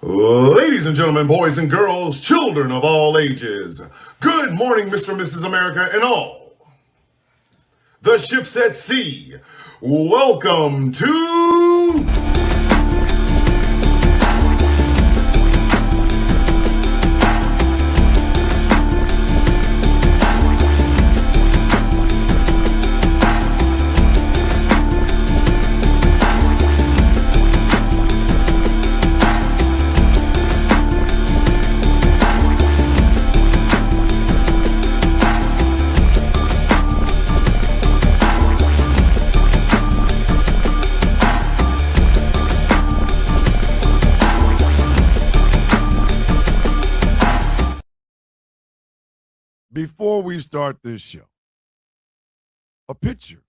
Ladies and gentlemen, boys and girls, children of all ages, good morning, Mr. and Mrs. America, and all the ships at sea. Welcome to Before we start this show, a picture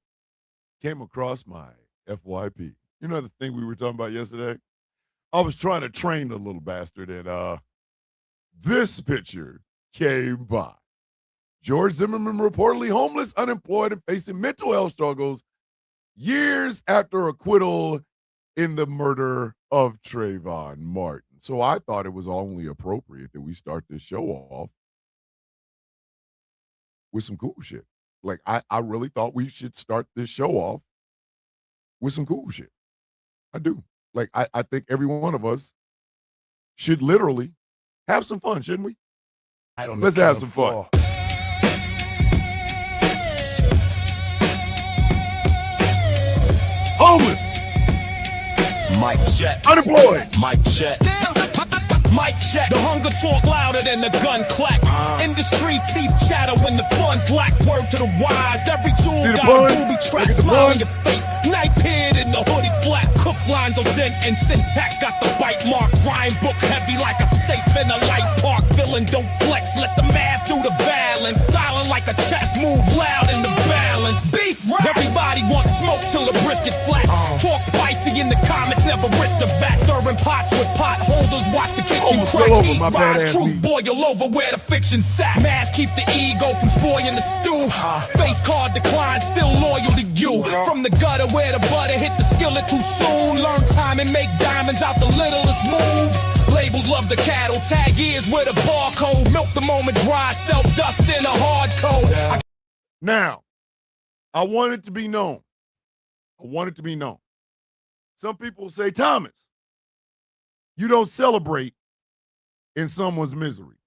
came across my FYP. You know the thing we were talking about yesterday? I was trying to train the little bastard, and this picture came by. George Zimmerman reportedly homeless, unemployed, and facing mental health struggles years after acquittal in the murder of Trayvon Martin. So I thought it was only appropriate that we start this show off with some cool shit. Like, I really thought we should start this show off with some cool shit. I do. Like, I think every one of us should literally have some fun, shouldn't we? Let's have some fun. Homeless. Mic check. Unemployed. Mic check. Mic check. The hunger talk louder than the gun clack. Industry teeth chatter when the funds lack. Word to the wise. Every jewel got a booby trap. Smile in your face. Knife hid in the hoodie flat. Cook lines on dent and syntax. Got the bite mark. Rhyme book heavy like a safe in a light park. Villain don't flex. Let the math do the balance. Silent like a chess move. Loud in the balance. Beef rap. Everybody wants smoke till the brisket flat. Talk spicy in the comments. Never risk the vat. Stirring pots with pot holders. Watch the kitchen. Crack, eat, rise, truth boil over where the fiction sat. Mask keep the ego from spoiling the stew. Face card decline, still loyal to you. From the gutter where the butter hit the skillet too soon. Learn time and make diamonds out the littlest moves. Labels love the cattle, tag ears with a barcode. Milk the moment dry, self dust in a hard code. Now, I want it to be known. Some people say, Thomas, you don't celebrate in someone's misery.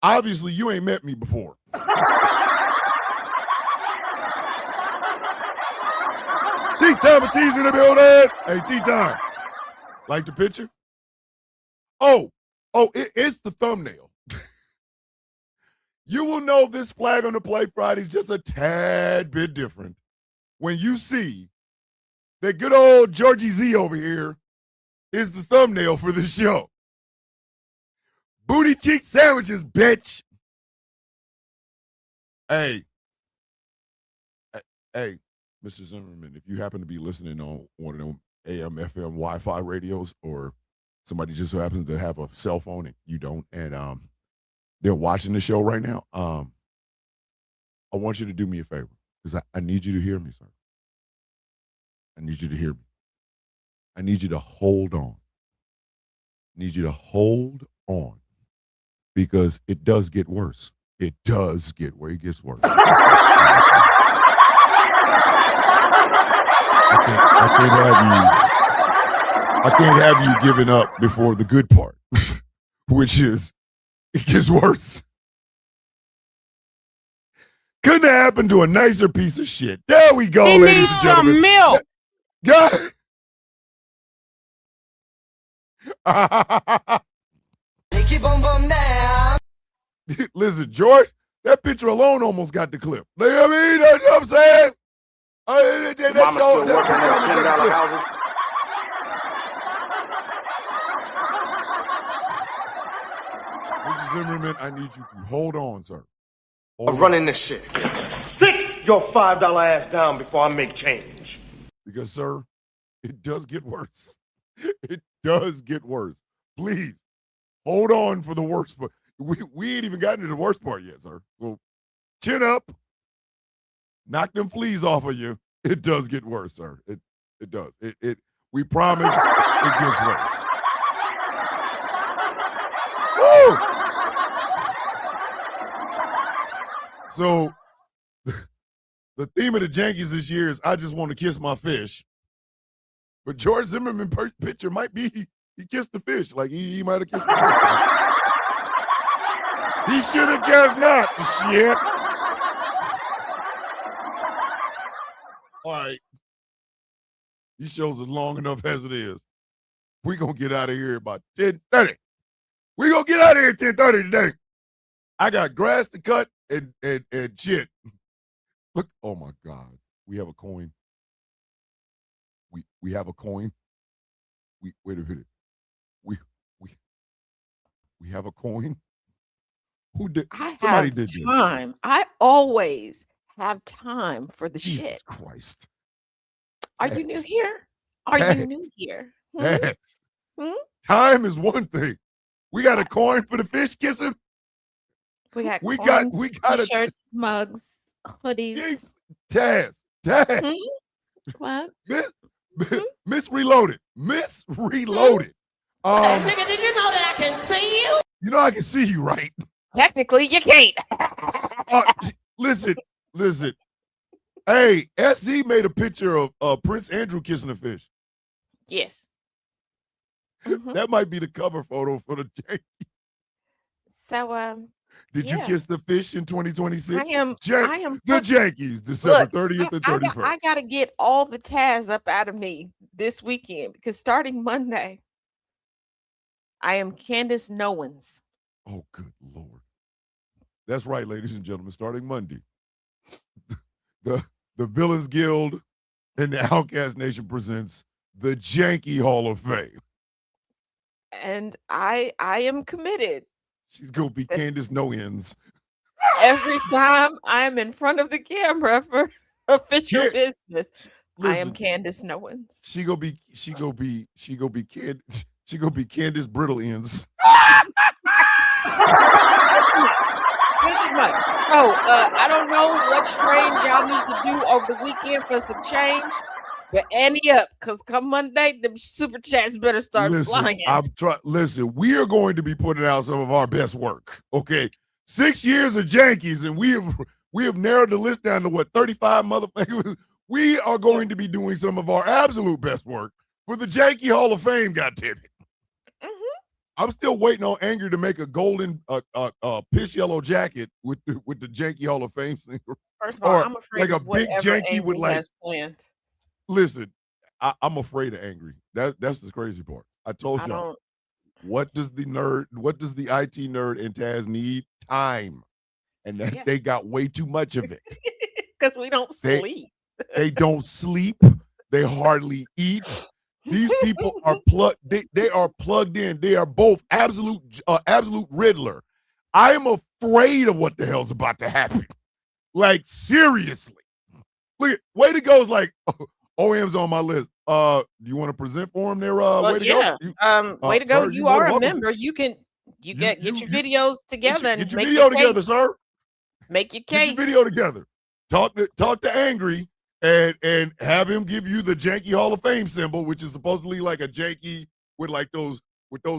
Obviously, you ain't met me before. T-Time and T's in the building. Hey, T-Time. Like the picture? It's the thumbnail. You will know this flag on the play Friday is just a tad bit different when you see that good old Georgie Z over here is the thumbnail for this show. Booty cheek sandwiches, bitch. Hey, Mr. Zimmerman, if you happen to be listening on one of them AM, FM, Wi-Fi radios, or somebody just so happens to have a cell phone and you don't, and they're watching the show right now, I want you to do me a favor, because I need you to hear me, sir. I need you to hear me. I need you to hold on. I need you to hold on, because it does get worse. It does get where it gets worse. I can't have you giving up before the good part, which is it gets worse. Couldn't have happened to a nicer piece of shit. There we go, ladies and gentlemen. Some milk. God. Take your bum bum down. Listen, George, that picture alone almost got the clip. You know what I mean? You know what I'm saying? That picture almost got the clip. Mr. Zimmerman, I need you to hold on, sir. I'm running this shit. Sit your $5 ass down before I make change. Because, sir, it does get worse. It does get worse. Please, hold on for the worst part. We ain't even gotten to the worst part yet, sir. So, chin up. Knock them fleas off of you. It does get worse, sir. It does. We promise it gets worse. Woo! So the theme of the Yankees this year is I just want to kiss my fish. But George Zimmerman picture might be he kissed the fish. Like he might have kissed the fish. He should have just not. The shit. All right. These shows are long enough as it is. We're going to get out of here about 10:30. We're going to get out of here at 10:30 today. I got grass to cut and shit. Look, oh my God. We have a coin. We have a coin. Wait a minute. We have a coin. Who did? Somebody have did this. time. I always have time for the Jesus shit. Christ. Are you new here? Are you new here? Yes. Hmm? Time is one thing. We got a coin for the fish kissing. We got a shirts, mugs, hoodies. Taz. What? Miss Reloaded. Miss Reloaded. Nigga, did you know that I can see you? You know I can see you, right? Technically, you can't. Listen. Hey, SZ made a picture of Prince Andrew kissing a fish. Yes. Mhm. That might be the cover photo for the Yankees. So, Did you kiss the fish in 2026? I am the Yankees, December 30th and 31st. I got to get all the Taz up out of me this weekend because starting Monday, I am Candace Nowens. Oh, good Lord. That's right, ladies and gentlemen. Starting Monday, the Villains Guild and the Outcast Nation presents the Yankee Hall of Fame. And I am committed. She's going to be Candace No Ends. Every time I'm in front of the camera for official business, Listen, I am Candace Nowens. She gonna be Candace Brittle Ends. Pretty much. Oh, I don't know what strange y'all need to do over the weekend for some change, but ante up, because come Monday, the super chats better start flying. Listen, we are going to be putting out some of our best work. Okay, 6 years of Yankees, and we have narrowed the list down to what 35 motherfuckers. We are going to be doing some of our absolute best work for the Yankee Hall of Fame. Goddammit. I'm still waiting on Angry to make a golden piss yellow jacket with the Yankee Hall of Fame thing. First of all, I'm afraid like a of big whatever Yankee with Angry like. has planned. Listen, I'm afraid of Angry. That's the crazy part. I told you. What does the IT nerd and Taz need? Time. And they got way too much of it. Because we don't sleep. They don't sleep. They hardly eat. These people are plugged. They are plugged in. They are both absolute Riddler. I am afraid of what the hell's about to happen. Like, seriously. Look at way to go is like OM's on my list. Do you want to present for him there? Way to go. Way to go. Sir, you are a member. You get your videos together get and your make video your together, case. sir. Make your case. Get your video together. Talk to Angry and have him give you the Yankee Hall of Fame symbol, which is supposedly like a Yankee with like those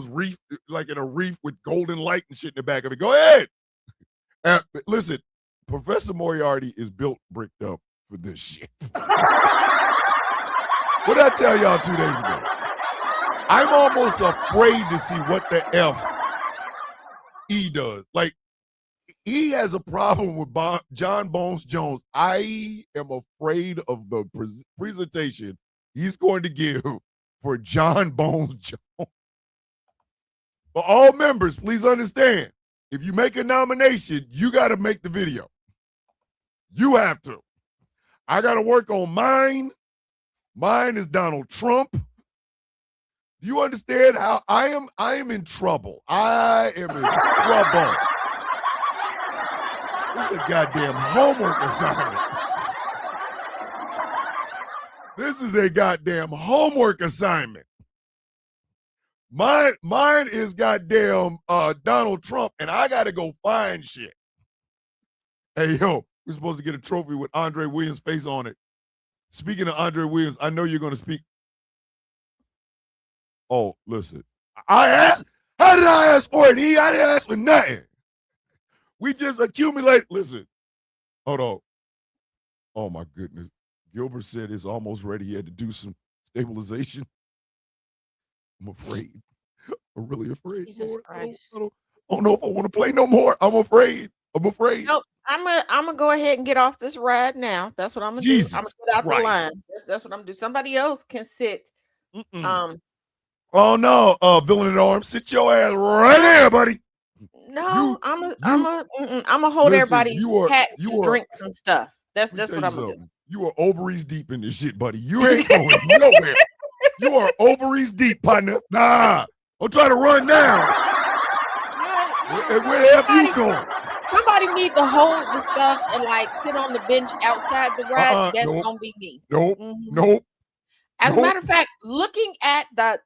reef, like in a reef with golden light and shit in the back of it. Go ahead. Listen, Professor Moriarty is built bricked up for this shit. What did I tell y'all 2 days ago? I'm almost afraid to see what the F he does. Like, he has a problem with John Bones Jones. I am afraid of the presentation he's going to give for John Bones Jones. For all members, please understand, if you make a nomination, you got to make the video. You have to. I got to work on mine. Mine is Donald Trump. Do you understand how I am in trouble? I am in trouble. This is a goddamn homework assignment. This is a goddamn homework assignment. Mine is goddamn Donald Trump, and I got to go find shit. Hey, yo, we're supposed to get a trophy with Andre Williams' face on it. Speaking of Andre Williams, I know you're going to speak. Oh, listen. I How did I ask for it? I didn't ask for nothing. We just accumulate. Listen, hold on. Oh my goodness. Gilbert said it's almost ready. He had to do some stabilization. I'm afraid. I'm really afraid. Jesus Christ. I don't know if I want to play no more. I'm afraid. Nope. I'm gonna go ahead and get off this ride now. That's what I'm gonna do. I'm gonna get out the line. That's what I'm gonna do. Somebody else can sit. Oh no, villain at arms, sit your ass right there, buddy. No, I'm gonna hold everybody's hats and drinks and stuff. That's what I'm gonna do. You are ovaries deep in this shit, buddy. You ain't going nowhere. You are ovaries deep, partner. Nah, don't try to run now. Where the hell you going? Somebody need to hold the stuff and like sit on the bench outside the ride. That's gonna be me. Nope. As a matter of fact, looking at the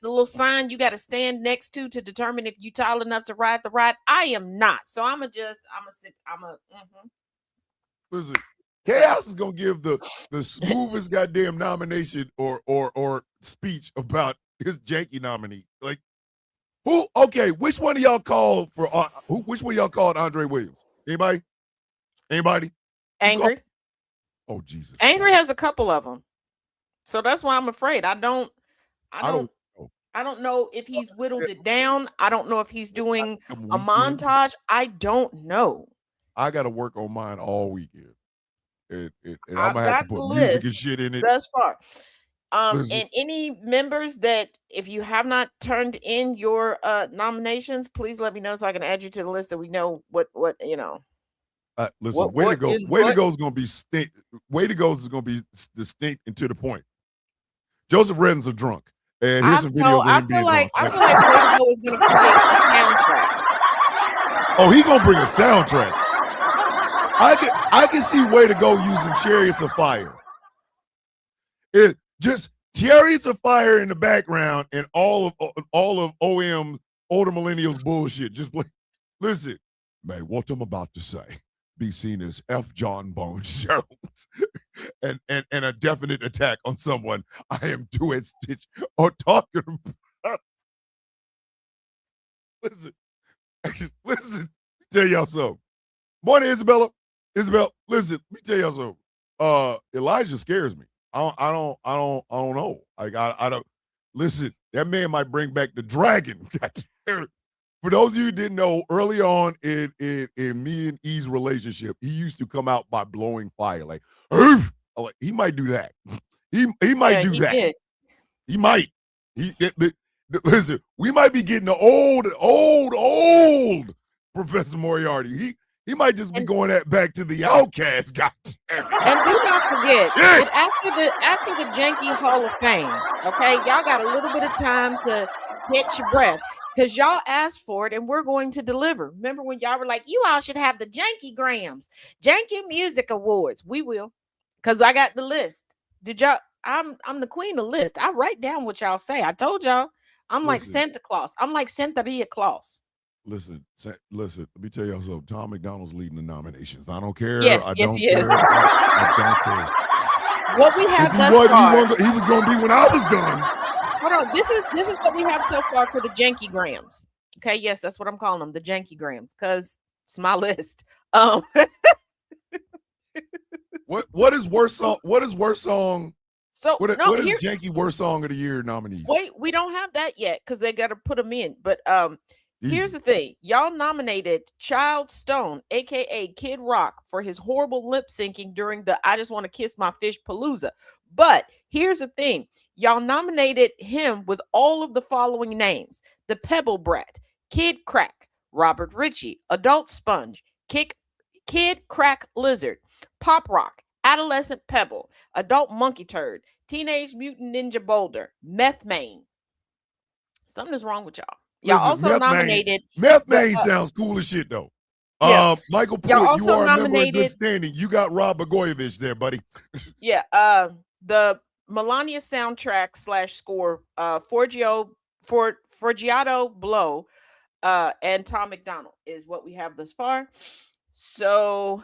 little sign you got to stand next to determine if you tall enough to ride the ride. I am not. So I'm gonna sit. Listen, Chaos is gonna give the smoothest goddamn nomination or speech about his janky nominee. Like who? Okay, which one of y'all called for? Which one of y'all called Andre Williams? Anybody? Angry. Oh Jesus. Angry has a couple of them. So that's why I'm afraid. I don't know if he's whittled it down. I don't know if he's doing a montage. I don't know. I got to work on mine all weekend. And I'm gonna have to put music and shit in it. Thus far. And any members that if you have not turned in your nominations, please let me know so I can add you to the list so we know what you know. Listen, way to go. Way to go is gonna be way to go is gonna be distinct and to the point. Joseph Reddin's a drunk. And here's some videos of him being drunk. I feel like Way to Go is gonna create a soundtrack. Oh, he's gonna bring a soundtrack. I can see Way to Go using Chariots of Fire. It just Chariots of Fire in the background and all of OM older millennials bullshit. Just listen, man, what I'm about to say be seen as F. John Bones Jones and a definite attack on someone I am doing stitch or talking about. Listen, tell y'all something. Morning, Isabella, listen, let me tell y'all something. Elijah scares me. I don't know. Like I don't listen. That man might bring back the dragon. For those of you who didn't know, early on in me and E's relationship, he used to come out by blowing fire. Like he might do that. He might do that. Did. He might. Listen, we might be getting the old Professor Moriarty. He might just be going back to the outcast guy. And do not forget that after the Janky Hall of Fame, okay, y'all got a little bit of time to catch your breath because y'all asked for it and we're going to deliver. Remember when y'all were like, you all should have the Janky Grams, Janky Music Awards. We will, because I got the list. Did y'all? I'm the queen of list. I write down what y'all say. I told y'all I'm like Santa Claus. I'm like Santeria Claus. Listen, let me tell y'all something. Tom McDonald's leading the nominations. I don't care. Yes, I yes, don't he is. care. I don't care. What we have thus far. He was going to be when I was done. Hold on. This is what we have so far for the Janky Grams. Okay, yes, that's what I'm calling them, the Janky Grams, because it's my list. What is worst song? What is worst song? So what is Janky worst song of the year nominees? Wait, we don't have that yet because they got to put them in. But here's the thing: y'all nominated Child Stone, aka Kid Rock, for his horrible lip syncing during the "I Just Want to Kiss My Fish" Palooza. But here's the thing: y'all nominated him with all of the following names: the Pebble Brat, Kid Crack, Robert Ritchie, Adult Sponge, Kid Crack Lizard, Pop Rock, Adolescent Pebble, Adult Monkey Turd, Teenage Mutant Ninja Boulder, Meth Main. Something is wrong with y'all. Y'all also nominated. Meth Main sounds cool as shit, though. Yeah. Michael Pruitt, you are a member in good standing. You got Rob Blagojevich there, buddy. Yeah. The Melania soundtrack / score, Forgiato Blow, and Tom McDonald is what we have thus far. So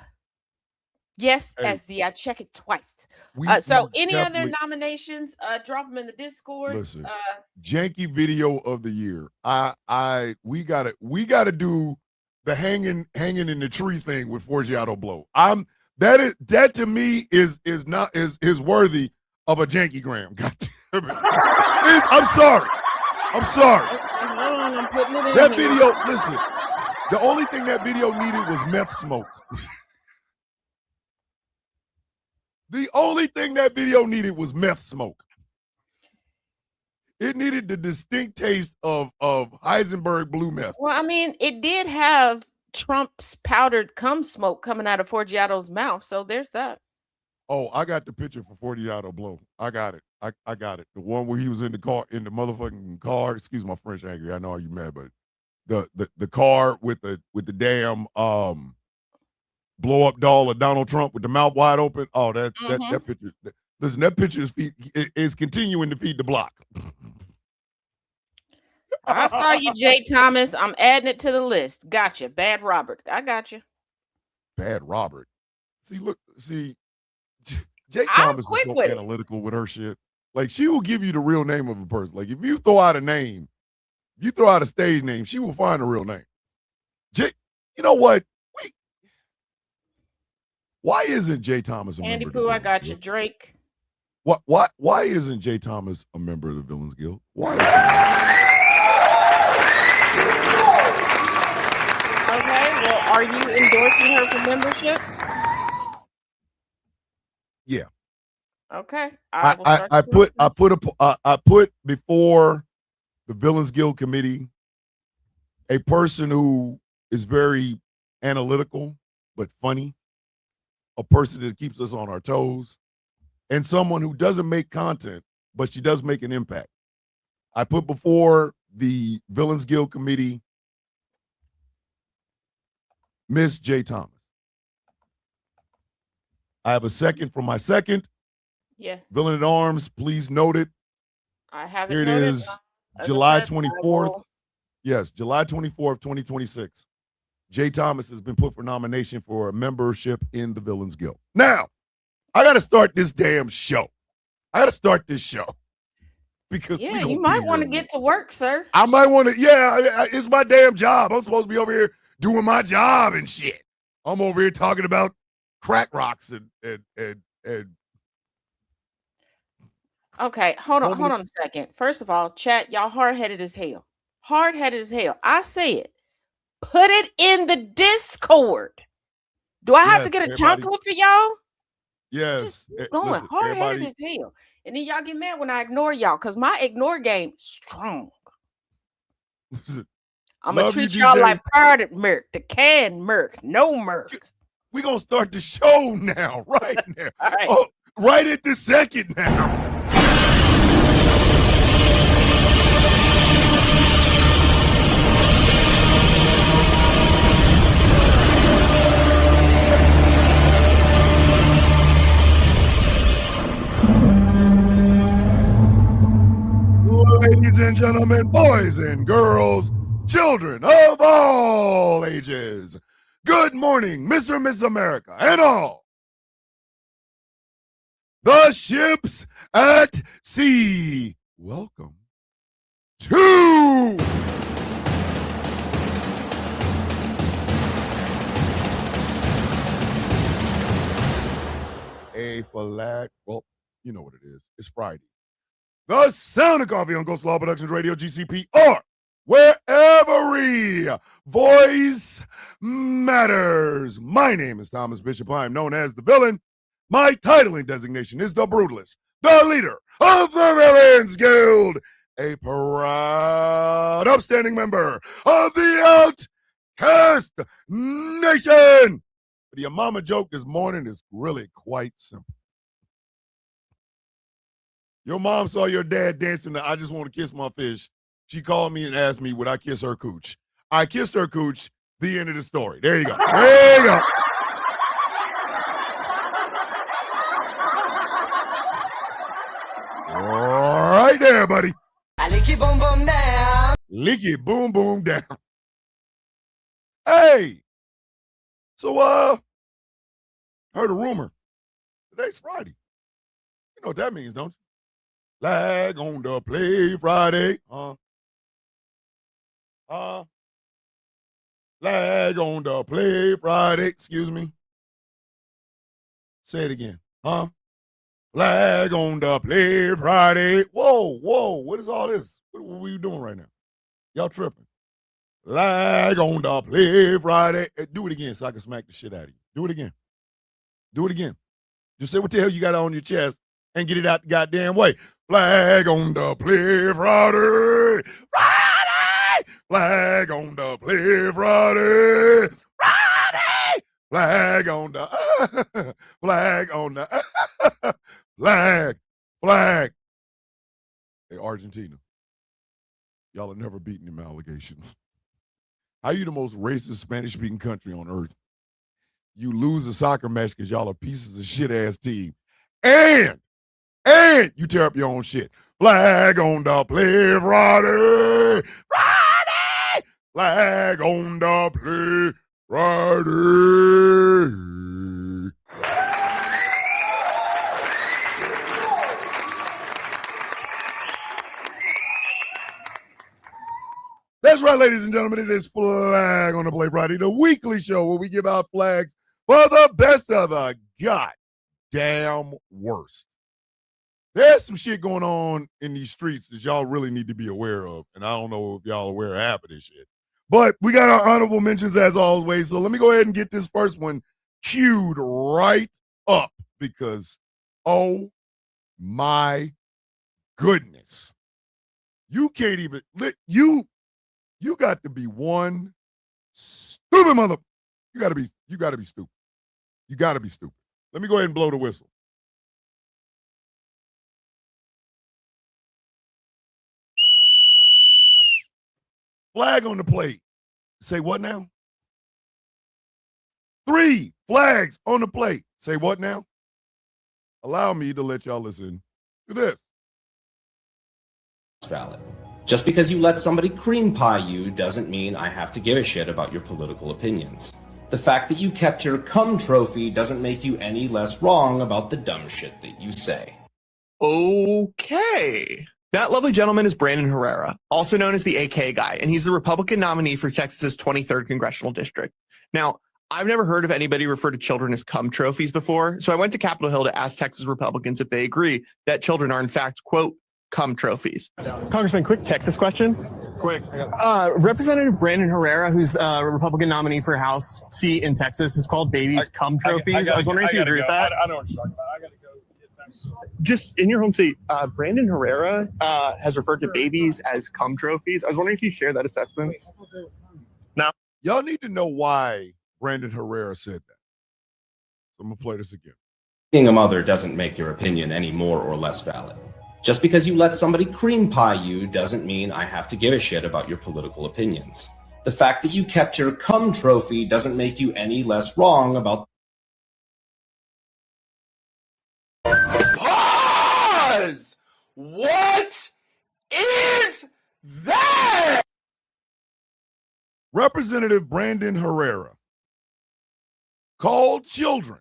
Yes, Hey, SZ. I check it twice. we So any other definitely nominations? Drop them in the Discord. listen. Janky video of the year. We gotta do the hanging in the tree thing with Forgiato Blow. That to me is worthy of a Janky Gram. God damn it. I'm sorry. Okay, hold on, I'm putting it in That here. video, listen, the only thing that video needed was meth smoke. The only thing that video needed was meth smoke. It needed the distinct taste of Heisenberg blue meth. Well, I mean, it did have Trump's powdered cum smoke coming out of Forgiato's mouth, so there's that. Oh, I got the picture for Forgiato Blow. I got it. I got it. The one where he was in the motherfucking car. Excuse my French, Angry. I know you mad, but the car with the damn blow up doll of Donald Trump with the mouth wide open. Oh, that picture. Listen, that picture is continuing to feed the block. I saw you, Jay Thomas. I'm adding it to the list. Gotcha. Bad Robert. I got you. Bad Robert. See, Jay Thomas is so analytical with her shit. Like, she will give you the real name of a person. Like, if you throw out a name, if you throw out a stage name, she will find a real name. Jay, you know what? Why isn't Jay Thomas a member? Andy Pooh, I got you. Drake. Why isn't Jay Thomas a member of the Villains Guild? Why is he not? Okay, well, are you endorsing her for membership? Yeah. Okay. I put before the Villains Guild committee a person who is very analytical but funny, a person that keeps us on our toes, and someone who doesn't make content, but she does make an impact. I put before the Villains Guild committee Miss J. Thomas. I have a second for my second. Yeah. Villain at Arms, please note it. I have it. Here it noted. is, July 24th. Yes, July 24th, 2026. Jay Thomas has been put for nomination for a membership in the Villains Guild. Now, I got to start this damn show. I got to start this show. Because you might want to get to work, sir. I might want to, it's my damn job. I'm supposed to be over here doing my job and shit. I'm over here talking about crack rocks and Okay, hold on a second. First of all, chat, y'all hard-headed as hell. Hard-headed as hell. I say it. Put it in the Discord. Do I have to get a chocolate for y'all? Yes. Just going hard-headed as hell. And then y'all get mad when I ignore y'all, because my ignore game is strong. I'm going to treat y'all like powdered milk, the canned milk, no milk. We're going to start the show now, right now. All right. Oh, right at this second now. Ladies and gentlemen, boys and girls, children of all ages, good morning, Mr. and Mrs. America, and all. The ships at sea. Welcome to A flag. Well, you know what it is. It's Friday. The Sound of Coffee on Ghost Law Productions Radio, GCP, or wherever voice matters. My name is Thomas Bishop. I am known as the Villain. My titling designation is the Brutalist, the leader of the Villains Guild, a proud, upstanding member of the Outcast Nation. But your mama joke this morning is really quite simple. Your mom saw your dad dancing to I Just Want to Kiss My Fish. She called me and asked me, would I kiss her cooch? I kissed her cooch. The end of the story. There you go. There you go. Right there, buddy. I lick it boom boom down. Lick it boom boom down. Hey. So, Heard a rumor. Today's Friday. You know what that means, don't you? Flag on the play Friday. Flag on the play Friday. Excuse me. Say it again. Flag on the play Friday. Whoa. What is all this? What are you doing right now? Y'all tripping. Flag on the play Friday. Hey, do it again so I can smack the shit out of you. Do it again. Just say what the hell you got on your chest and get it out the goddamn way. Flag on the play Friday. Flag on the play Friday. Flag on the flag. Hey, Argentina. Y'all have never beaten them allegations. How you the most racist Spanish-speaking country on earth? You lose a soccer match because y'all are pieces of shit-ass team. And you tear up your own shit. Flag on the play Friday. Flag on the play Friday. That's right, ladies and gentlemen. It is Flag on the Play Friday, the weekly show where we give out flags for the best of the goddamn worst. There's some shit going on in these streets that y'all really need to be aware of, and I don't know if y'all are aware of half of this shit. But we got our honorable mentions as always, so let me go ahead and get this first one queued right up because, oh my goodness, you can't even you got to be one stupid mother. You got to be stupid. You got to be stupid. Let me go ahead and blow the whistle. Flag on the plate. Say what now? 3 flags on the plate. Say what now? Allow me to let y'all listen to this. Valid. Just because you let somebody cream pie you doesn't mean I have to give a shit about your political opinions. The fact that you kept your cum trophy doesn't make you any less wrong about the dumb shit that you say. Okay. That lovely gentleman is Brandon Herrera, also known as the AK guy, and he's the Republican nominee for Texas's 23rd congressional district. Now, I've never heard of anybody refer to children as cum trophies before, so I went to Capitol Hill to ask Texas Republicans if they agree that children are in fact, quote, cum trophies. Congressman, quick Texas question. Quick. Representative Brandon Herrera, who's a Republican nominee for House seat in Texas, is called babies cum trophies. I was wondering if you agree with that. I know what you're talking about. I got to go. Just in your home state, Brandon Herrera has referred to babies as cum trophies. I was wondering if you share that assessment. No. Y'all need to know why Brandon Herrera said that. So I'm going to play this again. Being a mother doesn't make your opinion any more or less valid. Just because you let somebody cream pie you doesn't mean I have to give a shit about your political opinions. The fact that you kept your cum trophy doesn't make you any less wrong about... Pause! What is that? Representative Brandon Herrera called children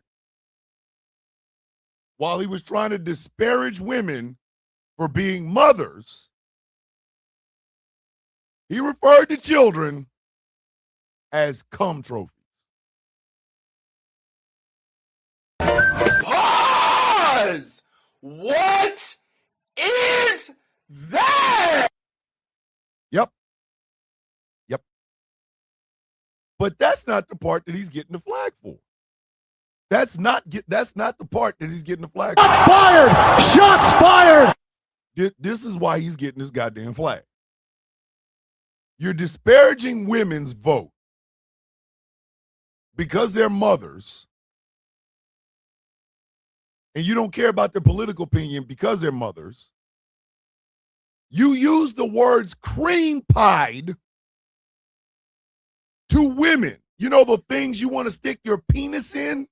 while he was trying to disparage women for being mothers. He referred to children as cum trophies. Pause! What is that? Yep. But that's not the part that he's getting the flag for. That's not the part that he's getting the flag for. Shots fired! Shots fired! This is why he's getting this goddamn flag. You're disparaging women's vote because they're mothers, and you don't care about their political opinion because they're mothers. You use the words cream pied to women. You know, the things you want to stick your penis in?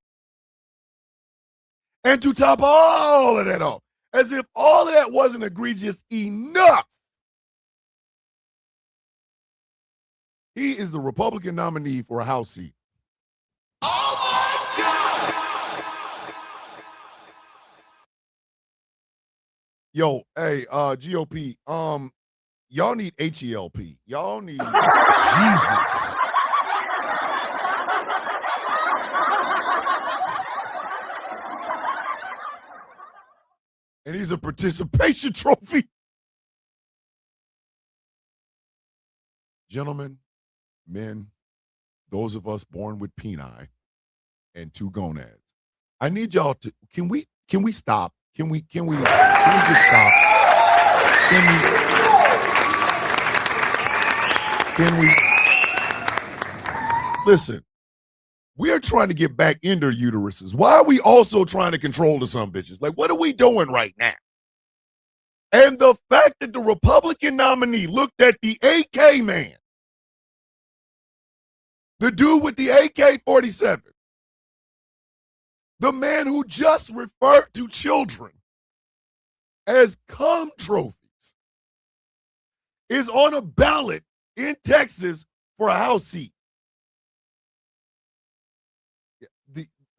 And to top all of that off, as if all of that wasn't egregious enough, he is the Republican nominee for a House seat. Oh my God! Yo, hey, GOP, y'all need HELP. Y'all need Jesus. And he's a participation trophy. Gentlemen, men, those of us born with peni and two gonads, I need y'all to, can we stop? Can we just stop? Can we listen? We are trying to get back into uteruses. Why are we also trying to control the some bitches? Like, what are we doing right now? And the fact that the Republican nominee looked at the AK man, the dude with the AK-47, the man who just referred to children as cum trophies, is on a ballot in Texas for a House seat.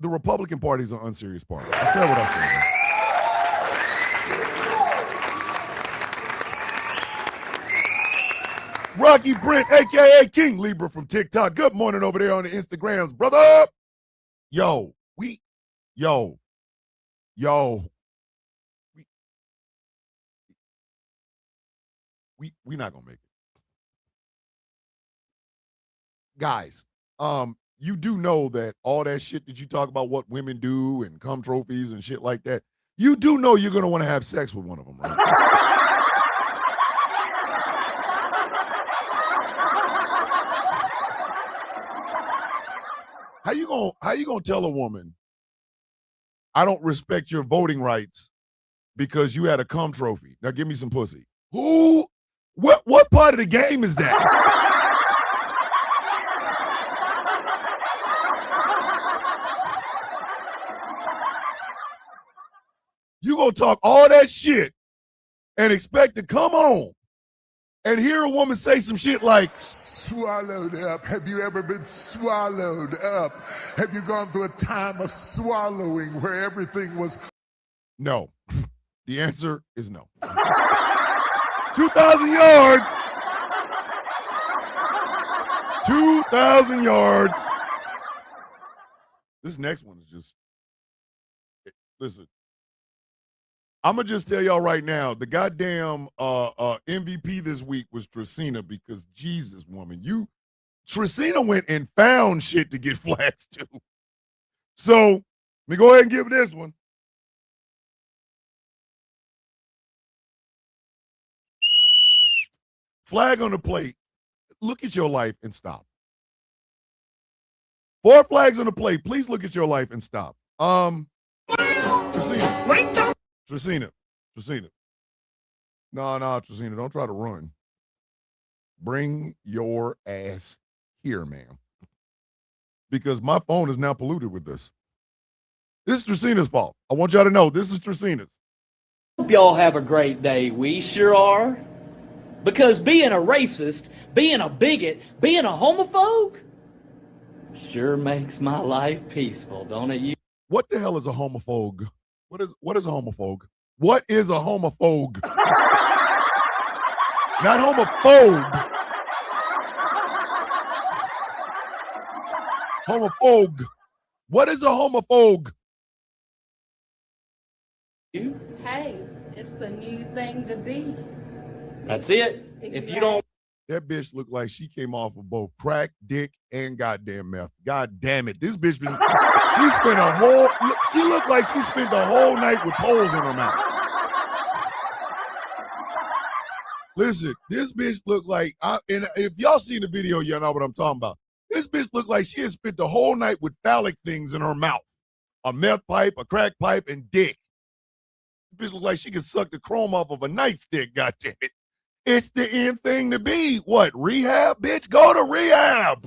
The Republican Party is an unserious party. I said what I said. Rocky Brent, a.k.a. King Libra from TikTok. Good morning over there on the Instagrams, brother. Yo, we not gonna make it. Guys, you do know that all that shit that you talk about, what women do and cum trophies and shit like that, you do know you're gonna want to have sex with one of them, right? How you gonna tell a woman, I don't respect your voting rights because you had a cum trophy? Now give me some pussy. Who? What part of the game is that? You gonna talk all that shit and expect to come home and hear a woman say some shit like, swallowed up. Have you ever been swallowed up? Have you gone through a time of swallowing where everything was? No. The answer is no. 2,000 yards. 2,000 yards. This next one is just, listen. I'm going to just tell y'all right now, the goddamn MVP this week was Tracina because, Jesus, woman, Tracina went and found shit to get flags to. So, let me go ahead and give this one. Flag on the plate. Look at your life and stop. 4 flags on the plate. Please look at your life and stop. Tracina. No, Tracina, don't try to run. Bring your ass here, ma'am. Because my phone is now polluted with this. This is Tracina's fault. I want y'all to know this is Tracina's. Hope y'all have a great day. We sure are. Because being a racist, being a bigot, being a homophobe sure makes my life peaceful, don't it? What the hell is a homophobe? What is a homophobe? What is a homophobe? Not homophobe. Homophobe. What is a homophobe? Hey, it's the new thing to be. That's it. If you don't. That bitch looked like she came off of both crack, dick, and goddamn meth. God damn it. This bitch she looked like she spent the whole night with poles in her mouth. Listen, this bitch looked like, and if y'all seen the video, y'all know what I'm talking about. This bitch looked like she had spent the whole night with phallic things in her mouth. A meth pipe, a crack pipe, and dick. This bitch looked like she could suck the chrome off of a nightstick, goddamn it. It's the end thing to be. What, rehab, bitch? Go to rehab.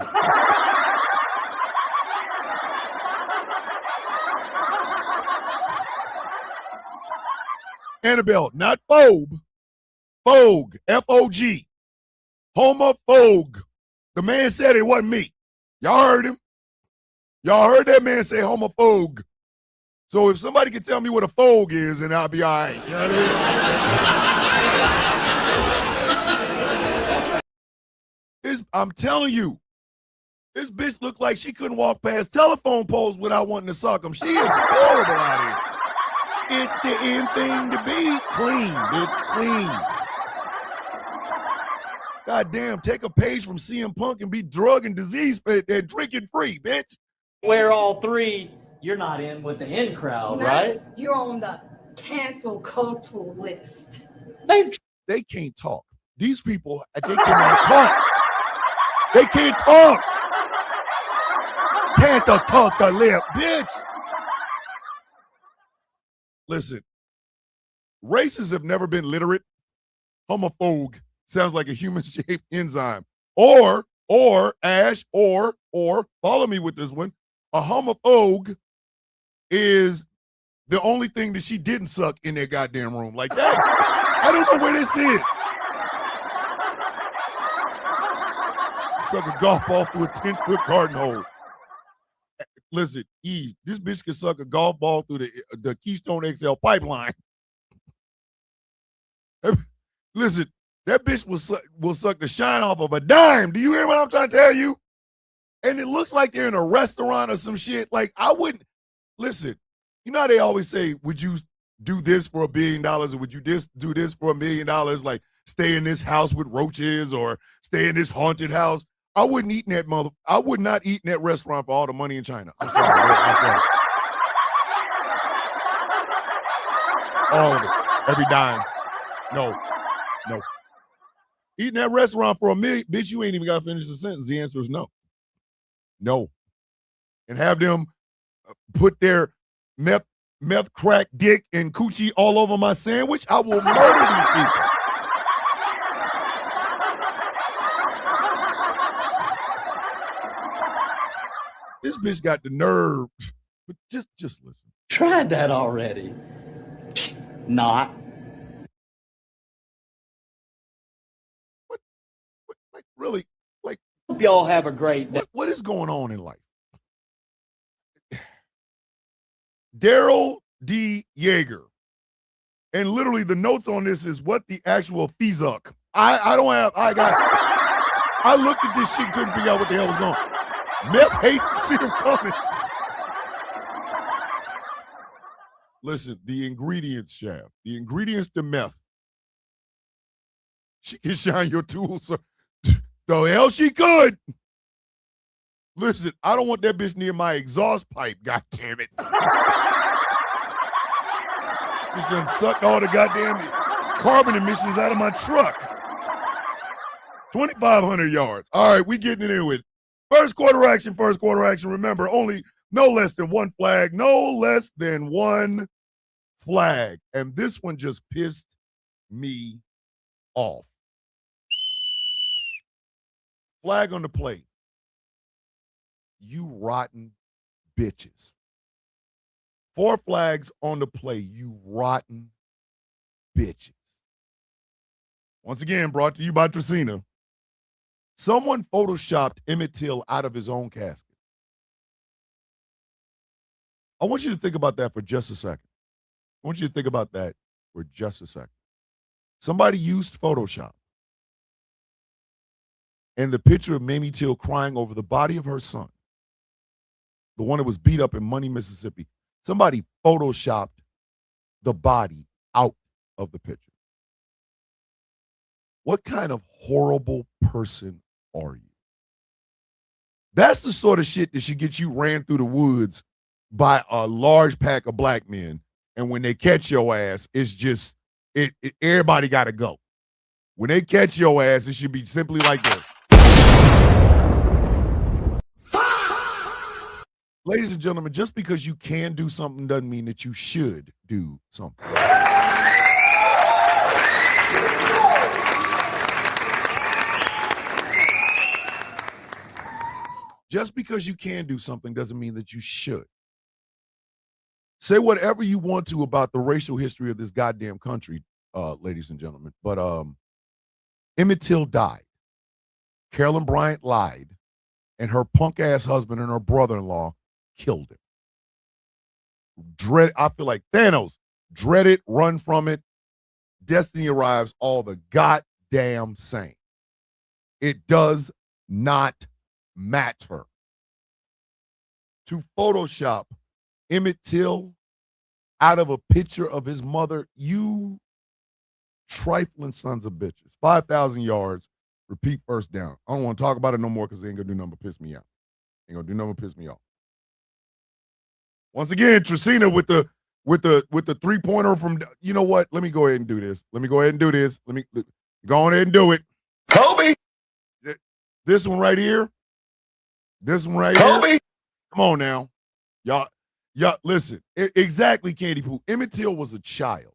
Annabelle, not phobe. Fogue, F-O-G. Homophobe. The man said it wasn't me. Y'all heard him. Y'all heard that man say homophobe. So if somebody can tell me what a fogue is, and I'll be all right. You know what I mean? I'm telling you, this bitch looked like she couldn't walk past telephone poles without wanting to suck them. She is horrible out here. It's the end thing to be. Clean, bitch, clean. God damn, take a page from CM Punk and be drug and disease and drinking free, bitch. Where all three, you're not in with the in crowd, right? You're on the cancel cultural list. They can't talk. These people, they cannot talk. They can't talk. Can't talk the lip, bitch. Listen, racists have never been literate. Homophobe sounds like a human-shaped enzyme. Or, Ash, or, follow me with this one. A homophobe is the only thing that she didn't suck in their goddamn room. Like that. I don't know where this is. Suck a golf ball through a 10-foot garden hole. Listen, this bitch can suck a golf ball through the Keystone XL pipeline. Listen, that bitch will suck the shine off of a dime. Do you hear what I'm trying to tell you? And it looks like they're in a restaurant or some shit. Like, I wouldn't. Listen, you know how they always say, would you do this for $1 billion or would you do this for $1 million? Like, stay in this house with roaches or stay in this haunted house. I wouldn't eat in that I would not eat in that restaurant for all the money in China. I'm sorry. I'm sorry. All of it. Every dime. No. Eating that restaurant for $1 million, bitch, you ain't even got to finish the sentence. The answer is no. No. And have them put their meth crack dick and coochie all over my sandwich. I will murder these people. This bitch got the nerve. But just listen. Tried that already. Not. What like really? Like, hope y'all have a great day. What is going on in life? Daryl D. Yeager. And literally the notes on this is what the actual feesuck. I looked at this shit, couldn't figure out what the hell was going on. Meth hates to see him coming. Listen, the ingredients, Shaft. The ingredients to meth. She can shine your tools, sir. The hell she could. Listen, I don't want that bitch near my exhaust pipe, God damn it. Bitch done sucked all the goddamn carbon emissions out of my truck. 2,500 yards. All right, we getting into it. First quarter action. Remember, only no less than one flag. And this one just pissed me off. Flag on the plate. You rotten bitches. 4 flags on the play, you rotten bitches. Once again, brought to you by Tracina. Someone photoshopped Emmett Till out of his own casket. I want you to think about that for just a second. Somebody used Photoshop. And the picture of Mamie Till crying over the body of her son, the one that was beat up in Money, Mississippi, somebody photoshopped the body out of the picture. What kind of horrible person are you? That's the sort of shit that should get you ran through the woods by a large pack of black men. And when they catch your ass, it's just, everybody got to go. When they catch your ass, it should be simply like this. Ladies and gentlemen, just because you can do something doesn't mean that you should do something. Just because you can do something doesn't mean that you should. Say whatever you want to about the racial history of this goddamn country, ladies and gentlemen, but Emmett Till died. Carolyn Bryant lied, and her punk-ass husband and her brother-in-law killed him. I feel like Thanos. Dread it, run from it. Destiny arrives all the goddamn same. It does not matter. To Photoshop Emmett Till out of a picture of his mother, you trifling sons of bitches. 5,000 yards, repeat first down. I don't want to talk about it no more because they ain't going to do nothing but piss me out. Ain't going to do nothing but piss me off. Once again, Tresina with the 3-pointer from, you know what? Let me go ahead and do this. Let me go ahead and do it. Kobe! This one right here. Here. Come on now. Y'all, listen. Exactly, Candy Poo. Emmett Till was a child.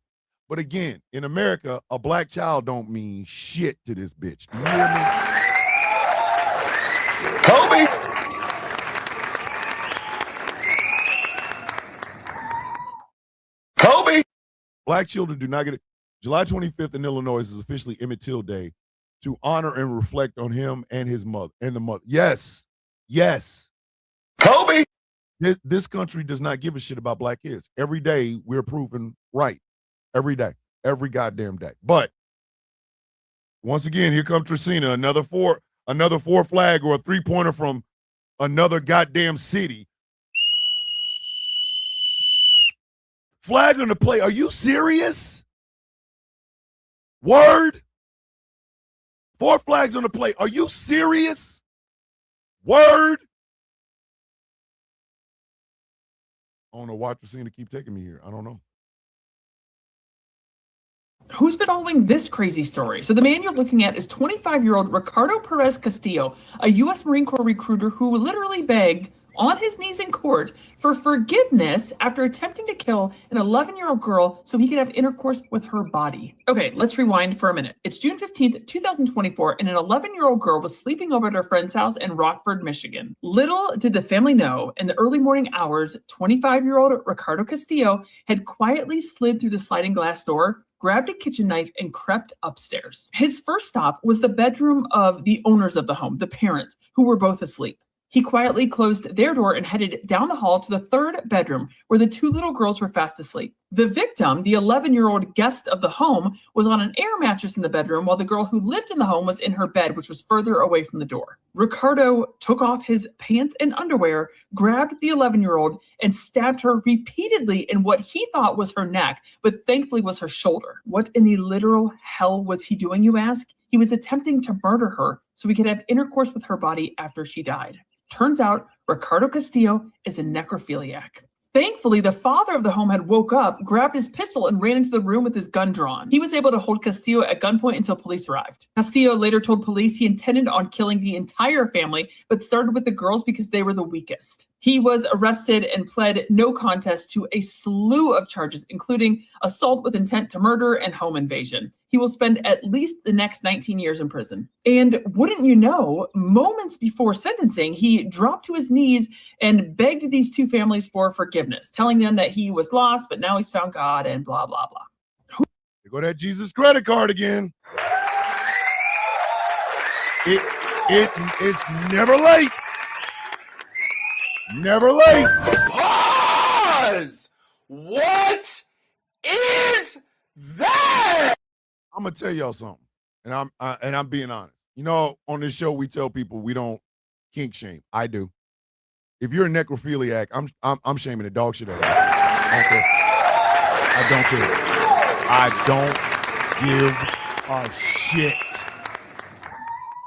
But again, in America, a black child don't mean shit to this bitch. Do you hear me? Kobe! Black children do not get it. July 25th in Illinois is officially Emmett Till Day to honor and reflect on him and his mother and the mother. Yes. Kobe! This country does not give a shit about black kids. Every day we're proven right. Every day. Every goddamn day. But once again, here comes Tresina, another four flag or a 3-pointer from another goddamn city. Flag on the play. Are you serious? Word? 4 flags on the play. Are you serious? Word? I don't know why Tresina keep taking me here. I don't know. Who's been following this crazy story? So the man you're looking at is 25-year-old Ricardo Perez Castillo, a U.S. Marine Corps recruiter who literally begged on his knees in court for forgiveness after attempting to kill an 11-year-old girl so he could have intercourse with her body. Okay, let's rewind for a minute. It's June 15th, 2024, and an 11-year-old girl was sleeping over at her friend's house in Rockford, Michigan. Little did the family know, in the early morning hours, 25-year-old Ricardo Castillo had quietly slid through the sliding glass door, grabbed a kitchen knife, and crept upstairs. His first stop was the bedroom of the owners of the home, the parents, who were both asleep. He quietly closed their door and headed down the hall to the third bedroom where the 2 little girls were fast asleep. The victim, the 11-year-old guest of the home, was on an air mattress in the bedroom while the girl who lived in the home was in her bed, which was further away from the door. Ricardo took off his pants and underwear, grabbed the 11-year-old, and stabbed her repeatedly in what he thought was her neck, but thankfully was her shoulder. What in the literal hell was he doing, you ask? He was attempting to murder her so he could have intercourse with her body after she died. Turns out Ricardo Castillo is a necrophiliac. Thankfully, the father of the home had woke up, grabbed his pistol, and ran into the room with his gun drawn. He was able to hold Castillo at gunpoint until police arrived. Castillo later told police he intended on killing the entire family, but started with the girls because they were the weakest. He was arrested and pled no contest to a slew of charges, including assault with intent to murder and home invasion. He will spend at least the next 19 years in prison. And wouldn't you know, moments before sentencing, he dropped to his knees and begged these 2 families for forgiveness, telling them that he was lost, but now he's found God and blah, blah, blah. There go that Jesus credit card again. It's never late. Never late. Pause! What is that? I'm gonna tell y'all something, and I'm being honest. You know, on this show we tell people we don't kink shame. I do. If you're a necrophiliac, I'm shaming the dog shit out of you. I don't care. I don't give a shit.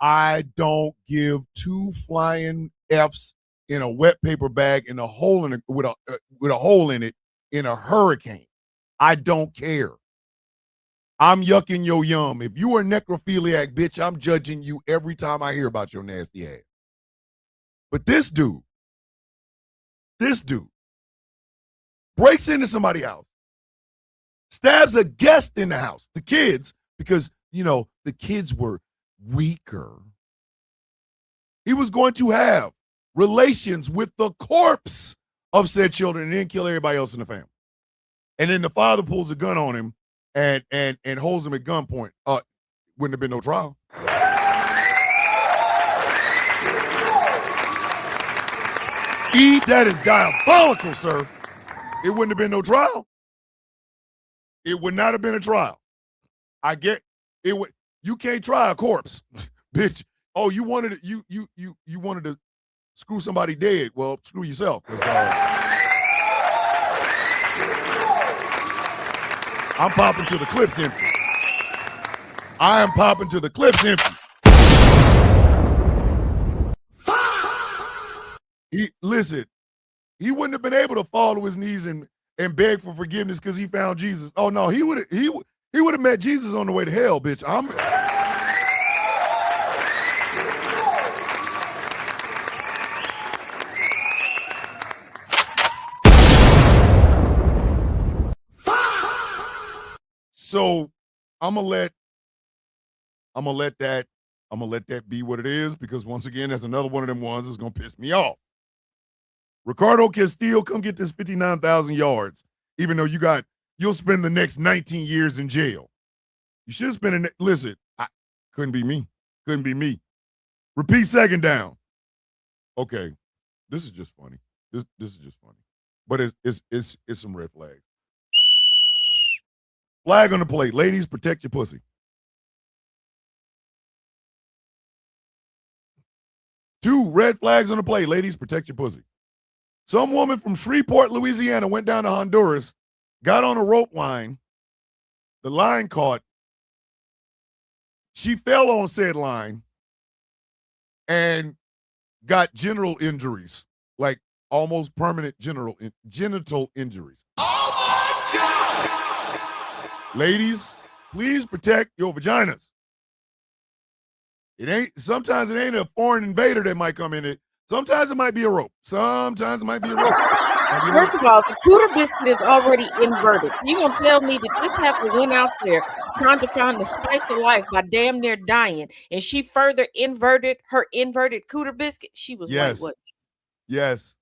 I don't give 2 flying F's in a wet paper bag in a hole in it with a hole in it in a hurricane. I don't care. I'm yucking your yum. If you are a necrophiliac, bitch, I'm judging you every time I hear about your nasty ass. But this dude breaks into somebody's house, stabs a guest in the house, the kids, because, you know, the kids were weaker. He was going to have relations with the corpse of said children and then kill everybody else in the family. And then the father pulls a gun on him and holds him at gunpoint. Wouldn't have been no trial. That is diabolical, sir. it wouldn't have been no trial. It would not have been a trial. I get it. You can't try a corpse, bitch. Oh, you wanted you wanted to screw somebody dead. Well, screw yourself. I'm popping till the clip's empty. I am popping till the clip's empty. He wouldn't have been able to fall to his knees and beg for forgiveness because he found Jesus. Oh no, he would have met Jesus on the way to hell, bitch. So I'm gonna let that be what it is, because once again, that's another one of them ones that's gonna piss me off. Ricardo Castillo, come get this 59,000 yards, even though you'll spend the next 19 years in jail. You should spend listen, couldn't be me. Couldn't be me. Repeat second down. Okay. This is just funny. This is just funny. But it's some red flags. Flag on the plate. Ladies, protect your pussy. 2 red flags on the plate. Ladies, protect your pussy. Some woman from Shreveport, Louisiana went down to Honduras, got on a rope line. The line caught. She fell on said line and got genital injuries, like almost permanent genital injuries. Oh my God! Ladies, please protect your vaginas. Sometimes it ain't a foreign invader that might come in it. Sometimes it might be a rope. Sometimes it might be a rope. First of all, the cooter biscuit is already inverted. So you're going to tell me that this heifer went out there trying to find the spice of life by damn near dying, and she further inverted her inverted cooter biscuit? She was white. Yes.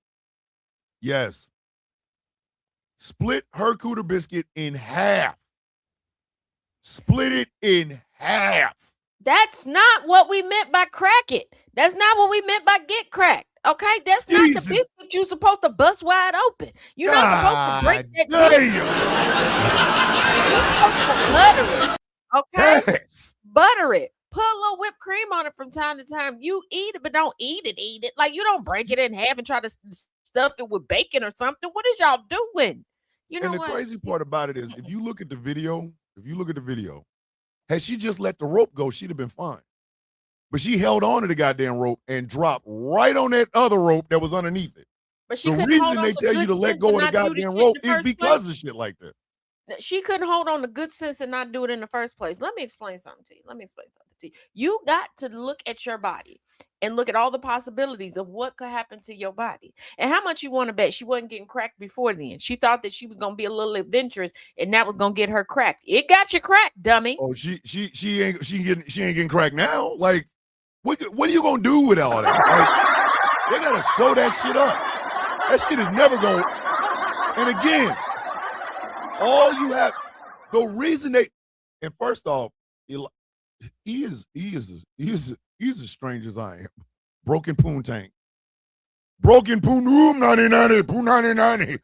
Split her cooter biscuit in half. Split it in half. That's not what we meant by crack it. That's not what we meant by get cracked. Okay, that's not the biscuit you're supposed to bust wide open. You're not supposed to break that biscuit. You're supposed to butter it. Okay, yes. Butter it. Put a little whipped cream on it from time to time. You eat it, but don't eat it. Like, you don't break it in half and try to stuff it with bacon or something. What is y'all doing? You know and the what? crazy part about it is, if you look at the video, had she just let the rope go, she'd have been fine. But she held on to the goddamn rope and dropped right on that other rope that was underneath it. But the reason they tell you to let go of the goddamn rope is because of shit like that. She couldn't hold on to good sense and not do it in the first place. Let me explain something to you. You got to look at your body and look at all the possibilities of what could happen to your body. And how much you want to bet she wasn't getting cracked before then? She thought that she was going to be a little adventurous and that was going to get her cracked. It got you cracked, dummy. Oh, she ain't getting cracked now. Like, what are you going to do with all that? Like, they got to sew that shit up. That shit is never going. And again, all you have, the reason they, and first off, he is as strange as I am. Broken poon tank. Broken poon, 90, poon 90.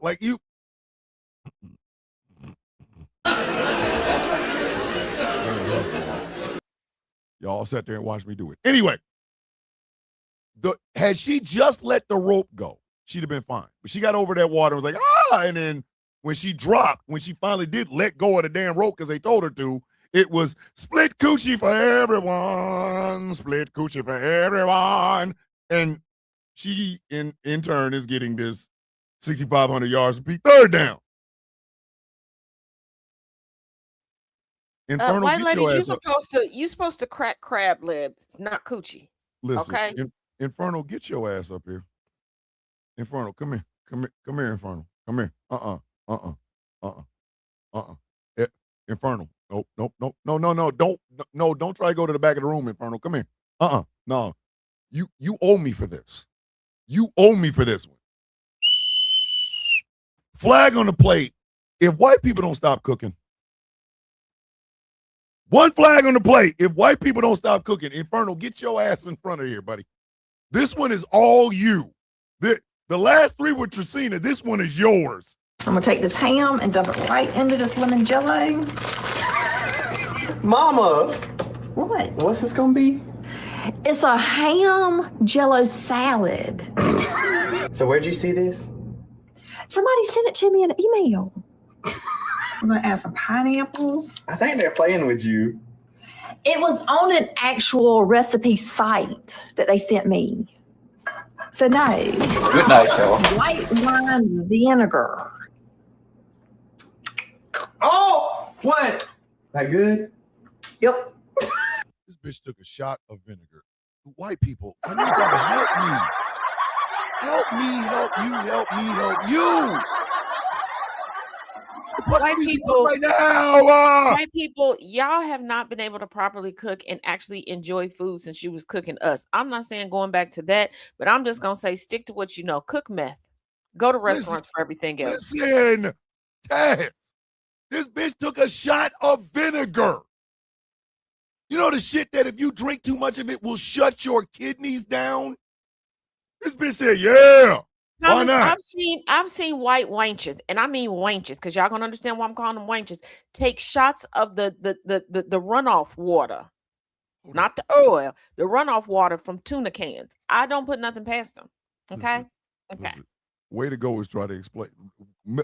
Like you. Y'all sat there and watched me do it. Anyway, had she just let the rope go, she'd have been fine. But she got over that water and was like, and then when she finally did let go of the damn rope because they told her to, it was split coochie for everyone, split coochie for everyone. And she, in turn, is getting this 6,500 yards to be third down. Infernal, white lady, you supposed to crack crab legs, not coochie. Listen, okay? Infernal, get your ass up here. Infernal, come here. Come here, Infernal. Come here. Infernal. No. Don't try to go to the back of the room, Infernal. Come here. No. You owe me for this. You owe me for this one. Flag on the plate. If white people don't stop cooking. One flag on the plate. If white people don't stop cooking, Infernal, get your ass in front of here, buddy. This one is all you. The last three were Tracina. This one is yours. I'm gonna take this ham and dump it right into this lemon jello. Mama! What? What's this gonna be? It's a ham jello salad. So where'd you see this? Somebody sent it to me in an email. I'm gonna add some pineapples. I think they're playing with you. It was on an actual recipe site that they sent me. So no. Good night, Sheila. White wine vinegar. Oh! What? That good? Yep. This bitch took a shot of vinegar. White people, I need y'all to help me. Help me, help you, help me, help you. White people, right now. White people, y'all have not been able to properly cook and actually enjoy food since you was cooking us. I'm not saying going back to that, but I'm just gonna say stick to what you know. Cook meth. Go to restaurants for everything else. Listen, Taz, this bitch took a shot of vinegar. You know the shit that if you drink too much of it will shut your kidneys down? This bitch said, yeah. Why Thomas, not? I've seen white wenches, and I mean wenches, because y'all gonna understand why I'm calling them wenches. Take shots of the runoff water, not the oil, the runoff water from tuna cans. I don't put nothing past them. Okay. Okay. Way to go is try to explain.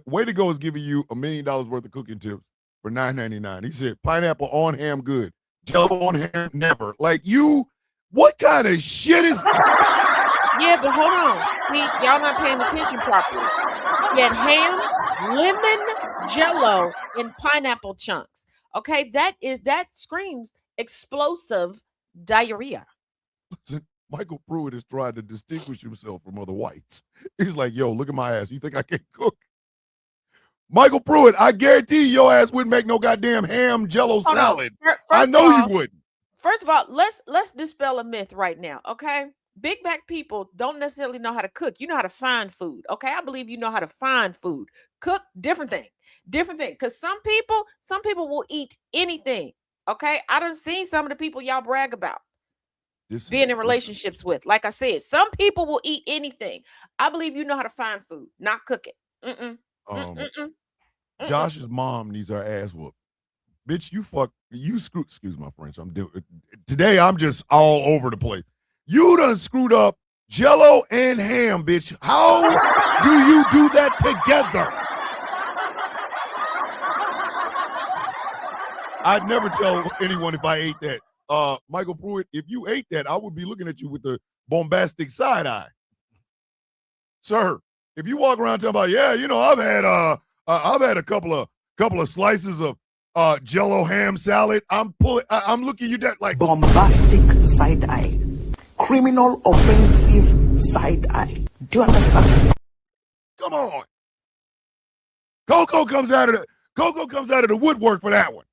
Way to go is giving you $1 million worth of cooking tips for $9.99. He said pineapple on ham good, jello on ham never. Like you, what kind of shit is? Yeah, but hold on. See, y'all not paying attention properly. You had ham, lemon, jello, and pineapple chunks. Okay, that screams explosive diarrhea. Listen, Michael Pruitt is trying to distinguish himself from other whites. He's like, yo, look at my ass. You think I can't cook? Michael Pruitt, I guarantee your ass wouldn't make no goddamn ham jello salad. I know you wouldn't. First of all, let's dispel a myth right now, okay? Big back people don't necessarily know how to cook. You know how to find food, okay? I believe you know how to find food. Cook, different thing. Because some people will eat anything, okay? I done seen some of the people y'all brag about being in relationships with. Like I said, some people will eat anything. I believe you know how to find food, not cook it. Josh's mom needs her ass whooped. Bitch, you screwed. Excuse my French. Today I'm just all over the place. You done screwed up jello and ham, bitch. How do you do that together? I'd never tell anyone if I ate that. Michael Pruitt, if you ate that, I would be looking at you with the bombastic side eye. Sir, if you walk around talking about, yeah, you know, I've had a couple of slices of jello ham salad. I'm looking you down like bombastic side eye. Criminal offensive side eye. Do you understand? Come on. Coco comes out of the woodwork for that one.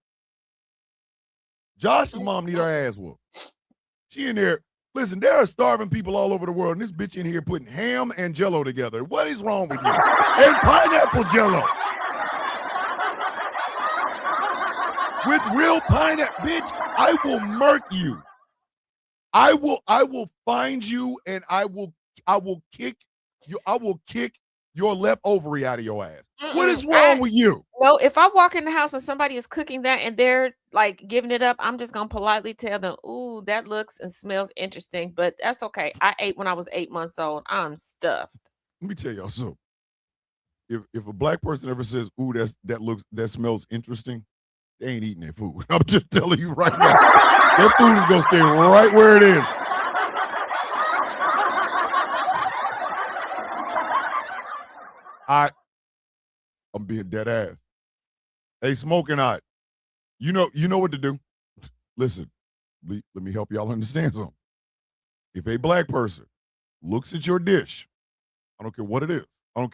Josh's mom need her ass whooped. She in there. Listen, there are starving people all over the world, and this bitch in here putting ham and jello together. What is wrong with you? And pineapple jello. With real pineapple, bitch, I will murk you. I will find you and I will kick your left ovary out of your ass. What is wrong with you? No, if I walk in the house and somebody is cooking that and they're like giving it up, I'm just gonna politely tell them, "Ooh, that looks and smells interesting," but that's okay. I ate when I was 8 months old. I'm stuffed. Let me tell y'all something. If a black person ever says, "Ooh, that smells interesting," they ain't eating that food. I'm just telling you right now. That food is gonna stay right where it is. I'm being dead ass. Hey, smoking hot. You know what to do. Listen, let me help y'all understand something. If a black person looks at your dish, I don't care what it is. I don't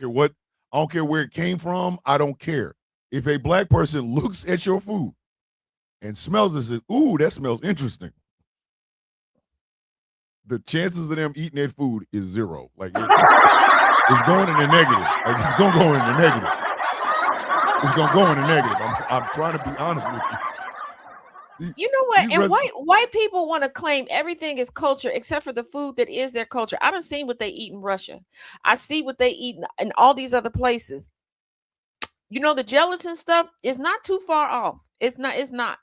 care where it came from. I don't care. If a black person looks at your food and smells it and says, "Ooh, that smells interesting," the chances of them eating that food is zero. Like it's going in the negative. Like it's gonna go in the negative. It's gonna go in the negative. I'm trying to be honest with you. You know what? These And res- white people want to claim everything is culture except for the food that is their culture. I done seen what they eat in Russia. I see what they eat in all these other places. You know, the gelatin stuff is not too far off. It's not. I But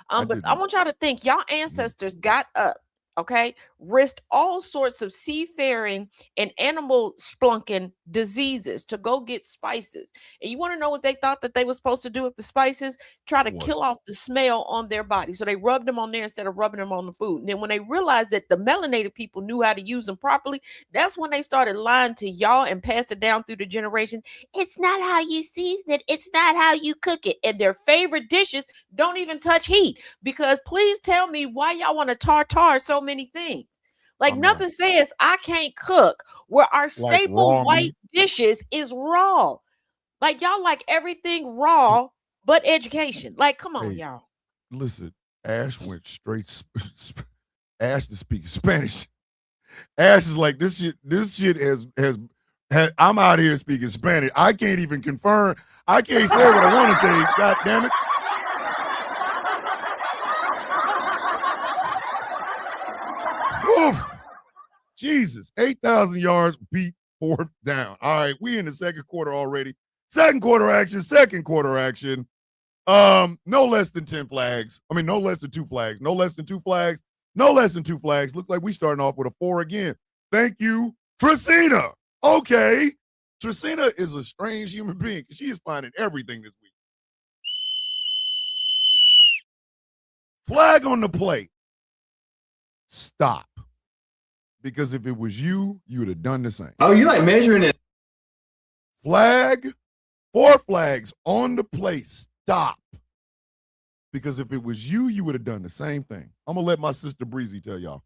I didn't. want y'all to think y'all ancestors got up, okay, risked all sorts of seafaring and animal splunking diseases to go get spices. And you want to know what they thought that they were supposed to do with the spices? Try to What? kill off the smell on their body. So they rubbed them on there instead of rubbing them on the food. And then when they realized that the melanated people knew how to use them properly, that's when they started lying to y'all and passed it down through the generations. It's not how you season it. It's not how you cook it. And their favorite dishes don't even touch heat. Because please tell me why y'all want to tartar so many things. Like I'm not. nothing says I can't cook where our Like staple raw white meat. dishes is raw. Like y'all like everything raw but education. Like, come on, Hey, y'all. listen, Ash went straight. Ash is speaking Spanish. Ash is like this shit. This shit has. I'm out here speaking Spanish. I can't even confirm. I can't say what I want to say. God damn it. Oof. Jesus. 8,000 yards beat, fourth down. All right, we in the second quarter already. Second quarter action. No less than 10 flags. I mean, no less than 2 flags. No less than 2 flags. No less than 2 flags. Looks like we starting off with a 4 again. Thank you, Tracina. Okay. Tracina is a strange human being because she is finding everything this week. Flag on the play. Stop. Because if it was you, you would have done the same. Oh, you like measuring it? Flag. 4 flags on the play. Stop. Because if it was you, you would have done the same thing. I'm going to let my sister Breezy tell y'all.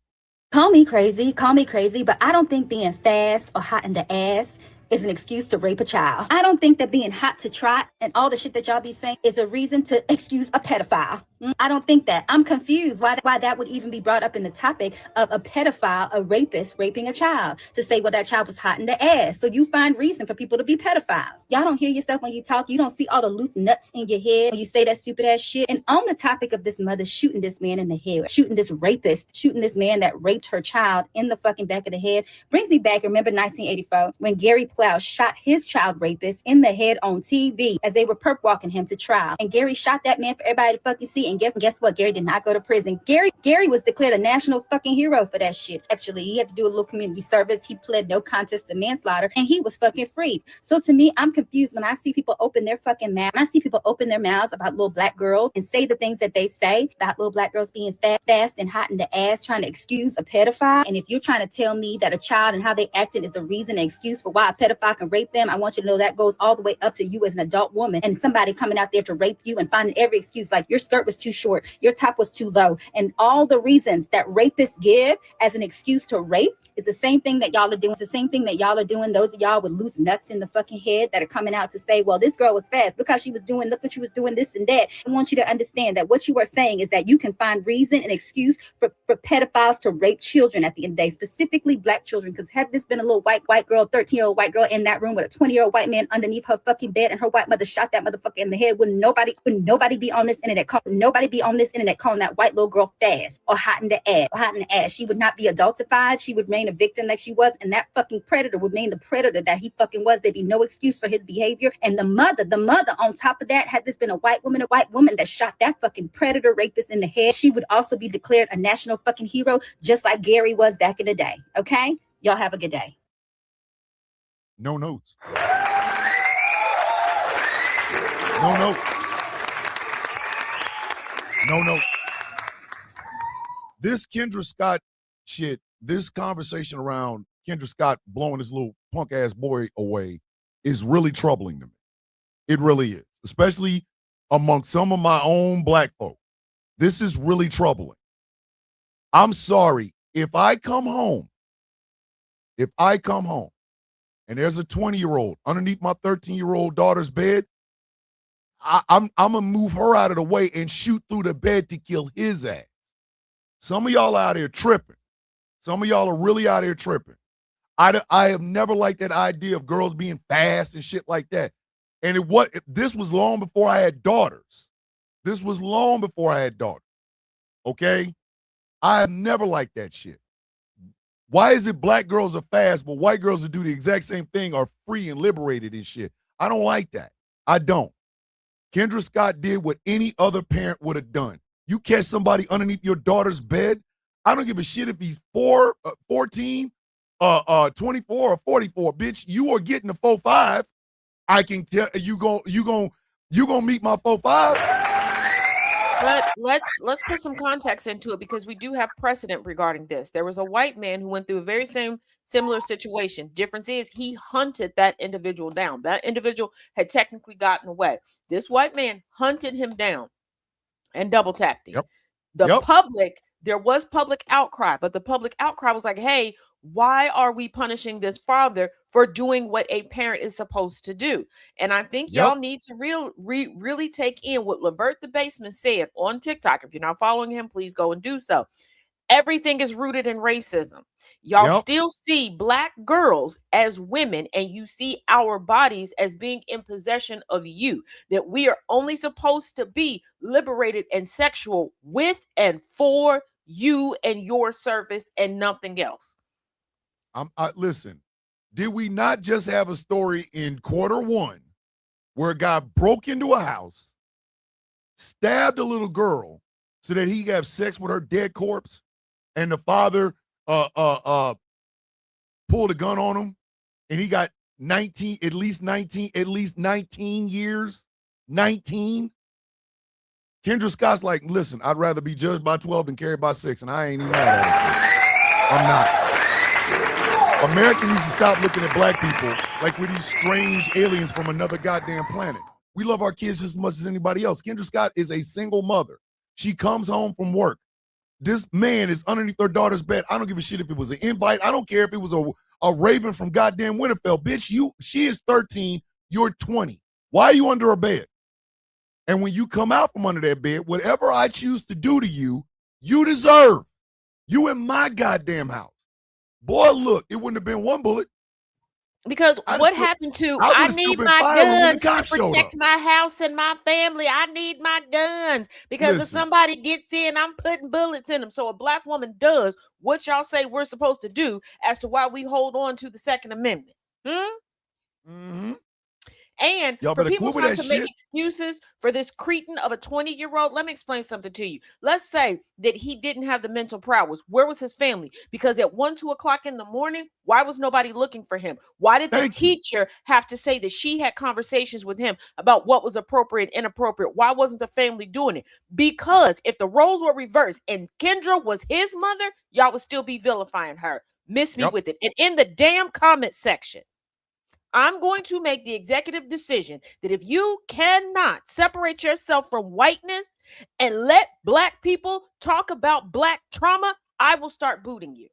Call me crazy, but I don't think being fast or hot in the ass is an excuse to rape a child. I don't think that being hot to trot and all the shit that y'all be saying is a reason to excuse a pedophile. I don't think that. I'm confused why that would even be brought up in the topic of a pedophile, a rapist, raping a child, to say, well, that child was hot in the ass. So you find reason for people to be pedophiles. Y'all don't hear yourself when you talk. You don't see all the loose nuts in your head when you say that stupid ass shit. And on the topic of this mother shooting this man in the head, shooting this rapist, shooting this man that raped her child in the fucking back of the head, brings me back, remember 1984, when Gary Plow shot his child rapist in the head on TV as they were perp walking him to trial. And Gary shot that man for everybody to fucking see. And guess what? Gary did not go to prison. Gary was declared a national fucking hero for that shit. Actually, he had to do a little community service. He pled no contest to manslaughter, and he was fucking freed. So to me, I'm confused when I see people open their fucking mouth. When I see people open their mouths about little black girls and say the things that they say about little black girls being fast and hot in the ass, trying to excuse a pedophile. And if you're trying to tell me that a child and how they acted is the reason and excuse for why a pedophile can rape them, I want you to know that goes all the way up to you as an adult woman and somebody coming out there to rape you and finding every excuse, like your skirt was too short, your top was too low, and all the reasons that rapists give as an excuse to rape is the same thing that y'all are doing. It's the same thing that y'all are doing. Those of y'all with loose nuts in the fucking head that are coming out to say, well, this girl was fast because she was doing, look what she was doing, this and that. I want you to understand that what you are saying is that you can find reason and excuse for pedophiles to rape children at the end of the day, specifically black children. Because had this been a little white girl, 13-year-old white girl in that room with a 20-year-old white man underneath her fucking bed and her white mother shot that motherfucker in the head, wouldn't nobody be on this internet calling that white little girl fast or hot in the ass. She would not be adultified. She would remain a victim like she was, and that fucking predator would remain the predator that he fucking was. There'd be no excuse for his behavior. And the mother on top of that, had this been a white woman that shot that fucking predator rapist in the head, she would also be declared a national fucking hero, just like Gary was back in the day. Okay? Y'all have a good day. No notes. No notes. No notes. This Kendra Scott shit, this conversation around Kendra Scott blowing this little punk ass boy away is really troubling to me. It really is, especially among some of my own black folk. This is really troubling. I'm sorry. If I come home and there's a 20-year-old underneath my 13-year-old daughter's bed, I'm going to move her out of the way and shoot through the bed to kill his ass. Some of y'all out here tripping. Some of y'all are really out here tripping. I have never liked that idea of girls being fast and shit like that. And this was long before I had daughters. okay? I have never liked that shit. Why is it black girls are fast, but white girls that do the exact same thing are free and liberated and shit? I don't like that. I don't. Kendra Scott did what any other parent would have done. You catch somebody underneath your daughter's bed, I don't give a shit if he's 14, 24, or 44. Bitch, you are getting a 4-5. I can tell you gonna meet my 4-5. But let's put some context into it because we do have precedent regarding this. There was a white man who went through a very similar situation. Difference is he hunted that individual down. That individual had technically gotten away. This white man hunted him down and double tapped him. Yep. There was public outcry, but the public outcry was like, hey, why are we punishing this father for doing what a parent is supposed to do? And I think y'all need to really take in what Levert the Basement said on TikTok. If you're not following him, please go and do so. Everything is rooted in racism. Y'all still see black girls as women, and you see our bodies as being in possession of you, that we are only supposed to be liberated and sexual with and for you and your service and nothing else. Listen, did we not just have a story in Q1 where a guy broke into a house, stabbed a little girl so that he could have sex with her dead corpse, and the father pulled a gun on him, and he got at least 19 years. 19. Kendra Scott's like, listen, I'd rather be judged by 12 than carried by 6, and I ain't even mad at it. I'm not. America needs to stop looking at black people like we're these strange aliens from another goddamn planet. We love our kids just as much as anybody else. Kendra Scott is a single mother. She comes home from work. This man is underneath her daughter's bed. I don't give a shit if it was an invite. I don't care if it was a raven from goddamn Winterfell. Bitch, she is 13. You're 20. Why are you under her bed? And when you come out from under that bed, whatever I choose to do to you, you deserve. You in my goddamn house. Boy, look, it wouldn't have been one bullet. Because what happened to I need my guns to protect my house and my family. I need my guns because if somebody gets in, I'm putting bullets in them. So a black woman does what y'all say we're supposed to do as to why we hold on to the Second Amendment. Mm-hmm. And for people trying to make excuses for this cretin of a 20-year-old, let me explain something to you. Let's say that he didn't have the mental prowess. Where was his family? Because at 1, 2 o'clock in the morning, why was nobody looking for him? Why did the teacher have to say that she had conversations with him about what was appropriate and inappropriate? Why wasn't the family doing it? Because if the roles were reversed and Kendra was his mother, y'all would still be vilifying her. Miss me with it. And in the damn comment section, I'm going to make the executive decision that if you cannot separate yourself from whiteness and let black people talk about black trauma, I will start booting you.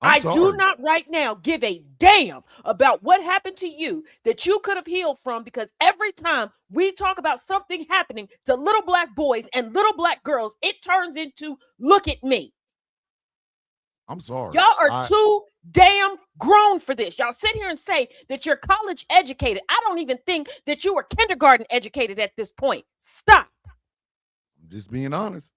I do not right now give a damn about what happened to you that you could have healed from, because every time we talk about something happening to little black boys and little black girls, it turns into look at me. I'm sorry. Y'all are too damn grown for this. Y'all sit here and say that you're college educated. I don't even think that you were kindergarten educated at this point. Stop. I'm just being honest.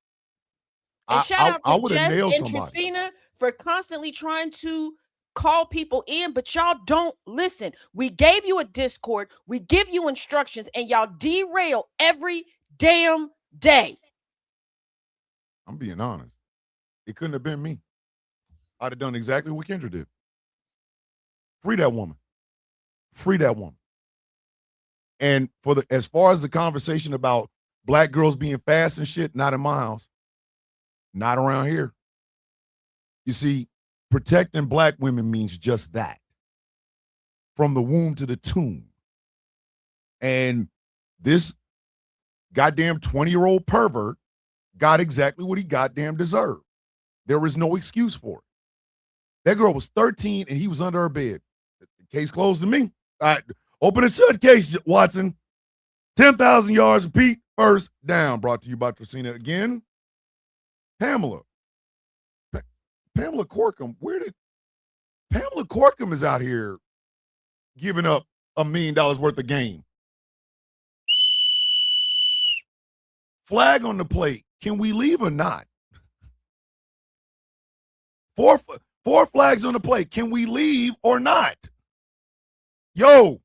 And shout out to Jess and Tracina for constantly trying to call people in, but y'all don't listen. We gave you a Discord. We give you instructions, and y'all derail every damn day. I'm being honest. It couldn't have been me. I'd have done exactly what Kendra did. Free that woman. Free that woman. And as far as the conversation about black girls being fast and shit, not in my house. Not around here. You see, protecting black women means just that. From the womb to the tomb. And this goddamn 20-year-old pervert got exactly what he goddamn deserved. There is no excuse for it. That girl was 13 and he was under her bed. The case closed to me. All right, open and shut case, Watson. 10,000 yards, Pete, first down. Brought to you by Tracina again. Pamela. Pamela Corkum. Pamela Corkum is out here giving up $1 million worth of game. Flag on the plate. Can we leave or not? Four flags on the plate. Can we leave or not? Yo,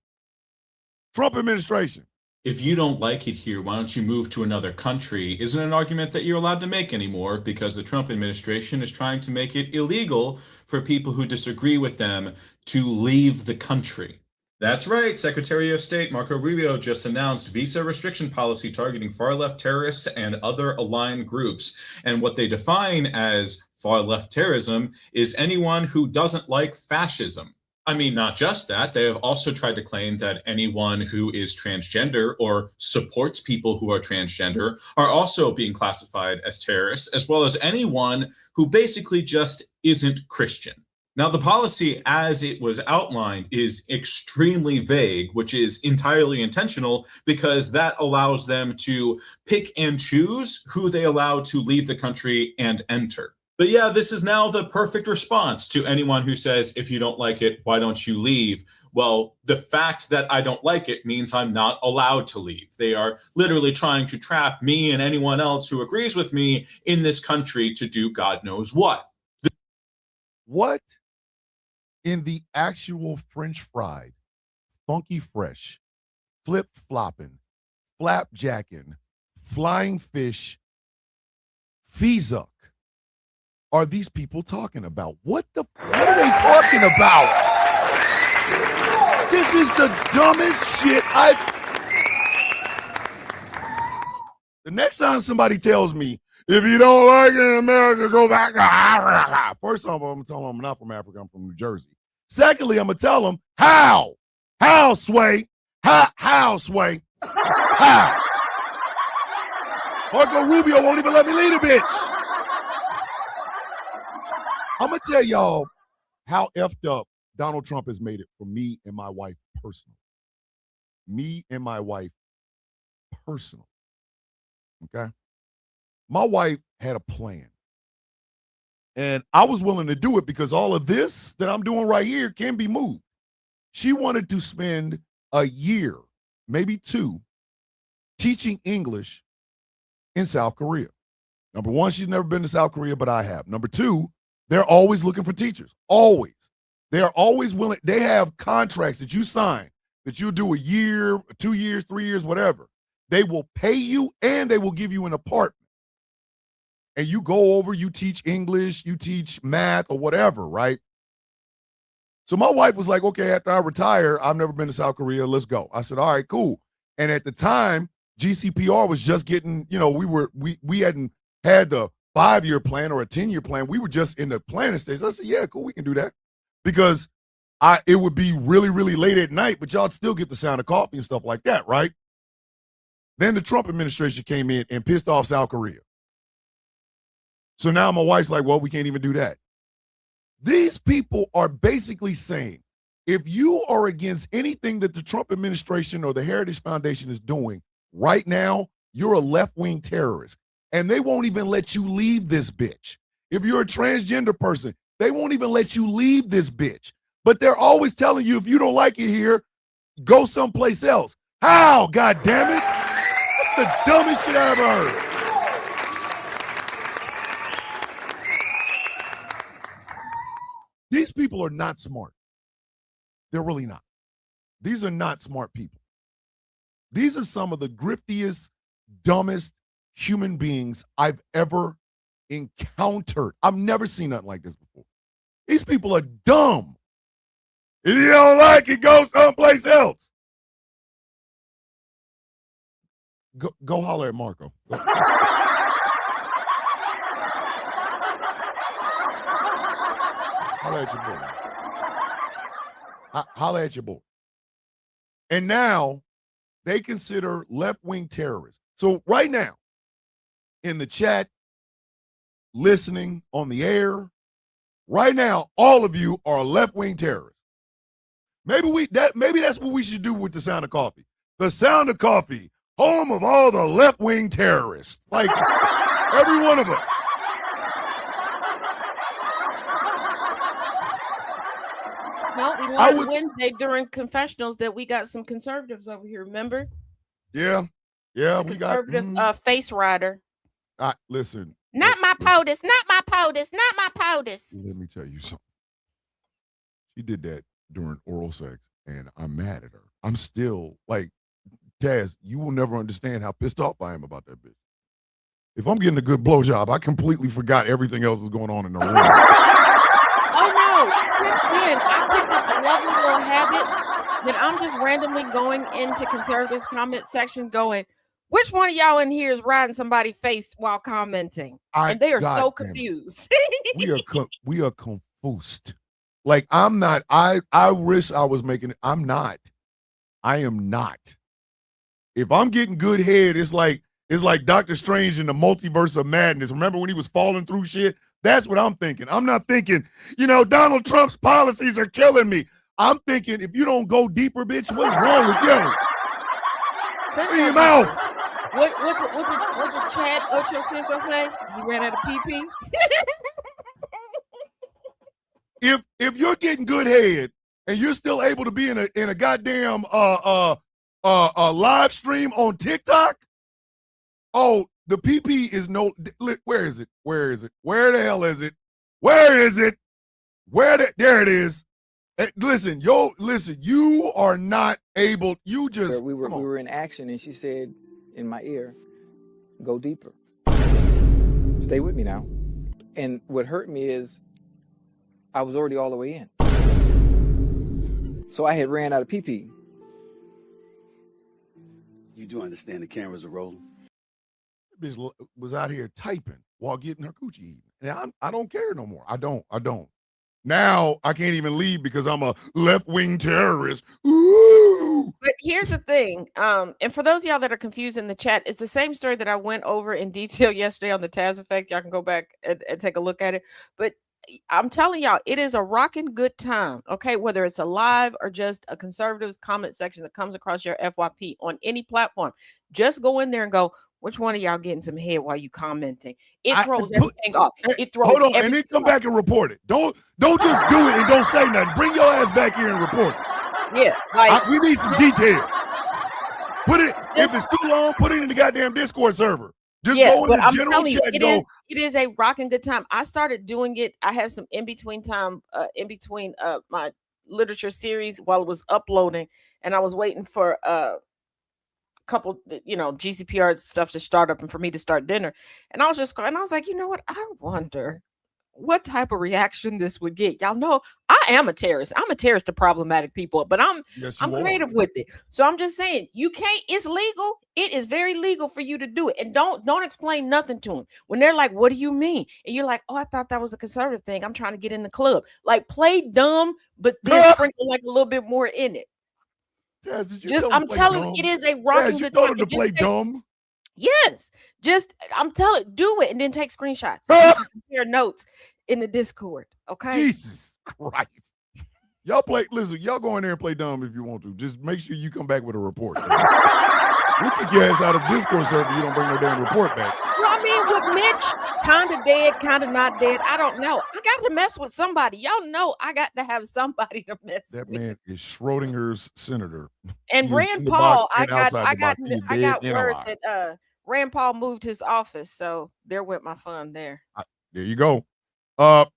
Trump administration. If you don't like it here, why don't you move to another country? Isn't an argument that you're allowed to make anymore because the Trump administration is trying to make it illegal for people who disagree with them to leave the country. That's right. Secretary of State Marco Rubio just announced visa restriction policy targeting far-left terrorists and other aligned groups. And what they define as far-left terrorism is anyone who doesn't like fascism. I mean, not just that, they have also tried to claim that anyone who is transgender or supports people who are transgender are also being classified as terrorists, as well as anyone who basically just isn't Christian. Now, the policy as it was outlined is extremely vague, which is entirely intentional because that allows them to pick and choose who they allow to leave the country and enter. But yeah, this is now the perfect response to anyone who says, if you don't like it, why don't you leave? Well, the fact that I don't like it means I'm not allowed to leave. They are literally trying to trap me and anyone else who agrees with me in this country to do God knows what. What in the actual French fried, funky fresh, flip-flopping, flapjacking, flying fish, Fizuk are these people talking about? What are they talking about? This is the dumbest shit The next time somebody tells me, if you don't like it in America, go back to Africa. First off, I'm going to tell them I'm not from Africa, I'm from New Jersey. Secondly, I'm going to tell them, how? How, Sway? How, Sway? How? Marco Rubio won't even let me lead a bitch. I'm going to tell y'all how effed up Donald Trump has made it for me and my wife personally. Me and my wife personally. Okay? My wife had a plan. And I was willing to do it because all of this that I'm doing right here can be moved. She wanted to spend a year, maybe 2, teaching English in South Korea. Number 1, she's never been to South Korea, but I have. Number 2, they're always looking for teachers. Always. They are always willing. They have contracts that you sign that you'll do a year, 2 years, 3 years, whatever. They will pay you and they will give you an apartment. And you go over, you teach English, you teach math or whatever, right? So my wife was like, okay, after I retire, I've never been to South Korea, let's go. I said, all right, cool. And at the time, GCPR was just getting, we hadn't had the 5-year plan or a 10-year plan. We were just in the planning stage. I said, yeah, cool, we can do that. Because it would be really, really late at night, but y'all still get the sound of coffee and stuff like that, right? Then the Trump administration came in and pissed off South Korea. So now my wife's like, well, we can't even do that. These people are basically saying, if you are against anything that the Trump administration or the Heritage Foundation is doing right now, you're a left-wing terrorist. And they won't even let you leave this bitch. If you're a transgender person, they won't even let you leave this bitch. But they're always telling you, if you don't like it here, go someplace else. How, God damn it? That's the dumbest shit I ever heard. These people are not smart. They're really not. These are not smart people. These are some of the griftiest, dumbest human beings I've ever encountered. I've never seen nothing like this before. These people are dumb. If you don't like it, go someplace else. Go holler at Marco. Holler at your boy. Holler at your boy. And now they consider left-wing terrorists. So right now, in the chat, listening on the air, right now, all of you are left-wing terrorists. Maybe that's what we should do with the Sound of Coffee. The Sound of Coffee, home of all the left-wing terrorists. Like every one of us. No, we learned Wednesday during confessionals that we got some conservatives over here, remember? Yeah. Yeah, The we got. conservative face rider. Listen. Not my POTUS, not my POTUS, not my POTUS. Let me tell you something. She did that during oral sex, and I'm mad at her. I'm still like, Taz, you will never understand how pissed off I am about that bitch. If I'm getting a good blowjob, I completely forgot everything else is going on in the room. Oh no! Since then, I picked up a lovely little habit that I'm just randomly going into conservatives' comment section, going, "Which one of y'all in here is riding somebody's face while commenting?" And they are so confused. We are confused. Like I'm not. I wish I was making it. I'm not. I am not. If I'm getting good head, it's like Doctor Strange in the multiverse of madness. Remember when he was falling through shit? That's what I'm thinking. I'm not thinking, Donald Trump's policies are killing me. I'm thinking, if you don't go deeper, bitch, what is wrong with you? In your mouth. What did Chad Ochocinco say? He ran out of PP. If you're getting good head and you're still able to be in a goddamn live stream on TikTok, oh, the PP is no. Where is it? Where is it? Where the hell is it? Where is it? There it is. Listen, you are not able. You just. We were in action, and she said in my ear, "Go deeper. Stay with me now." And what hurt me is, I was already all the way in, so I had ran out of PP. You do understand the cameras are rolling. Bitch was out here typing while getting her coochie eaten. And I don't care no more. I don't. Now I can't even leave because I'm a left-wing terrorist. Ooh. But here's the thing. And for those of y'all that are confused in the chat, it's the same story that I went over in detail yesterday on the Taz effect. Y'all can go back and take a look at it. But I'm telling y'all, it is a rocking good time. Okay, whether it's a live or just a conservatives comment section that comes across your FYP on any platform, just go in there and go, which one of y'all getting some head while you commenting? It throws everything off. It throws. Hold on, and then come back and report it. Don't just do it and don't say nothing. Bring your ass back here and report it. Yeah, like we need some detail. Put it if it's too long. Put it in the goddamn Discord server. Just go in the general chat and go. It is a rocking good time. I started doing it. I had some in between time, my literature series while it was uploading, and I was waiting for couple, GCPR stuff to start up and for me to start dinner. And I was just going, and I was like, you know what? I wonder what type of reaction this would get. Y'all know I am a terrorist. I'm a terrorist to problematic people, but I'm creative with it. So I'm just saying, you can't, it's legal. It is very legal for you to do it. And don't explain nothing to them. When they're like, what do you mean? And you're like, oh, I thought that was a conservative thing. I'm trying to get in the club. Like, play dumb, but then sprinkle like a little bit more in it. Taz, I'm telling you, it is a rocking good time. To play dumb. Yes, I'm telling, do it and then take screenshots. So you can compare notes in the Discord. Okay. Jesus Christ, y'all go in there and play dumb if you want to. Just make sure you come back with a report. We'll kick your ass out of Discord server. You don't bring no damn report back. Well, I mean, with Mitch, kind of dead, kind of not dead. I don't know. I got to mess with somebody. Y'all know I got to have somebody to mess with. That man is Schrodinger's senator. And Rand Paul, I got word that Rand Paul moved his office, so there went my fun there. There you go.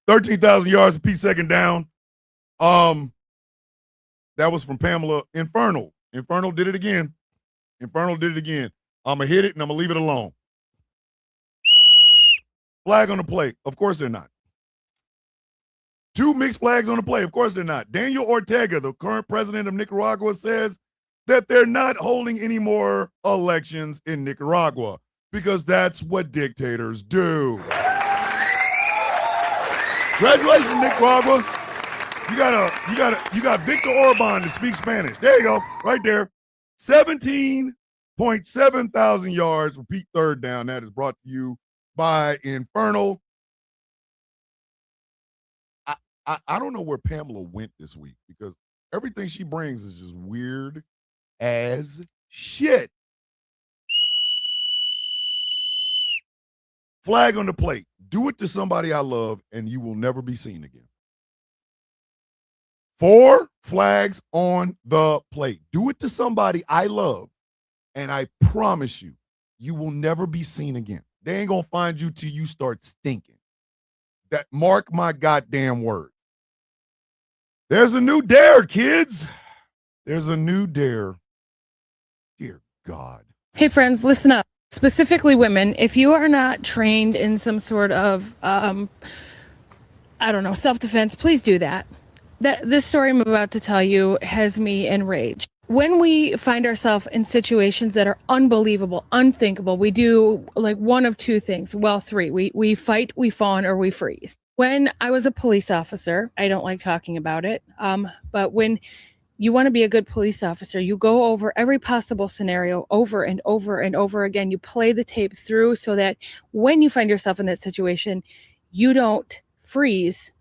13,000 yards a piece second down. That was from Pamela. Infernal did it again. I'm gonna hit it and I'm gonna leave it alone. Flag on the play. Of course they're not. 2 mixed flags on the play. Of course they're not. Daniel Ortega, the current president of Nicaragua, says that they're not holding any more elections in Nicaragua because that's what dictators do. Congratulations, Nicaragua. You got Victor Orban to speak Spanish. There you go, right there. 17.7 thousand yards. Repeat third down. That is brought to you by Infernal. I don't know where Pamela went this week because everything she brings is just weird as shit. Flag on the plate. Do it to somebody I love and you will never be seen again. 4 flags on the plate. Do it to somebody I love and I promise you, you will never be seen again. They ain't gonna find you till you start stinking. That mark my goddamn word. There's a new dare, kids. There's a new dare. Dear God. Hey friends, listen up. Specifically women, if you are not trained in some sort of, self-defense, please do that. This story I'm about to tell you has me enraged. When we find ourselves in situations that are unbelievable, unthinkable, we do like one of two things. Well, three. We fight, we fawn, or we freeze. When I was a police officer, I don't like talking about it, but when you want to be a good police officer, you go over every possible scenario over and over and over again. You play the tape through so that when you find yourself in that situation, you don't freeze.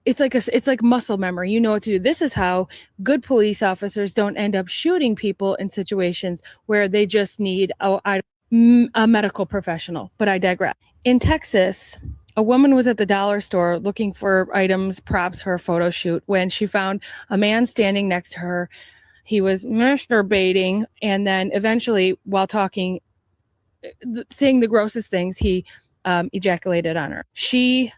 It's like muscle memory. You know what to do. This is how good police officers don't end up shooting people in situations where they just need a medical professional. But I digress. In Texas, a woman was at the dollar store looking for items, props for a photo shoot when she found a man standing next to her. He was masturbating, and then eventually, while talking, saying the grossest things, he ejaculated on her. She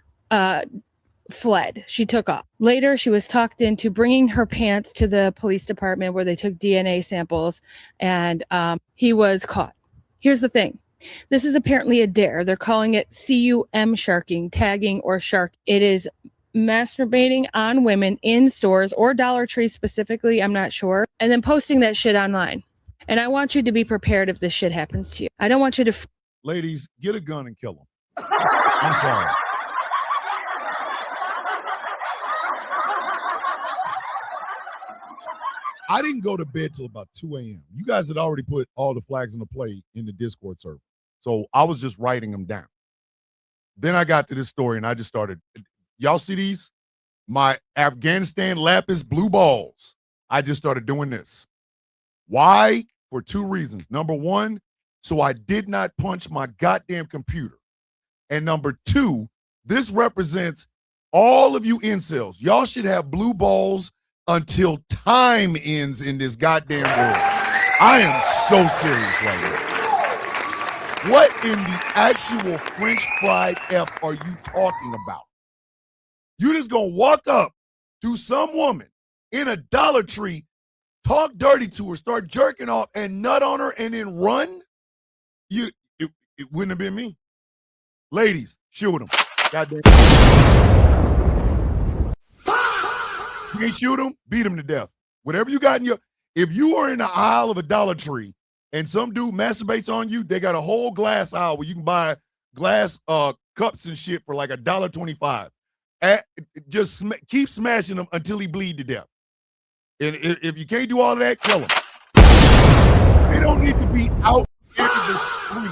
fled. She took off. Later, she was talked into bringing her pants to the police department where they took DNA samples, and he was caught. Here's the thing. This is apparently a dare. They're calling it CUM sharking, tagging, or shark. It is masturbating on women in stores or Dollar Tree specifically, I'm not sure, and then posting that shit online. And I want you to be prepared if this shit happens to you. I don't want you to... Ladies, get a gun and kill them. I'm sorry. I didn't go to bed till about 2 a.m. You guys had already put all the flags on the play in the Discord server. So I was just writing them down. Then I got to this story and I just started. Y'all see these? My Afghanistan lapis blue balls. I just started doing this. Why? For two reasons. Number one, so I did not punch my goddamn computer. And number two, this represents all of you incels. Y'all should have blue balls until time ends in this goddamn world. I am so serious right now. What in the actual French fried F are you talking about? You just gonna walk up to some woman in a Dollar Tree, talk dirty to her, start jerking off and nut on her and then run? It wouldn't have been me. Ladies, shoot them. Goddamn. You can't shoot them, beat them to death. Whatever you got in your, if you are in the aisle of a Dollar Tree and some dude masturbates on you, they got a whole glass aisle where you can buy glass cups and shit for like $1.25. Just keep smashing them until he bleed to death. And if you can't do all of that, kill him. They don't need to be out in the street.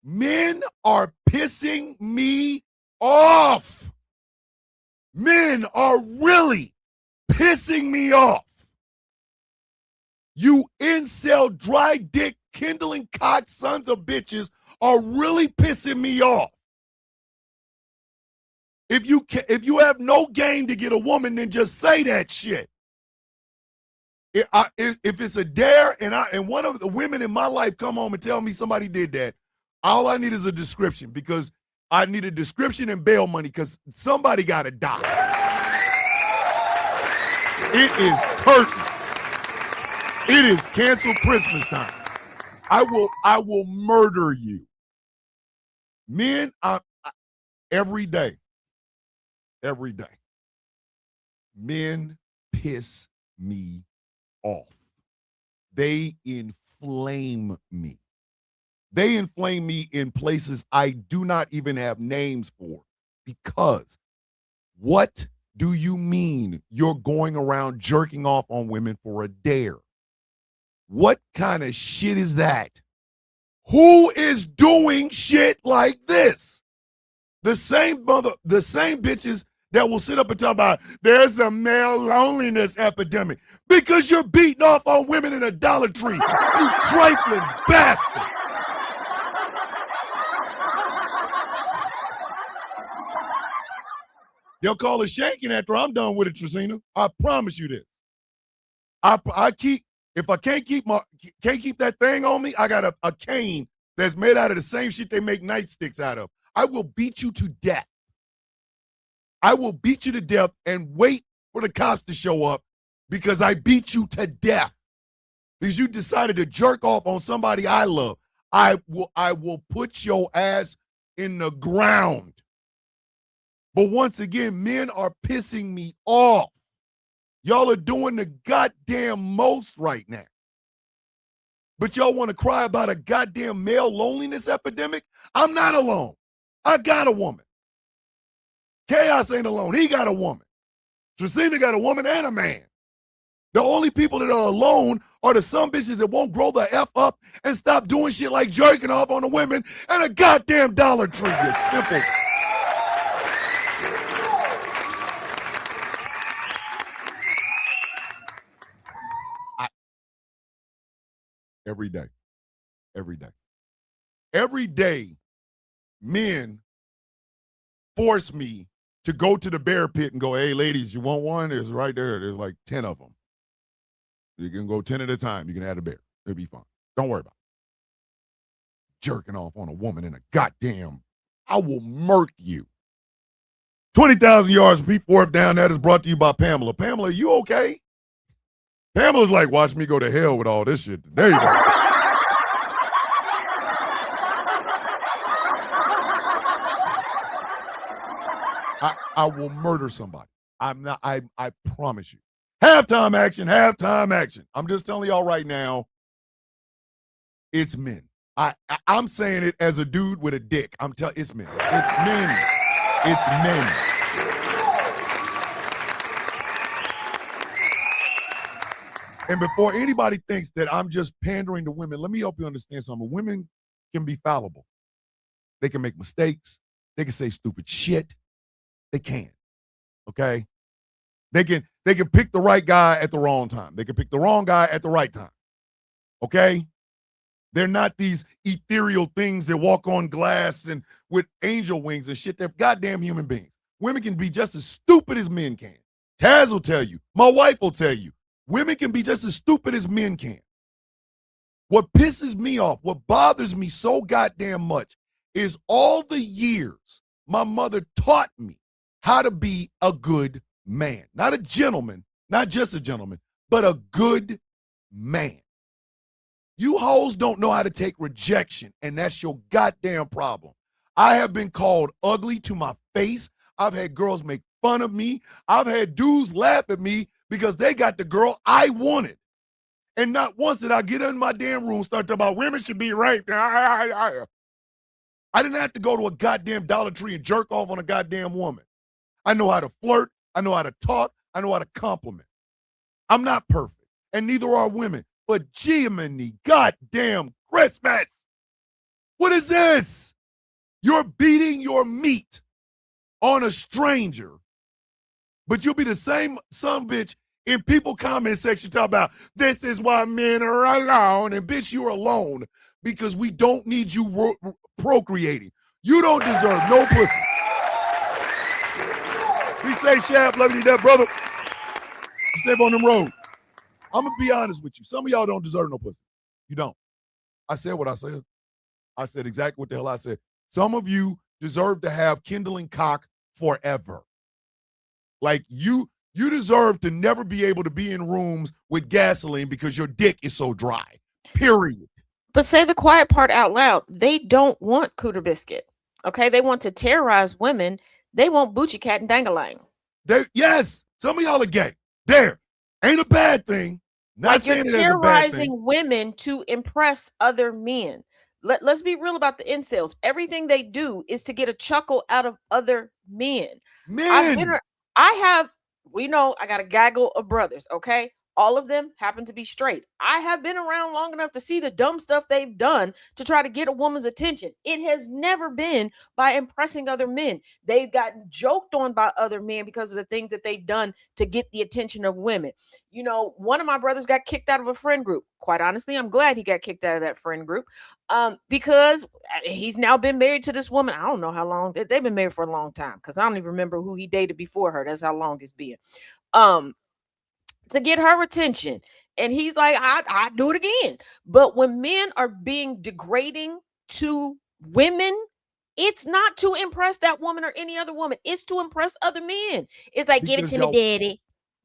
Men are pissing me off. Men are really pissing me off. You incel, dry dick, kindling cock sons of bitches are really pissing me off. If you have no game to get a woman, then just say that shit. If it's a dare and one of the women in my life come home and tell me somebody did that, all I need is a description, because I need a description and bail money, because somebody got to die. It is curtains. It is canceled Christmas time. I will murder you. Men, every day, men piss me off. They inflame me. They inflame me in places I do not even have names for. Because what do you mean you're going around jerking off on women for a dare? What kind of shit is that? Who is doing shit like this? The same bitches that will sit up and talk about there's a male loneliness epidemic because you're beating off on women in a Dollar Tree. You trifling bastard. They'll call it shanking after I'm done with it, Tracina. I promise you this. If I can't keep that thing on me, I got a cane that's made out of the same shit they make nightsticks out of. I will beat you to death. I will beat you to death and wait for the cops to show up because I beat you to death. Because you decided to jerk off on somebody I love. I will put your ass in the ground. But once again, men are pissing me off. Y'all are doing the goddamn most right now. But y'all want to cry about a goddamn male loneliness epidemic? I'm not alone. I got a woman. Chaos ain't alone. He got a woman. Trisina got a woman and a man. The only people that are alone are the some bitches that won't grow the F up and stop doing shit like jerking off on the women and a goddamn Dollar Tree, you simple. Every day. Every day, men force me to go to the bear pit and go, hey, ladies, you want one? It's right there. There's like 10 of them. You can go 10 at a time. You can add a bear. It'll be fun. Don't worry about it. Jerking off on a woman in a goddamn, I will murk you. 20,000 yards from P4 down. That is brought to you by Pamela. Pamela, you okay? Pamela's like, watch me go to hell with all this shit today. I will murder somebody. I promise you. Halftime action. I'm just telling y'all right now, it's men. I'm saying it as a dude with a dick. It's men. It's men. It's men. And before anybody thinks that I'm just pandering to women, let me help you understand something. Women can be fallible. They can make mistakes. They can say stupid shit. They can. Okay? They can pick the right guy at the wrong time. They can pick the wrong guy at the right time. Okay? They're not these ethereal things that walk on glass and with angel wings and shit. They're goddamn human beings. Women can be just as stupid as men can. Taz will tell you. My wife will tell you. Women can be just as stupid as men can. What pisses me off, what bothers me so goddamn much is all the years my mother taught me how to be a good man. Not a gentleman, not just a gentleman, but a good man. You hoes don't know how to take rejection, and that's your goddamn problem. I have been called ugly to my face. I've had girls make fun of me. I've had dudes laugh at me because they got the girl I wanted. And not once did I get in my damn room, start talking about women should be raped. I didn't have to go to a goddamn Dollar Tree and jerk off on a goddamn woman. I know how to flirt. I know how to talk. I know how to compliment. I'm not perfect, and neither are women. But Jiminy goddamn Christmas. What is this? You're beating your meat on a stranger, but you'll be the same son bitch in people comment section talking about this is why men are alone. And bitch, you're alone because we don't need you procreating. You don't deserve no pussy. Be safe, Shab. Love you to death, brother. Be safe on them roads. I'm going to be honest with you. Some of y'all don't deserve no pussy. You don't. I said what I said. I said exactly what the hell I said. Some of you deserve to have kindling cock forever. Like you deserve to never be able to be in rooms with gasoline because your dick is so dry. Period. But say the quiet part out loud. They don't want Cooter Biscuit. Okay? They want to terrorize women. They want Boochie Cat and Dangalang. Yes. Some of y'all are gay. There. Ain't a bad thing. Not like saying you're it as a bad terrorizing thing. women to impress other men. Let's be real about the incels. Everything they do is to get a chuckle out of other men. Men. We know I got a gaggle of brothers, okay? All of them happen to be straight. I have been around long enough to see the dumb stuff they've done to try to get a woman's attention. It has never been by impressing other men. They've gotten joked on by other men because of the things that they've done to get the attention of women. You know, one of my brothers got kicked out of a friend group. Quite honestly, I'm glad he got kicked out of that friend group because he's now been married to this woman. I don't know how long. They've been married for a long time because I don't even remember who he dated before her. That's how long it's been. to get her attention. And he's like, I do it again. But when men are being degrading to women, it's not to impress that woman or any other woman. It's to impress other men. It's like, give it Because to me,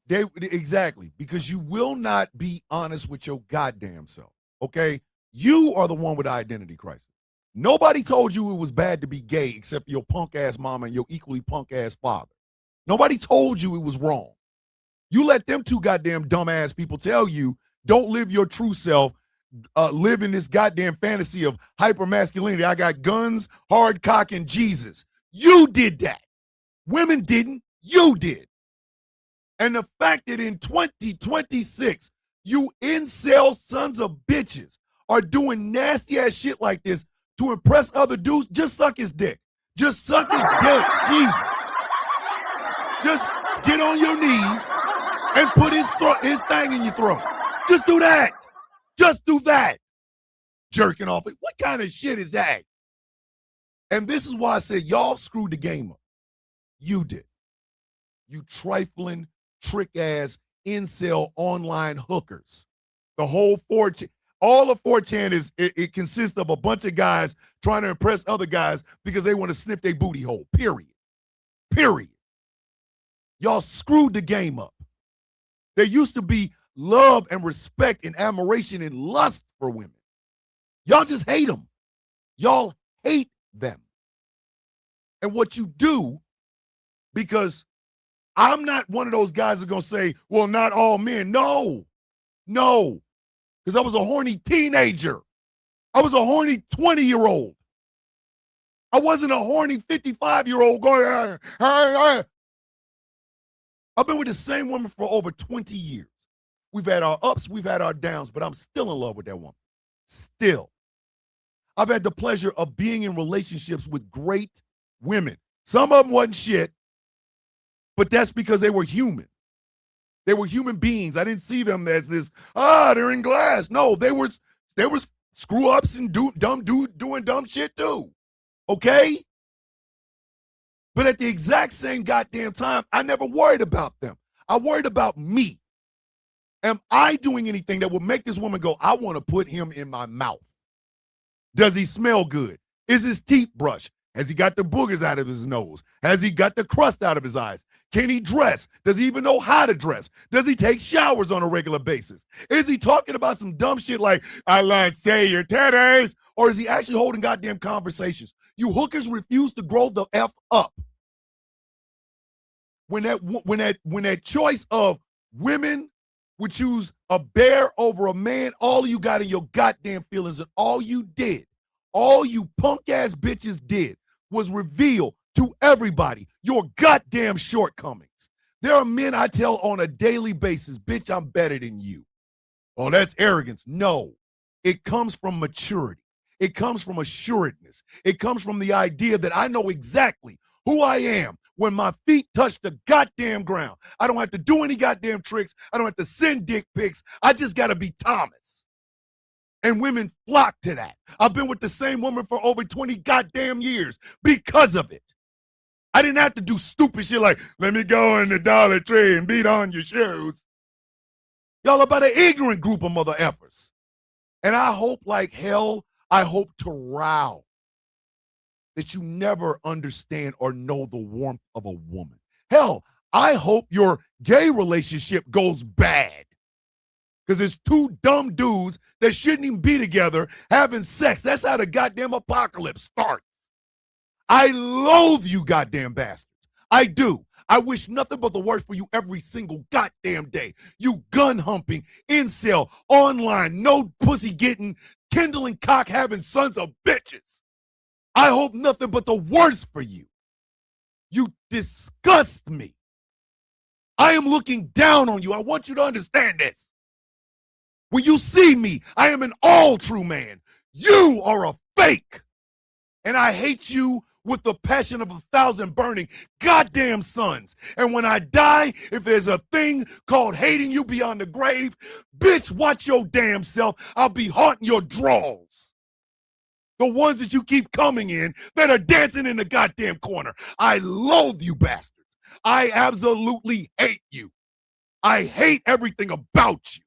daddy. Exactly, because you will not be honest with your goddamn self. Okay, you are the one with the identity crisis. Nobody told you it was bad to be gay except your punk ass mama and your equally punk ass father. Nobody told you it was wrong. You let them two goddamn dumbass people tell you don't live your true self. Live in this goddamn fantasy of hyper masculinity. I got guns, hard cock, and Jesus. You did that. Women didn't. You did. And the fact that in 2026, you incel sons of bitches are doing nasty ass shit like this to impress other dudes, just suck his dick. Just suck his dick. Jesus. Just get on your knees and put his thing in your throat. Just do that. Just do that. Jerking off. What kind of shit is that? And this is why I said y'all screwed the game up. You did. You trifling, trick-ass, incel online hookers. The whole 4chan, all of 4chan is, it consists of a bunch of guys trying to impress other guys because they want to sniff their booty hole, period. Period. Y'all screwed the game up. There used to be love and respect and admiration and lust for women. Y'all just hate them. Y'all hate them. And what you do, because I'm not one of those guys that's going to say, well, not all men. No. Because I was a horny teenager. I was a horny 20-year-old. I wasn't a horny 55-year-old going, I've been with the same woman for over 20 years. We've had our ups, we've had our downs, but I'm still in love with that woman. Still. I've had the pleasure of being in relationships with great women. Some of them wasn't shit, but that's because they were human. They were human beings. I didn't see them as this, they're in glass. No, they were screw-ups and doing dumb shit too. Okay? But at the exact same goddamn time, I never worried about them. I worried about me. Am I doing anything that will make this woman go, I want to put him in my mouth? Does he smell good? Is his teeth brushed? Has he got the boogers out of his nose? Has he got the crust out of his eyes? Can he dress? Does he even know how to dress? Does he take showers on a regular basis? Is he talking about some dumb shit like, I like say your titties? Or is he actually holding goddamn conversations? You hookers refuse to grow the F up. When that choice of women would choose a bear over a man, all you got in your goddamn feelings, and all you did, all you punk ass bitches did was reveal to everybody your goddamn shortcomings. There are men I tell on a daily basis, bitch, I'm better than you. Oh, that's arrogance. No, it comes from maturity. It comes from assuredness. It comes from the idea that I know exactly who I am when my feet touch the goddamn ground. I don't have to do any goddamn tricks. I don't have to send dick pics. I just got to be Thomas. And women flock to that. I've been with the same woman for over 20 goddamn years because of it. I didn't have to do stupid shit like, let me go in the Dollar Tree and beat on your shoes. Y'all about an ignorant group of mother effers. And I hope like hell, I hope to row that you never understand or know the warmth of a woman. Hell, I hope your gay relationship goes bad. Because it's two dumb dudes that shouldn't even be together having sex. That's how the goddamn apocalypse starts. I loathe you goddamn bastards. I do. I wish nothing but the worst for you every single goddamn day. You gun-humping, incel, online, no pussy getting, kindling cock having sons of bitches. I hope nothing but the worst for you. You disgust me. I am looking down on you. I want you to understand this. When you see me, I am an all true man. You are a fake. And I hate you with the passion of 1,000 burning goddamn suns. And when I die, if there's a thing called hating you beyond the grave, bitch, watch your damn self. I'll be haunting your drawers. The ones that you keep coming in that are dancing in the goddamn corner. I loathe you bastards. I absolutely hate you. I hate everything about you.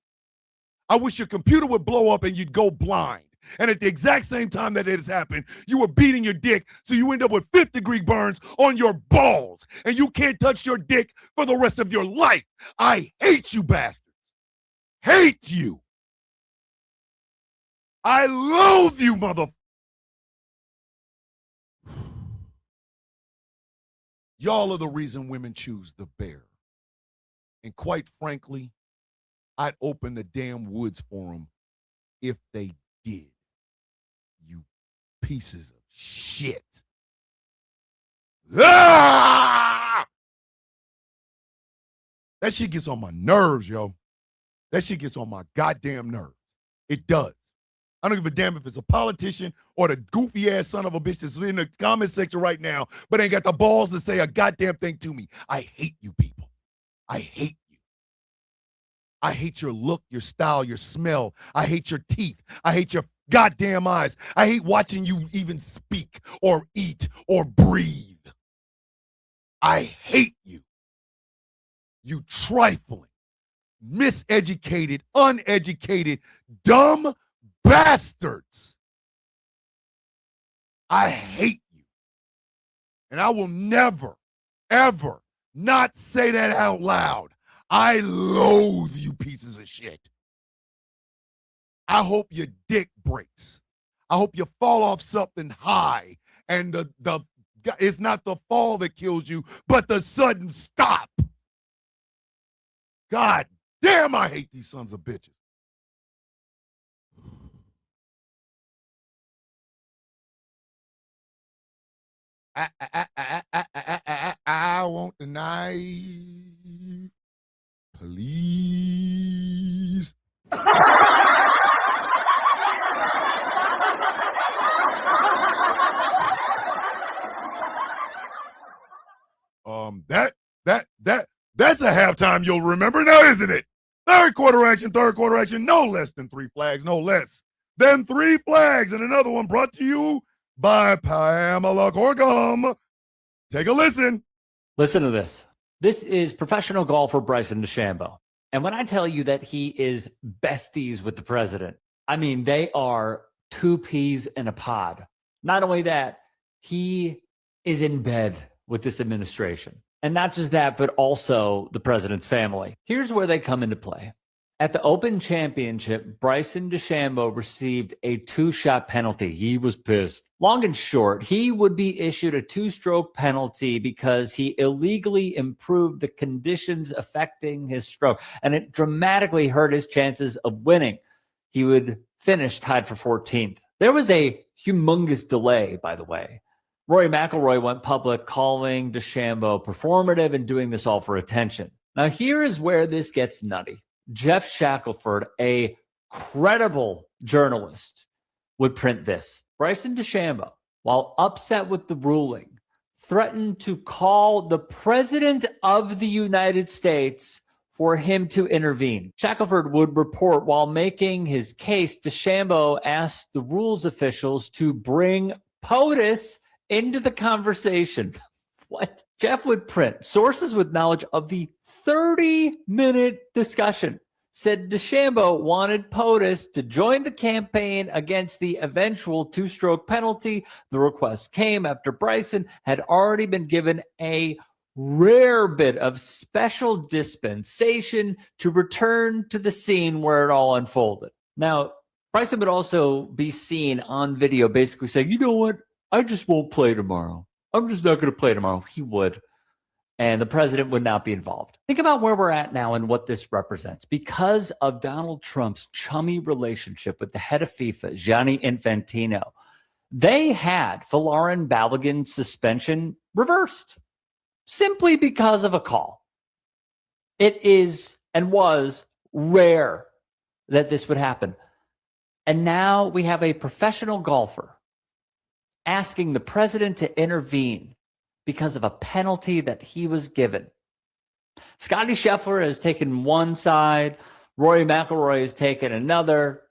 I wish your computer would blow up and you'd go blind. And at the exact same time that it has happened, you were beating your dick, so you end up with 5th-degree burns on your balls, and you can't touch your dick for the rest of your life. I hate you bastards. Hate you. I loathe you, mother. Y'all are the reason women choose the bear. And quite frankly, I'd open the damn woods for them if they did. You pieces of shit. Ah! That shit gets on my nerves, yo. That shit gets on my goddamn nerves. It does. I don't give a damn if it's a politician or the goofy ass son of a bitch that's in the comment section right now, but ain't got the balls to say a goddamn thing to me. I hate you people. I hate you. I hate your look, your style, your smell. I hate your teeth. I hate your goddamn eyes. I hate watching you even speak or eat or breathe. I hate you. You trifling, miseducated, uneducated, dumb bastards. I hate you. And I will never, ever not say that out loud. I loathe you pieces of shit. I hope your dick breaks. I hope you fall off something high and it's not the fall that kills you, but the sudden stop. God damn, I hate these sons of bitches. I want the knife, please. That's a halftime you'll remember now, isn't it? Third quarter action, no less than 3 flags, no less than 3 flags. And another one brought to you by Pamela Corkum. Take a listen. Listen to this. This is professional golfer Bryson DeChambeau. And when I tell you that he is besties with the president, I mean, they are 2 peas in a pod. Not only that, he is in bed with this administration. And not just that, but also the president's family. Here's where they come into play. At the Open Championship, Bryson DeChambeau received a 2-shot penalty. He was pissed. Long and short, he would be issued a 2-stroke penalty because he illegally improved the conditions affecting his stroke, and it dramatically hurt his chances of winning. He would finish tied for 14th. There was a humongous delay, by the way. Rory McIlroy went public calling DeChambeau performative and doing this all for attention. Now, here is where this gets nutty. Jeff Shackelford, a credible journalist, would print this. Bryson DeChambeau, while upset with the ruling, threatened to call the President of the United States for him to intervene. Shackelford would report while making his case, DeChambeau asked the rules officials to bring POTUS into the conversation. What? Jeff would print. Sources with knowledge of the 30-minute discussion said DeChambeau wanted POTUS to join the campaign against the eventual 2-stroke penalty. The request came after Bryson had already been given a rare bit of special dispensation to return to the scene where it all unfolded. Now, Bryson would also be seen on video basically saying, you know what? I just won't play tomorrow. I'm just not going to play tomorrow. He would. And the president would not be involved. Think about where we're at now and what this represents. Because of Donald Trump's chummy relationship with the head of FIFA, Gianni Infantino, they had Folarin Balogun's suspension reversed simply because of a call. It is and was rare that this would happen. And now we have a professional golfer asking the president to intervene because of a penalty that he was given. Scottie Scheffler has taken one side. Rory McIlroy has taken another.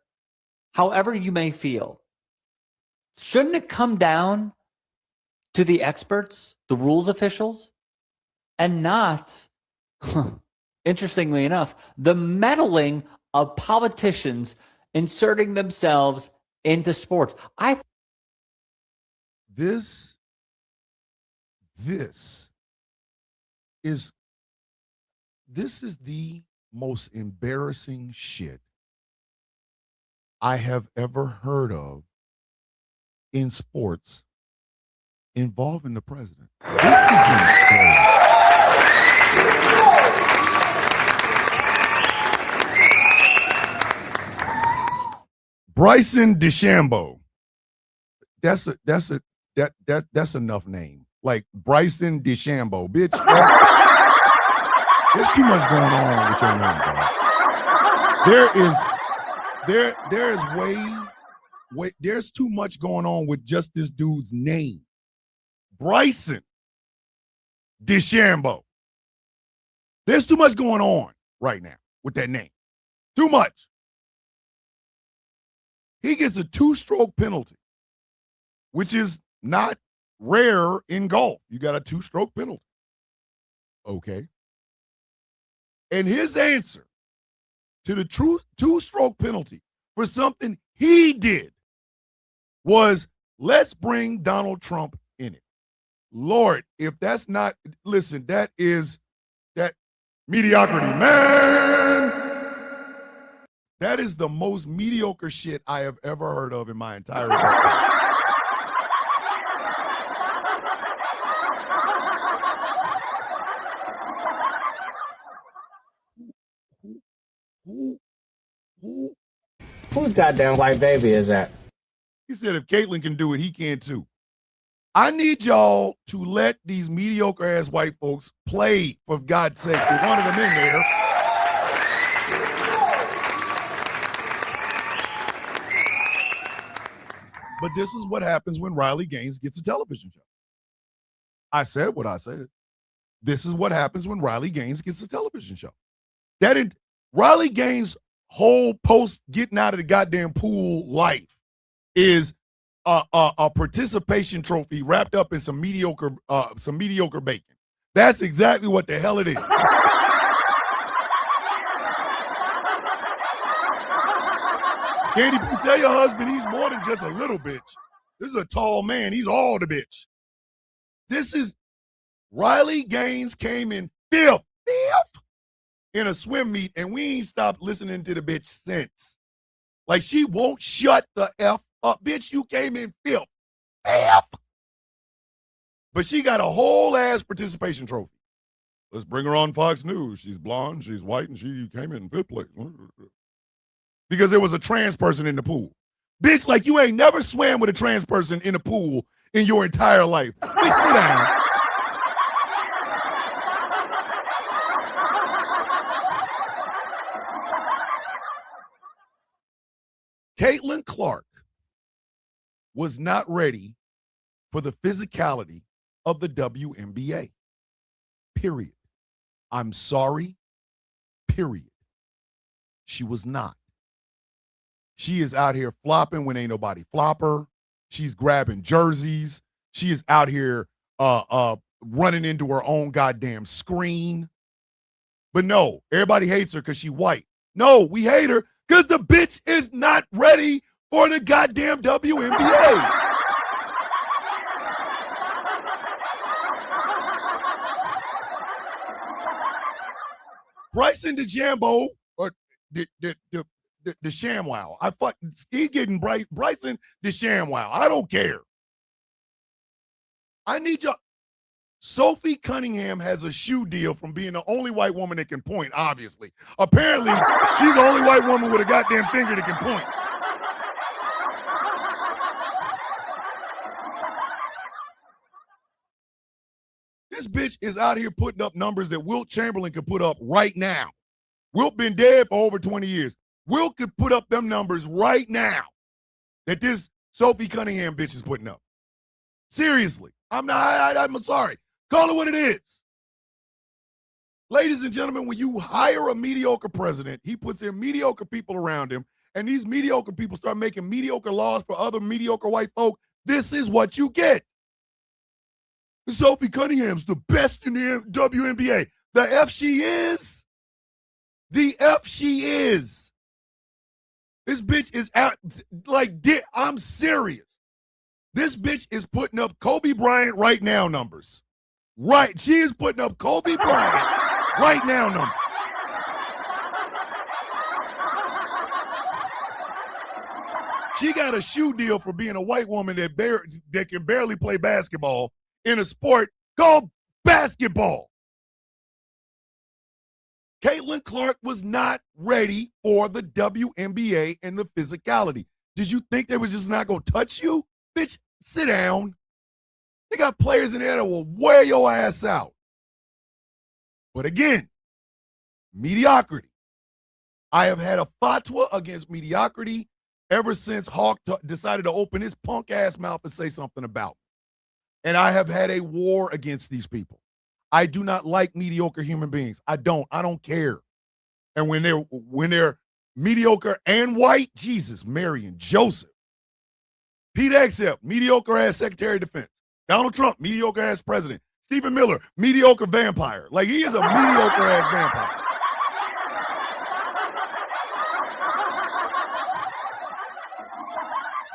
However you may feel, shouldn't it come down to the experts, the rules officials, and not interestingly enough, the meddling of politicians inserting themselves into sports. This is the most embarrassing shit I have ever heard of in sports involving the president. This is embarrassing. Bryson DeChambeau. That's enough name. Like Bryson DeChambeau. Bitch, there's too much going on with your name, dog. There's too much going on with just this dude's name. Bryson DeChambeau. There's too much going on right now with that name. Too much. He gets a 2-stroke penalty, which is not rare in golf. You got a 2-stroke penalty. Okay. And his answer to the true 2-stroke penalty for something he did was, let's bring Donald Trump in it. Lord, if that's not, listen, that mediocrity, man. That is the most mediocre shit I have ever heard of in my entire life. Whose goddamn white baby is that? He said if Caitlyn can do it, he can too. I need y'all to let these mediocre ass white folks play, for God's sake. Get one of them in there. But this is what happens when Riley Gaines gets a television show. I said what I said. This is what happens when Riley Gaines gets a television show. Riley Gaines' whole post getting out of the goddamn pool life is a participation trophy wrapped up in some mediocre bacon. That's exactly what the hell it is. Candy, you tell your husband he's more than just a little bitch. This is a tall man. He's all the bitch. This is Riley Gaines came in fifth in a swim meet, and we ain't stopped listening to the bitch since. Like, she won't shut the F up. Bitch, you came in fifth. But she got a whole ass participation trophy. Let's bring her on Fox News. She's blonde, she's white, and she came in fifth place. Because there was a trans person in the pool. Bitch, like you ain't never swam with a trans person in a pool in your entire life. Bitch, sit down. Caitlin Clark was not ready for the physicality of the WNBA. Period. I'm sorry. Period. She was not. She is out here flopping when ain't nobody flopper. She's grabbing jerseys. She is out here running into her own goddamn screen. But no, everybody hates her because she white. No, we hate her because the bitch is not ready for the goddamn WNBA. Bryson DeChambeau, or the ShamWow. He's getting Bryson DeChambeau. I don't care. I need y'all. Sophie Cunningham has a shoe deal from being the only white woman that can point, obviously. Apparently, she's the only white woman with a goddamn finger that can point. This bitch is out here putting up numbers that Wilt Chamberlain could put up right now. Wilt been dead for over 20 years. Wilt could put up them numbers right now that this Sophie Cunningham bitch is putting up. Seriously. I'm sorry. Call it what it is. Ladies and gentlemen, when you hire a mediocre president, he puts in mediocre people around him, and these mediocre people start making mediocre laws for other mediocre white folk. This is what you get. Sophie Cunningham's the best in the WNBA. The F she is? The F she is. This bitch is out. Like, I'm serious. This bitch is putting up Kobe Bryant right now numbers. Right. She is putting up Kobe Bryant right now numbers. She got a shoe deal for being a white woman that can barely play basketball in a sport called basketball. Caitlin Clark was not ready for the WNBA and the physicality. Did you think they was just not going to touch you? Bitch, sit down. They got players in there that will wear your ass out. But again, mediocrity. I have had a fatwa against mediocrity ever since Hawk decided to open his punk ass mouth and say something about me. And I have had a war against these people. I do not like mediocre human beings. I don't care. And when they're mediocre and white, Jesus, Mary and Joseph. Pete Hegseth, mediocre ass Secretary of Defense. Donald Trump, mediocre ass president. Stephen Miller, mediocre vampire. Like, he is a mediocre ass vampire.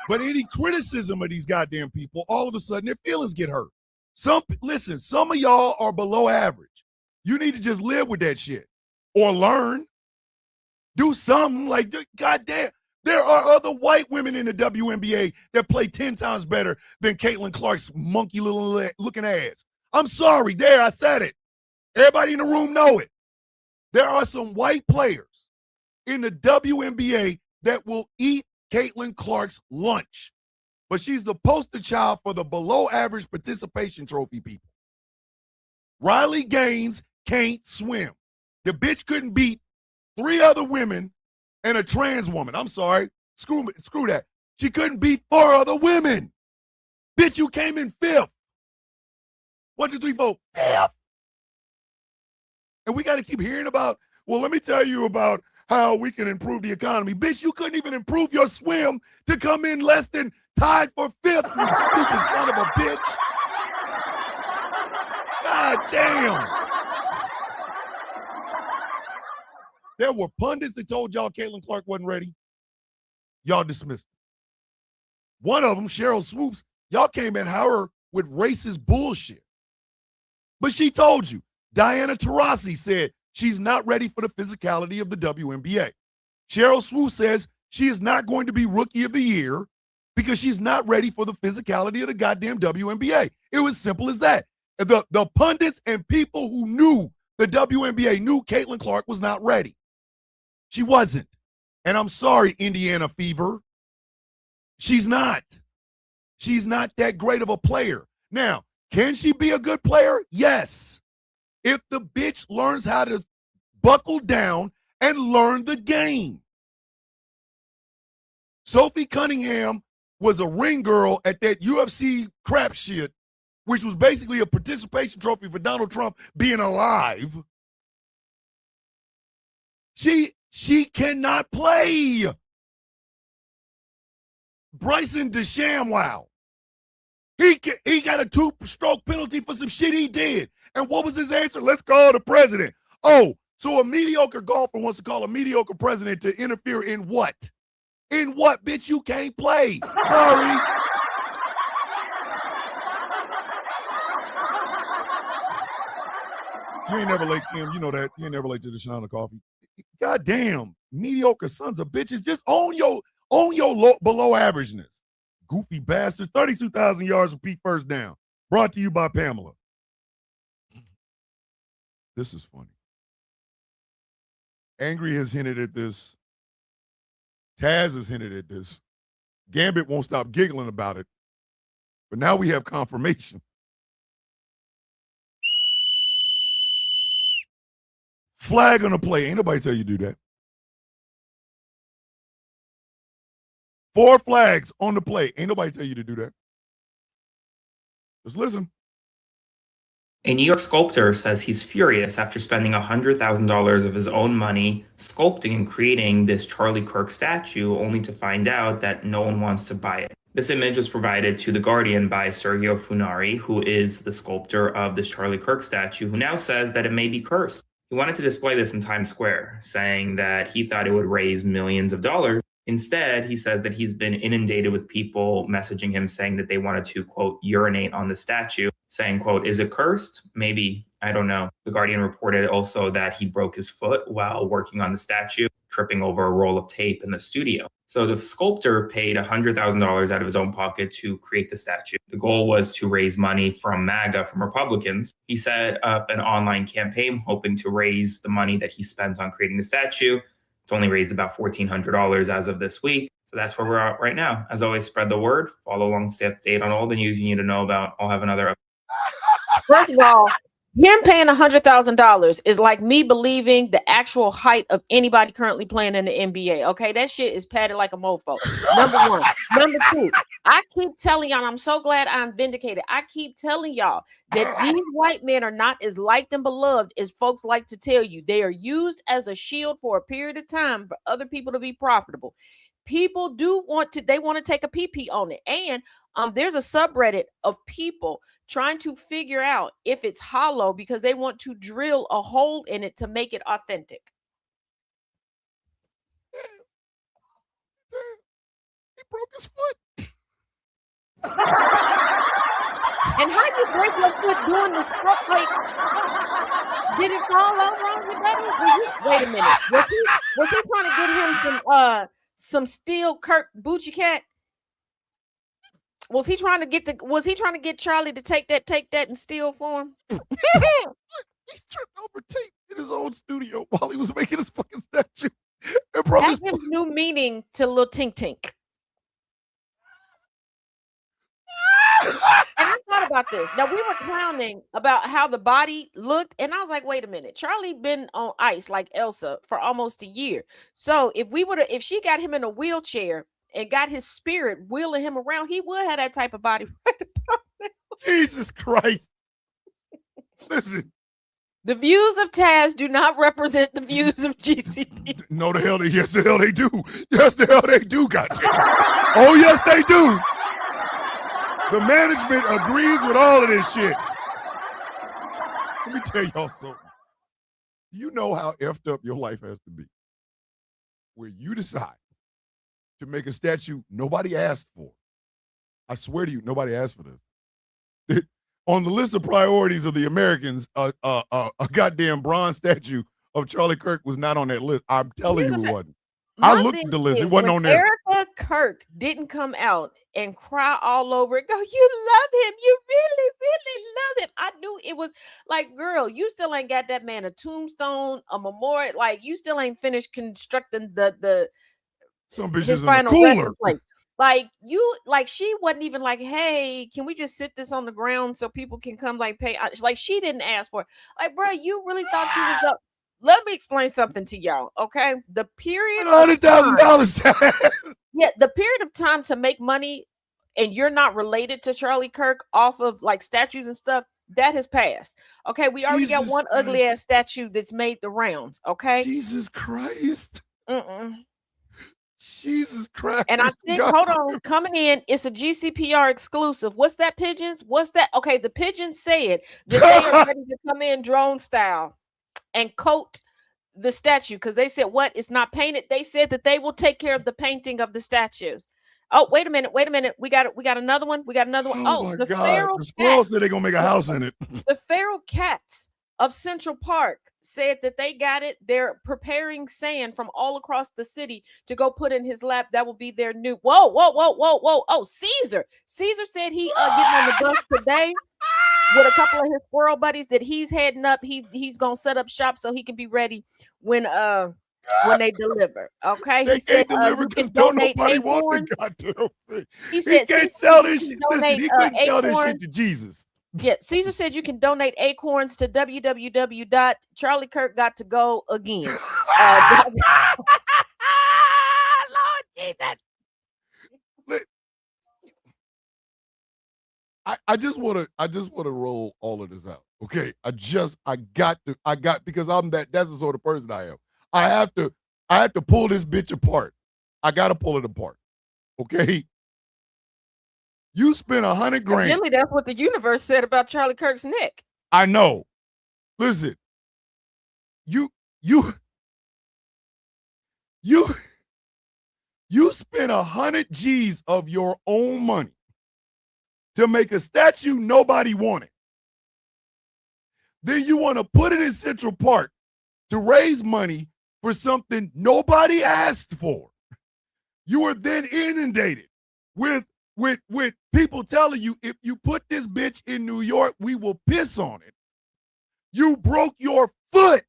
But any criticism of these goddamn people, all of a sudden their feelings get hurt. Some of y'all are below average. You need to just live with that shit or learn. Do something. Like, goddamn, there are other white women in the WNBA that play 10 times better than Caitlin Clark's monkey little looking ass. I'm sorry. There, I said it. Everybody in the room know it. There are some white players in the WNBA that will eat Caitlin Clark's lunch. But she's the poster child for the below average participation trophy people. Riley Gaines can't swim. The bitch couldn't beat 3 other women and a trans woman. I'm sorry. Screw that. She couldn't beat 4 other women. Bitch, you came in 5th. 1, 2, 3, 4, 5th. And we got to keep hearing about, well, let me tell you about how we can improve the economy. Bitch, you couldn't even improve your swim to come in less than tied for 5th, you stupid son of a bitch. God damn. There were pundits that told y'all Caitlin Clark wasn't ready. Y'all dismissed her. One of them, Cheryl Swoops, y'all came at her with racist bullshit. But she told you. Diana Taurasi said she's not ready for the physicality of the WNBA. Cheryl Swoops says she is not going to be Rookie of the Year because she's not ready for the physicality of the goddamn WNBA. It was simple as that. The pundits and people who knew the WNBA knew Caitlin Clark was not ready. She wasn't. And I'm sorry, Indiana Fever. She's not. She's not that great of a player. Now, can she be a good player? Yes. If the bitch learns how to buckle down and learn the game. Sophie Cunningham was a ring girl at that UFC crap shit, which was basically a participation trophy for Donald Trump being alive. She cannot play. Bryson DeChambeau. He got a 2-stroke penalty for some shit he did. And what was his answer? Let's call the president. Oh, so a mediocre golfer wants to call a mediocre president to interfere in what? In what, bitch? You can't play. Sorry. You ain't never late, Kim. You know that. You ain't never late to the shine of coffee. Goddamn, mediocre sons of bitches. Just own your below averageness. Goofy bastards. 32,000 yards for Pete first down. Brought to you by Pamela. This is funny. Angry has hinted at this. Taz has hinted at this. Gambit won't stop giggling about it. But now we have confirmation. Flag on the play. Ain't nobody tell you to do that. 4 flags on the play. Ain't nobody tell you to do that. Just listen. A New York sculptor says he's furious after spending $100,000 of his own money sculpting and creating this Charlie Kirk statue, only to find out that no one wants to buy it. This image was provided to The Guardian by Sergio Funari, who is the sculptor of this Charlie Kirk statue, who now says that it may be cursed. He wanted to display this in Times Square, saying that he thought it would raise millions of dollars. Instead, he says that he's been inundated with people messaging him saying that they wanted to, quote, urinate on the statue, saying, quote, is it cursed? Maybe, I don't know. The Guardian reported also that he broke his foot while working on the statue, tripping over a roll of tape in the studio. So the sculptor paid $100,000 out of his own pocket to create the statue. The goal was to raise money from MAGA, from Republicans. He set up an online campaign hoping to raise the money that he spent on creating the statue. It's only raised about $1,400 as of this week. So that's where we're at right now. As always, spread the word. Follow along, stay updated on all the news you need to know about. I'll have another. First of all, him paying $100,000 is like me believing the actual height of anybody currently playing in the NBA. Okay, that shit is padded like a mofo. Number one. Number two, I keep telling y'all, I'm so glad I'm vindicated. I keep telling y'all that these white men are not as liked and beloved as folks like to tell you. They are used as a shield for a period of time for other people to be profitable. People do want to, they want to take a pee on it. And there's a subreddit of people trying to figure out if it's hollow because they want to drill a hole in it to make it authentic. He broke his foot. And how you break your foot doing the stuff? Like, did it fall over on your buddy? Wait a minute. Was he trying to get him some steel Kirk Bucci cat? Was he trying to get Charlie to take that and steal for him? He tripped over tape in his own studio while he was making his fucking statue. And broke That's his his new meaning to Lil Tink Tink. And I thought about this. Now, we were clowning about how the body looked, and I was like, wait a minute. Charlie been on ice like Elsa for almost a year. So if she got him in a wheelchair and got his spirit wheeling him around, he would have that type of body right about now. Jesus Christ. Listen. The views of Taz do not represent the views of GCP. No, yes, the hell they do. Yes, the hell they do, goddamn. Oh, yes, they do. The management agrees with all of this shit. Let me tell y'all something. You know how effed up your life has to be where you decide to make a statue nobody asked for. I swear to you, nobody asked for this. On the list of priorities of the Americans, a goddamn bronze statue of Charlie Kirk was not on that list. I'm telling you it wasn't. I looked at the list. It wasn't on there. Erica Kirk didn't come out and cry all over it. Go, you love him. You really, really love him. I knew it was like, girl, you still ain't got that man a tombstone, a memorial. Like, you still ain't finished constructing some bitches his in final the resting cooler. place. Like she wasn't even like, hey, can we just sit this on the ground so people can come like pay? Like, she didn't ask for it. Like, bro, you really thought you was up. Let me explain something to y'all, okay? The period $100,000. Yeah, the period of time to make money and you're not related to Charlie Kirk off of like statues and stuff, that has passed. Okay, we already got one ugly ass statue that's made the rounds, okay? Jesus Christ. Jesus Christ. And I think, hold on, coming in, it's a GCPR exclusive. What's that, Pigeons? What's that? Okay, the Pigeons said that they are ready to come in drone style and coat the statue because they said, what? It's not painted. They said that they will take care of the painting of the statues. Oh, wait a minute. We got another one. Oh my the God. feral The squirrels cats. said they're gonna make a house in it. The feral cats of Central Park said that they got it. They're preparing sand from all across the city to go put in his lap. That will be their new. Whoa. Oh, Caesar said he getting on the bus today with a couple of his squirrel buddies that he's heading up. He's gonna set up shop so he can be ready when they deliver. Okay, They he said deliver you can don't donate nobody acorns. want the goddamn thing. He said can't Caesar sell said this you shit. can Listen, donate, he couldn't sell this acorns. shit to Jesus. Yeah, Caesar said you can donate acorns to www.charliekirk.go again. Lord Jesus. I just want to roll all of this out. Okay. I got because that's the sort of person I am. I have to pull this bitch apart. I got to pull it apart. Okay. You spent $100 grand. Evidently, that's what the universe said about Charlie Kirk's neck. I know. Listen, you spent 100 G's of your own money to make a statue nobody wanted. Then you want to put it in Central Park to raise money for something nobody asked for. You are then inundated with people telling you, if you put this bitch in New York, we will piss on it. You broke your foot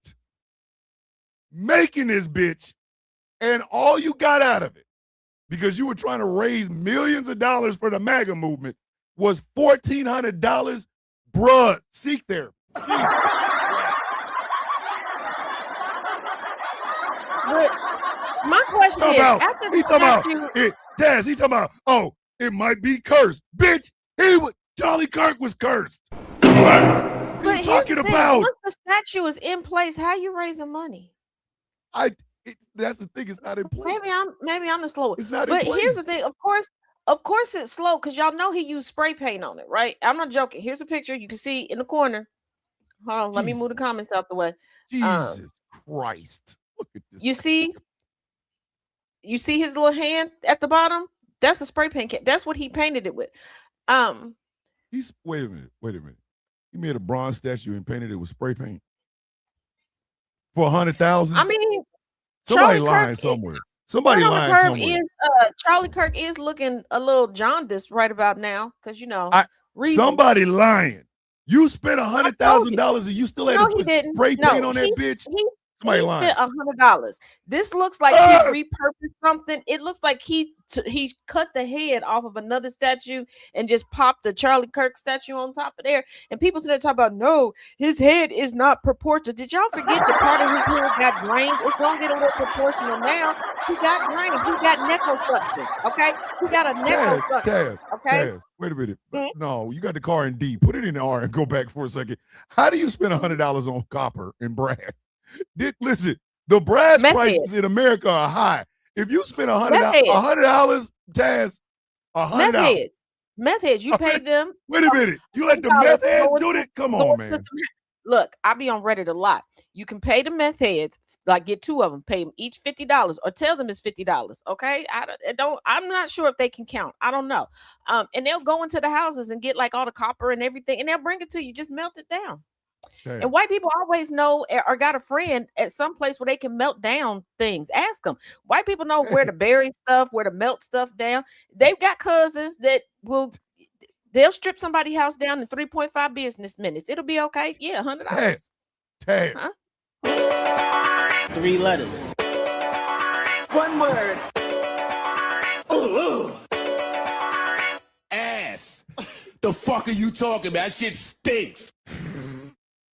making this bitch, and all you got out of it, because you were trying to raise millions of dollars for the MAGA movement, was $1,400. Bruh, seek therapy. Jesus. But my question is, after the statue, Taz, he talking about, oh, it might be cursed. Bitch, Charlie Kirk was cursed. What are you talking about? Once the statue is in place, how you raising money? That's the thing, it's not in place. Maybe I'm the slowest. It's not in but place. Here's the thing, of course it's slow, because y'all know he used spray paint on it, right? I'm not joking. Here's a picture you can see in the corner. Hold on, let me move the comments out the way. Jesus Christ. Look at this. You see his little hand at the bottom? That's a spray paint can. That's what he painted it with. Wait a minute. He made a bronze statue and painted it with spray paint for $100,000. I mean, somebody lying somewhere. Somebody lying somewhere. Charlie Kirk is looking a little jaundiced right about now, because somebody lying. You spent $100,000 and you still had to put spray paint on that bitch. Somebody lying. Spent $100. This looks like he repurposed something. It looks like he cut the head off of another statue and just popped the Charlie Kirk statue on top of there. And people sitting there talking about, no, his head is not proportional. Did y'all forget the part of his head got drained? It's gonna get a little proportional now. He got drained. He got necrosuction. Okay, he got a necrosuction. Okay. Taz, wait a minute. No, you got the car in D. Put it in the R and go back for a second. How do you spend $100 on copper and brass? Listen, the brass prices in America are high. If you spend $100, Taz, $100. Meth heads, you pay them. Wait a minute. You let the meth heads do it? Come on, man. Look, I be on Reddit a lot. You can pay the meth heads, like get 2 of them, pay them each $50, or tell them it's $50. Okay, I'm not sure if they can count. I don't know. And they'll go into the houses and get like all the copper and everything, and they'll bring it to you. Just melt it down. Okay. And white people always know or got a friend at some place where they can melt down things. Ask them. White people know where to bury stuff, where to melt stuff down. They've got cousins that they'll strip somebody's house down in 3.5 business minutes. It'll be okay. Yeah, $100. Hey. Huh? 3 letters. 1 word. Ooh. Ass. The fuck are you talking about? That shit stinks.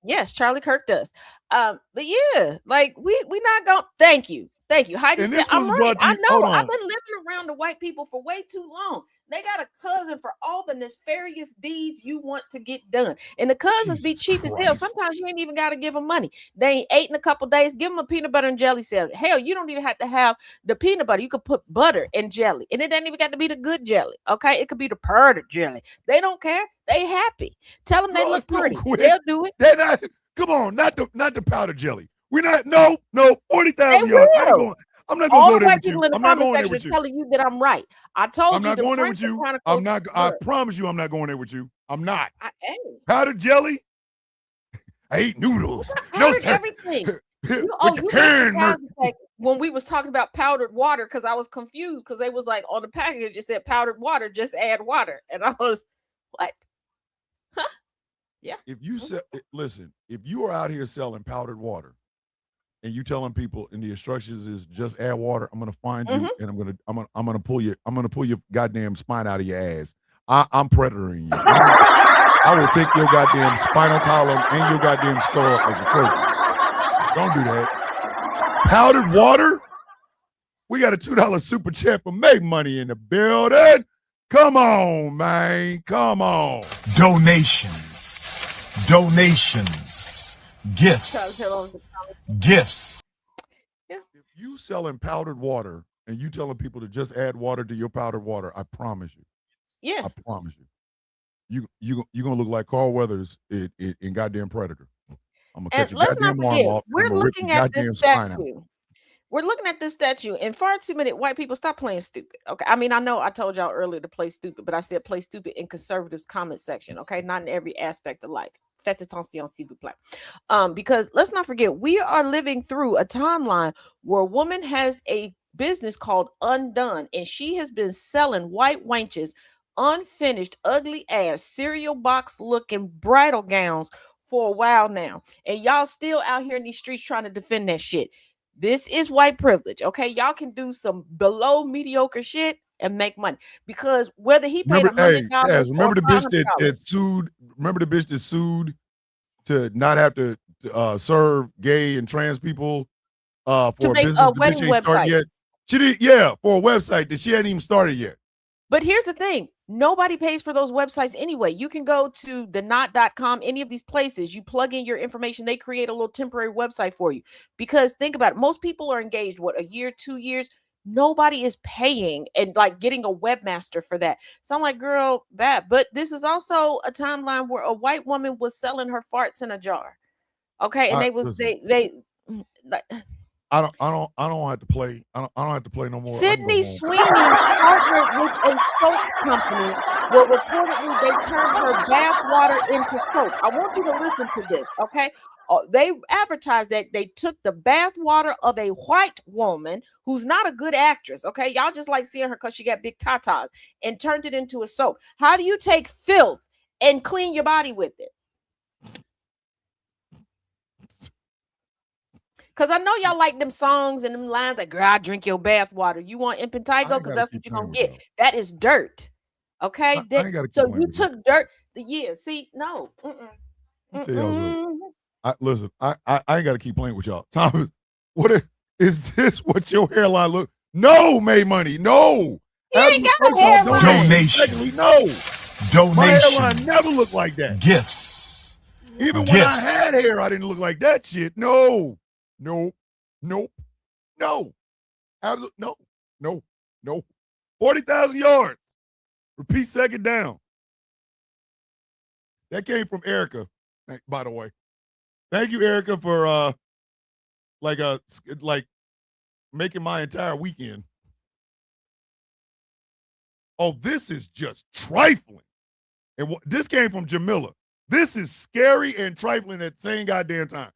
Yes, Charlie Kirk does. But yeah, like we not gonna thank you. Heidi said, I'm right. I know I've been living around the white people for way too long. They got a cousin for all the nefarious deeds you want to get done. And the cousins be cheap as hell. Sometimes you ain't even got to give them money. They ain't ate in a couple days. Give them a peanut butter and jelly salad. Hell, you don't even have to have the peanut butter. You could put butter and jelly. And it doesn't even got to be the good jelly. Okay? It could be the powdered jelly. They don't care. They happy. Tell them they look pretty. They'll do it. They're not. Come on, not the powdered jelly. We're not. No, 40,000 yards. I'm not going to go there with you. I'm not going there with you. Telling you that I'm right. I told you. I'm not going there with you. I'm not. I promise you, I'm not going there with you. I'm not. Powdered jelly. I eat noodles. No, everything. When we was talking about powdered water, because I was confused because they was like on the package it said powdered water, just add water, and I was what? Huh? Yeah. If you listen, if you are out here selling powdered water, and you telling people in the instructions is just add water, I'm gonna find you and I'm gonna pull your goddamn spine out of your ass. I'm predating you. I will take your goddamn spinal column and your goddamn skull as a trophy. Don't do that. Powdered water? We got a $2 super chat for Make Money in the building. Come on, man. Come on. Donations. Gifts. Yeah. If you selling powdered water and you telling people to just add water to your powdered water, I promise you. Yeah. I promise you. You're gonna look like Carl Weathers in goddamn Predator. I'm gonna And cut your let's not goddamn arm forget, off. And we're I'm gonna rip looking your at this goddamn spine out. statue. We're looking at this statue, and far too many white people stop playing stupid. Okay. I mean, I know I told y'all earlier to play stupid, but I said play stupid in conservatives' comment section. Okay. Not in every aspect of life. Faites attention, s'il vous plaît. Because let's not forget, we are living through a timeline where a woman has a business called Undone, and she has been selling white wenches unfinished, ugly ass cereal box looking bridal gowns for a while now. And y'all still out here in these streets trying to defend that shit. This is white privilege. Okay. Y'all can do some below mediocre shit and make money. Because whether he paid Remember, hey, $100 Chaz, or remember the bitch $500, that sued? Remember the bitch that sued to not have to serve gay and trans people to for a make business a the wedding bitch ain't started website. yet? She did, yeah, for a website that she hadn't even started yet. But here's the thing. Nobody pays for those websites anyway. You can go to the not.com, any of these places, you plug in your information, they create a little temporary website for you. Because think about it, most people are engaged, what, a year, 2 years? Nobody is paying and like getting a webmaster for that. So I'm like, girl, that. But this is also a timeline where a white woman was selling her farts in a jar. Okay. And Listen, like, I don't have to play. I don't have to play no more. Sydney Sweeney partnered with a soap company where reportedly they turned her bath water into soap. I want you to listen to this, okay? They advertised that they took the bath water of a white woman who's not a good actress, okay? Y'all just like seeing her because she got big tatas, and turned it into a soap. How do you take filth and clean your body with it? Because I know y'all like them songs and them lines like, girl, I drink your bath water. You want impetigo? Because that's what you're going to get. That is dirt. Okay? So you took dirt. Yeah, see, no. Listen, I ain't got to keep playing with y'all. Thomas, is this what your hairline look? No, May Money, no. You ain't got a hairline. Donation. No. Donation. My hairline never looked like that. Gifts. Even when I had hair, I didn't look like that shit. No. Nope. Absolutely no. 40,000 yards. Repeat second down. That came from Erica, by the way. Thank you, Erica, for making my entire weekend. Oh, this is just trifling. And this came from Jamila. This is scary and trifling at the same goddamn time.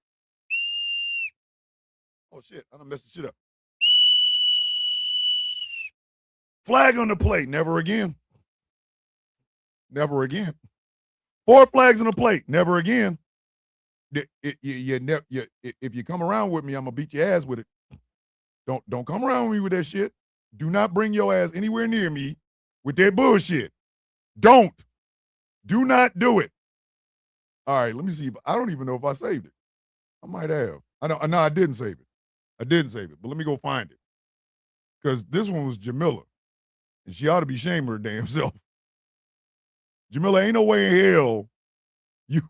Oh, shit. I done messed the shit up. Flag on the plate. Never again. Never again. 4 flags on the plate. Never again. If you come around with me, I'm going to beat your ass with it. Don't come around with me with that shit. Do not bring your ass anywhere near me with that bullshit. Don't. Do not do it. All right, let me see. I don't even know if I saved it. I might have. No, I didn't save it. But let me go find it. Because this one was Jamila. And she ought to be ashamed of her damn self. Jamila, ain't no way in hell you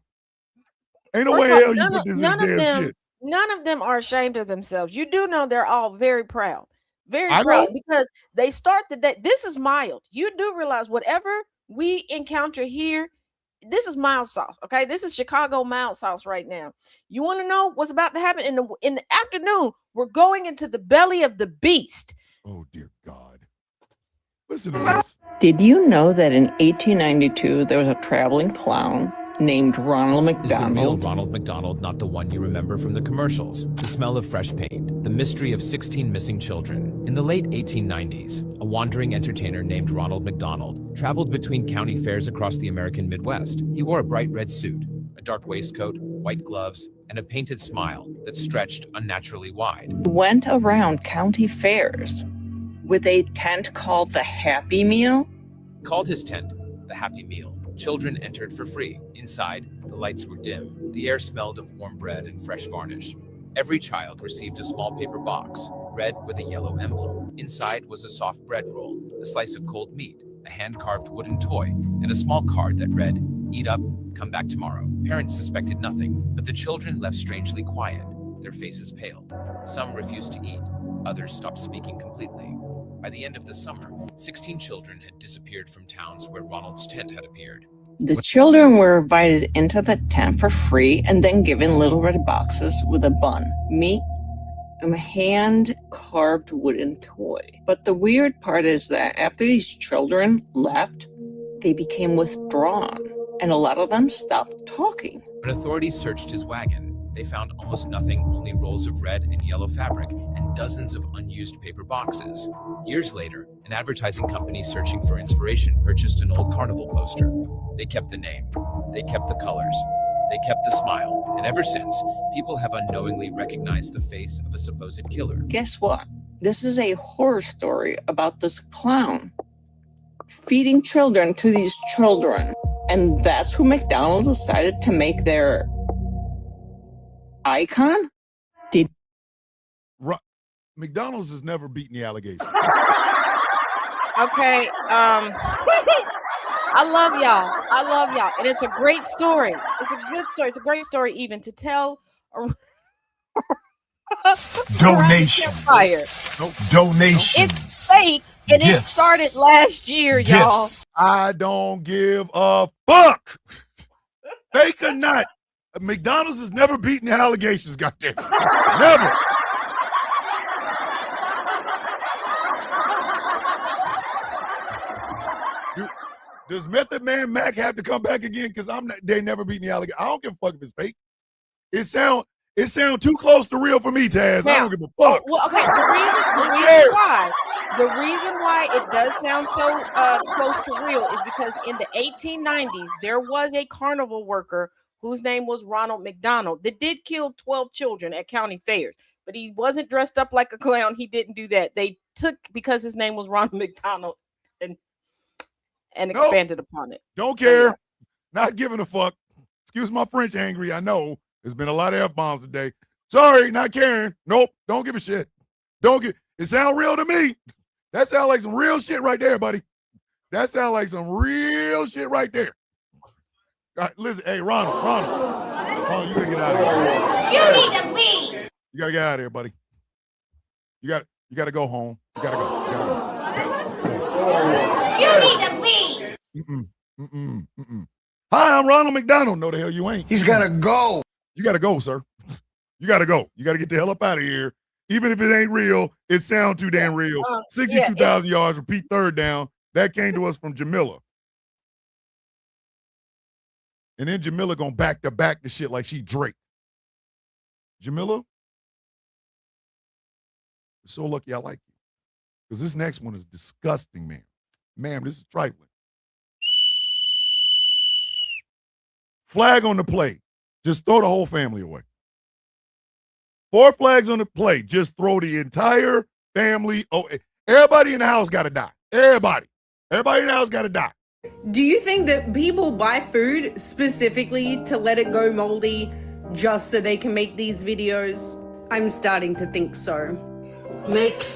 put this in damn shit. None of them are ashamed of themselves. You do know they're all very proud. Very proud because they start the day. This is mild. You do realize whatever we encounter here, this is mild sauce. Okay. This is Chicago mild sauce right now. You want to know what's about to happen in the afternoon? We're going into the belly of the beast. Oh, dear God. Listen to this. Did you know that in 1892 there was a traveling clown named Ronald McDonald? Is the real Ronald McDonald not the one you remember from the commercials? The smell of fresh paint, the mystery of 16 missing children. In the late 1890s, a wandering entertainer named Ronald McDonald traveled between county fairs across the American Midwest. He wore a bright red suit, a dark waistcoat, white gloves, and a painted smile that stretched unnaturally wide. He went around county fairs with a tent called the Happy Meal. He called his tent the Happy Meal. Children entered for free. Inside, the lights were dim. The air smelled of warm bread and fresh varnish. Every child received a small paper box, red with a yellow emblem. Inside was a soft bread roll, a slice of cold meat, a hand-carved wooden toy, and a small card that read, "Eat up, come back tomorrow." Parents suspected nothing, but the children left strangely quiet, their faces pale. Some refused to eat, others stopped speaking completely. By the end of the summer, 16 children had disappeared from towns where Ronald's tent had appeared. The children were invited into the tent for free and then given little red boxes with a bun, meat, and a hand-carved wooden toy. But the weird part is that after these children left, they became withdrawn, and a lot of them stopped talking. When authorities searched his wagon, they found almost nothing, only rolls of red and yellow fabric and dozens of unused paper boxes. Years later, an advertising company searching for inspiration purchased an old carnival poster. They kept the name, they kept the colors, they kept the smile, and ever since, people have unknowingly recognized the face of a supposed killer. Guess what? This is a horror story about this clown feeding children to these children. And that's who McDonald's decided to make their icon? McDonald's has never beaten the allegations. Okay. I love y'all. I love y'all. And it's a great story. It's a good story. It's a great story even to tell. Donations. Donations. It's fake. And Gifts. It started last year, y'all. I don't give a fuck. Fake or not. McDonald's has never beaten the allegations, goddamn. Never. Does Method Man Mac have to come back again? Because they never beaten the alligator. I don't give a fuck if it's fake. It sound too close to real for me, Taz. Now, I don't give a fuck. Well, okay. The reason why it does sound so close to real is because in the 1890s there was a carnival worker whose name was Ronald McDonald that did kill 12 children at county fairs, but he wasn't dressed up like a clown. He didn't do that. They took because his name was Ronald McDonald and expanded upon it. Don't care. Not giving a fuck. Excuse my French, angry. I know there's been a lot of F-bombs today. Sorry, not caring. Nope. Don't give a shit. It sound real to me. That sound like some real shit right there, buddy. That sound like some real shit right there. All right, listen, hey, Ronald, you gotta get out of here. You need to leave. You gotta get out of here, buddy. You gotta go home. You gotta go. You need to leave. Hi, I'm Ronald McDonald. No, the hell you ain't. He's gotta go. You gotta go, sir. You gotta go. You gotta get the hell up out of here. Even if it ain't real, it sounds too damn real. 62,000 yards, repeat third down. That came to us from Jamila. And then Jamila gonna back to back the shit like she Drake. Jamila, you're so lucky I like you. Because this next one is disgusting, man. Ma'am, this is trifling. Flag on the play. Just throw the whole family away. 4 flags on the play. Just throw the entire family away. Everybody in the house got to die. Everybody in the house got to die. Do you think that people buy food specifically to let it go moldy just so they can make these videos? I'm starting to think so. Make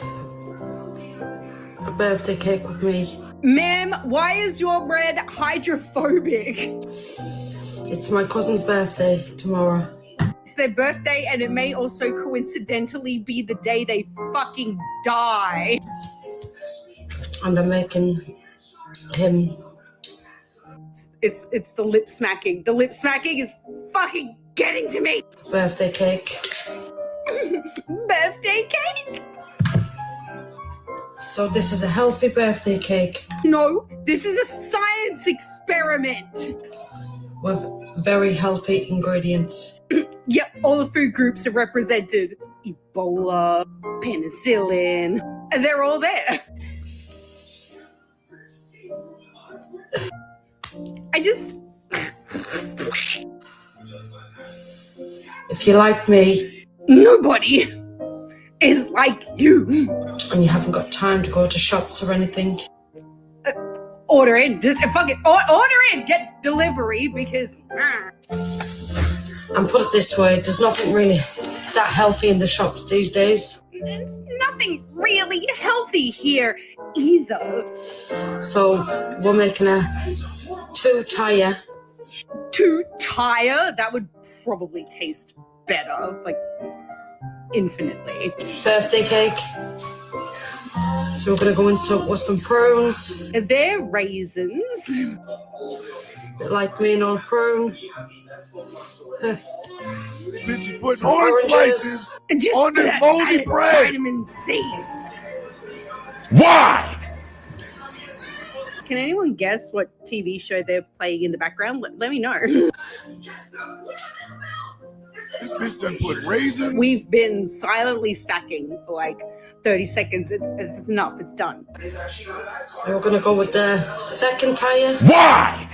a birthday cake with me. Ma'am, why is your bread hydrophobic? It's my cousin's birthday tomorrow. It's their birthday and it may also coincidentally be the day they fucking die. And I'm making him. It's the lip smacking. The lip smacking is fucking getting to me. Birthday cake. Birthday cake? So this is a healthy birthday cake. No, this is a science experiment. With very healthy ingredients. Yep, all the food groups are represented. Ebola, penicillin, and they're all there. If you like me. Nobody is like you. And you haven't got time to go to shops or anything. Order in. Just fucking order in. Get delivery because. And put it this way, there's nothing really that healthy in the shops these days. There's nothing really healthy here either. So we're making a 2-tire. 2-tire? That would probably taste better, like infinitely. Birthday cake. So we're gonna go in with some prawns. They're raisins. Bit like me and all prone. This bitch is putting orange slices Just on this moldy bread. Vitamin C. Why? Can anyone guess what TV show they're playing in the background? Let me know. This bitch done put raisins. We've been silently stacking for like 30 seconds. It's enough. It's done. We're gonna go with the second tire. Why?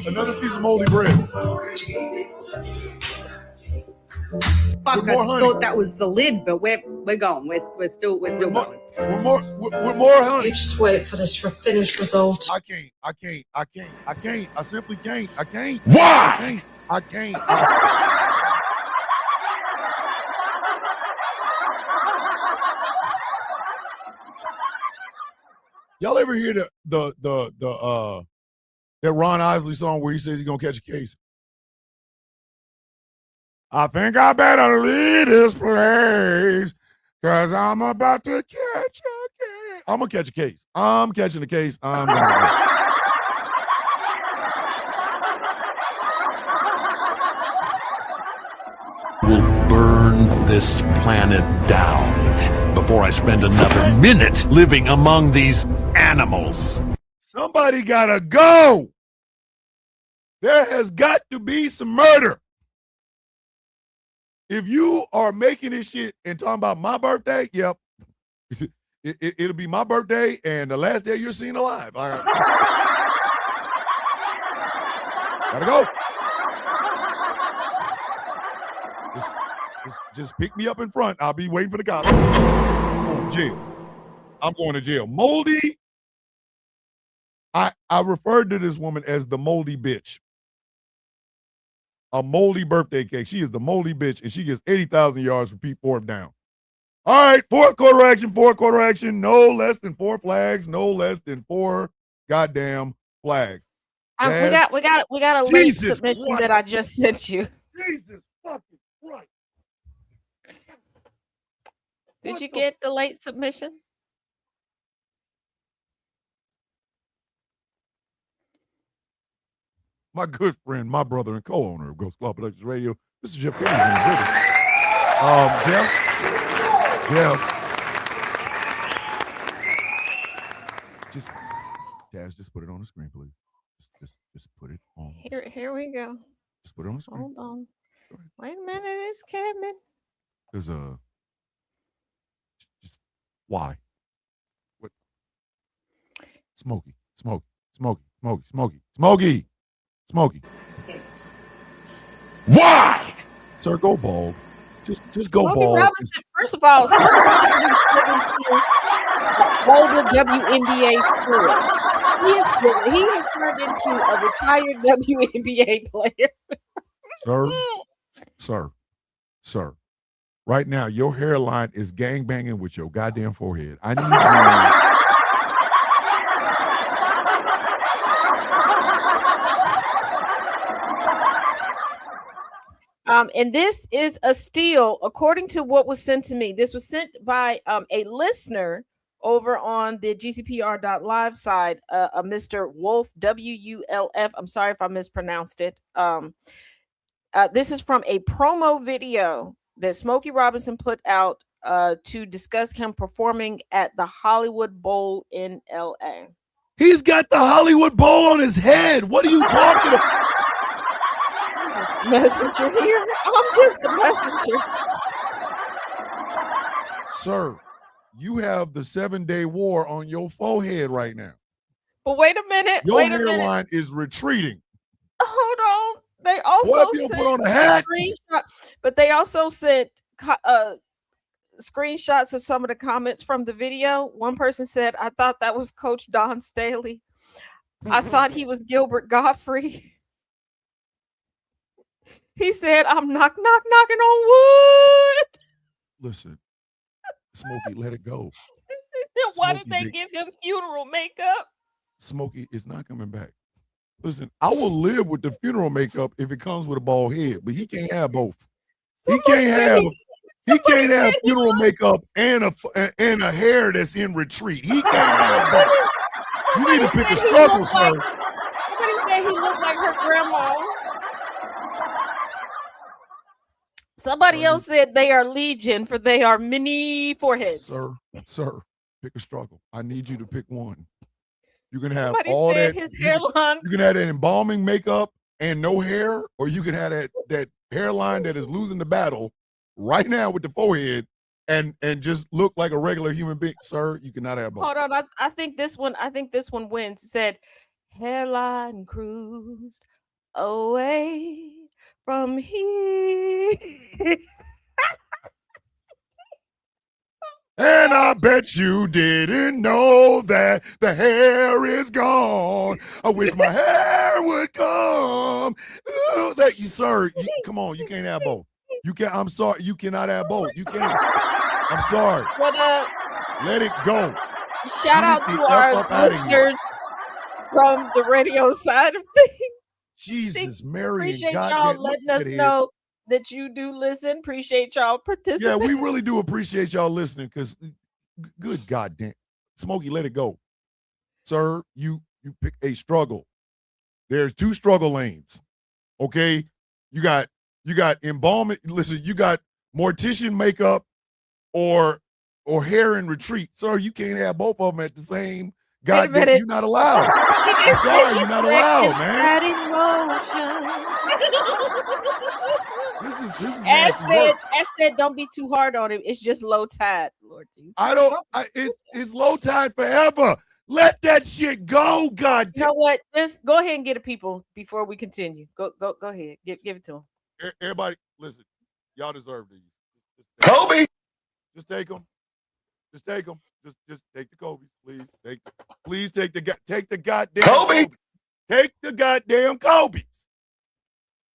Another piece of moldy bread. Fuck, I thought that was the lid, but we're going. We're still going. With more honey. You just wait for this finished result. I can't. I simply can't. I can't. Why? I can't. Y'all ever hear that Ron Isley song where he says he's gonna catch a case? I think I better leave this place because I'm about to catch a case. I'm gonna catch a case. I'm catching a case. I'm gonna will burn this planet down before I spend another minute living among these animals. Somebody gotta go. There has got to be some murder. If you are making this shit and talking about my birthday, yep, it'll be my birthday and the last day you're seen alive. Gotta go. Just pick me up in front. I'll be waiting for the cops. I'm going to jail. I'm going to jail. Moldy. I referred to this woman as the moldy bitch. A moldy birthday cake. She is the moldy bitch, and she gets 80,000 yards for Pete fourth down. All right, fourth quarter action. No less than 4 flags. No less than 4 goddamn flags. We got a late submission that I just sent you. Jesus fucking Christ. Did you get the late submission? My good friend, my brother and co-owner of Ghost Law Productions Radio, Mr. Jeff Kennedy's in the building. Jeff. Just put it on the screen, please. Just put it on. Here we go. Just put it on the screen. Hold on. Wait a minute, it's coming. There's just why? What? Smokey. Why? Sir, go bald. Just go Smokey bald. Robinson, first of all, Smokey Robinson is older WNBA spirit. He has turned into a retired WNBA player. Sir. Right now, your hairline is gangbanging with your goddamn forehead. I need you. And this is a steal, according to what was sent to me. This was sent by a listener over on the GCPR.live side, Mr. Wolf, WULF. I'm sorry if I mispronounced it. This is from a promo video that Smokey Robinson put out to discuss him performing at the Hollywood Bowl in LA. He's got the Hollywood Bowl on his head. What are you talking about? Messenger here. I'm just a messenger. Sir, you have the 7-day war on your forehead right now. But wait a minute. Your hairline is retreating. Hold on. They also sent put on a hat. But they also sent screenshots of some of the comments from the video. One person said, I thought that was Coach Don Staley. I thought he was Gilbert Godfrey. He said, I'm knocking on wood. Listen, Smokey, let it go. Why did they give him funeral makeup? Smokey is not coming back. Listen, I will live with the funeral makeup if it comes with a bald head, but he can't have both. He can't have funeral makeup and a hair that's in retreat. He can't have both. You need to Somebody pick a said he struggle, looked sir. Somebody said he looked like her grandma. Somebody else said they are legion, for they are many foreheads. Sir, pick a struggle. I need you to pick one. You can have Somebody all said that. his hairline. You can have that embalming makeup and no hair, or you can have that hairline that is losing the battle right now with the forehead and just look like a regular human being. Sir, you cannot have both. Hold on, I think this one wins. It said hairline cruised away from here. And I bet you didn't know that the hair is gone. I wish my hair would come. Ooh, sir, come on, you can't have both. You can't. I'm sorry, you cannot have both. You can't. I'm sorry. But let it go. Shout out to our listeners from the radio side of things. Jesus, Mary, appreciate and y'all letting us know that you do listen. Appreciate y'all participating. Yeah, we really do appreciate y'all listening because, good goddamn, Smokey, let it go, sir. You pick a struggle. There's 2 struggle lanes. Okay, you got embalming. Listen, you got mortician makeup or hair and retreat, sir. You can't have both of them at the same. Goddamn, you're not allowed. I'm sorry, you're not allowed, man. This is Ash said, don't be too hard on him. It's just low tide, Lord Jesus. It's low tide forever. Let that shit go, goddamn. You know what? Just go ahead and get it, people, before we continue. Go ahead. Give it to him. Everybody, listen. Y'all deserve these. Kobe. Just take them. Just take them. Just take the Kobe, please. Please take the goddamn Kobe. Take the goddamn Kobe's.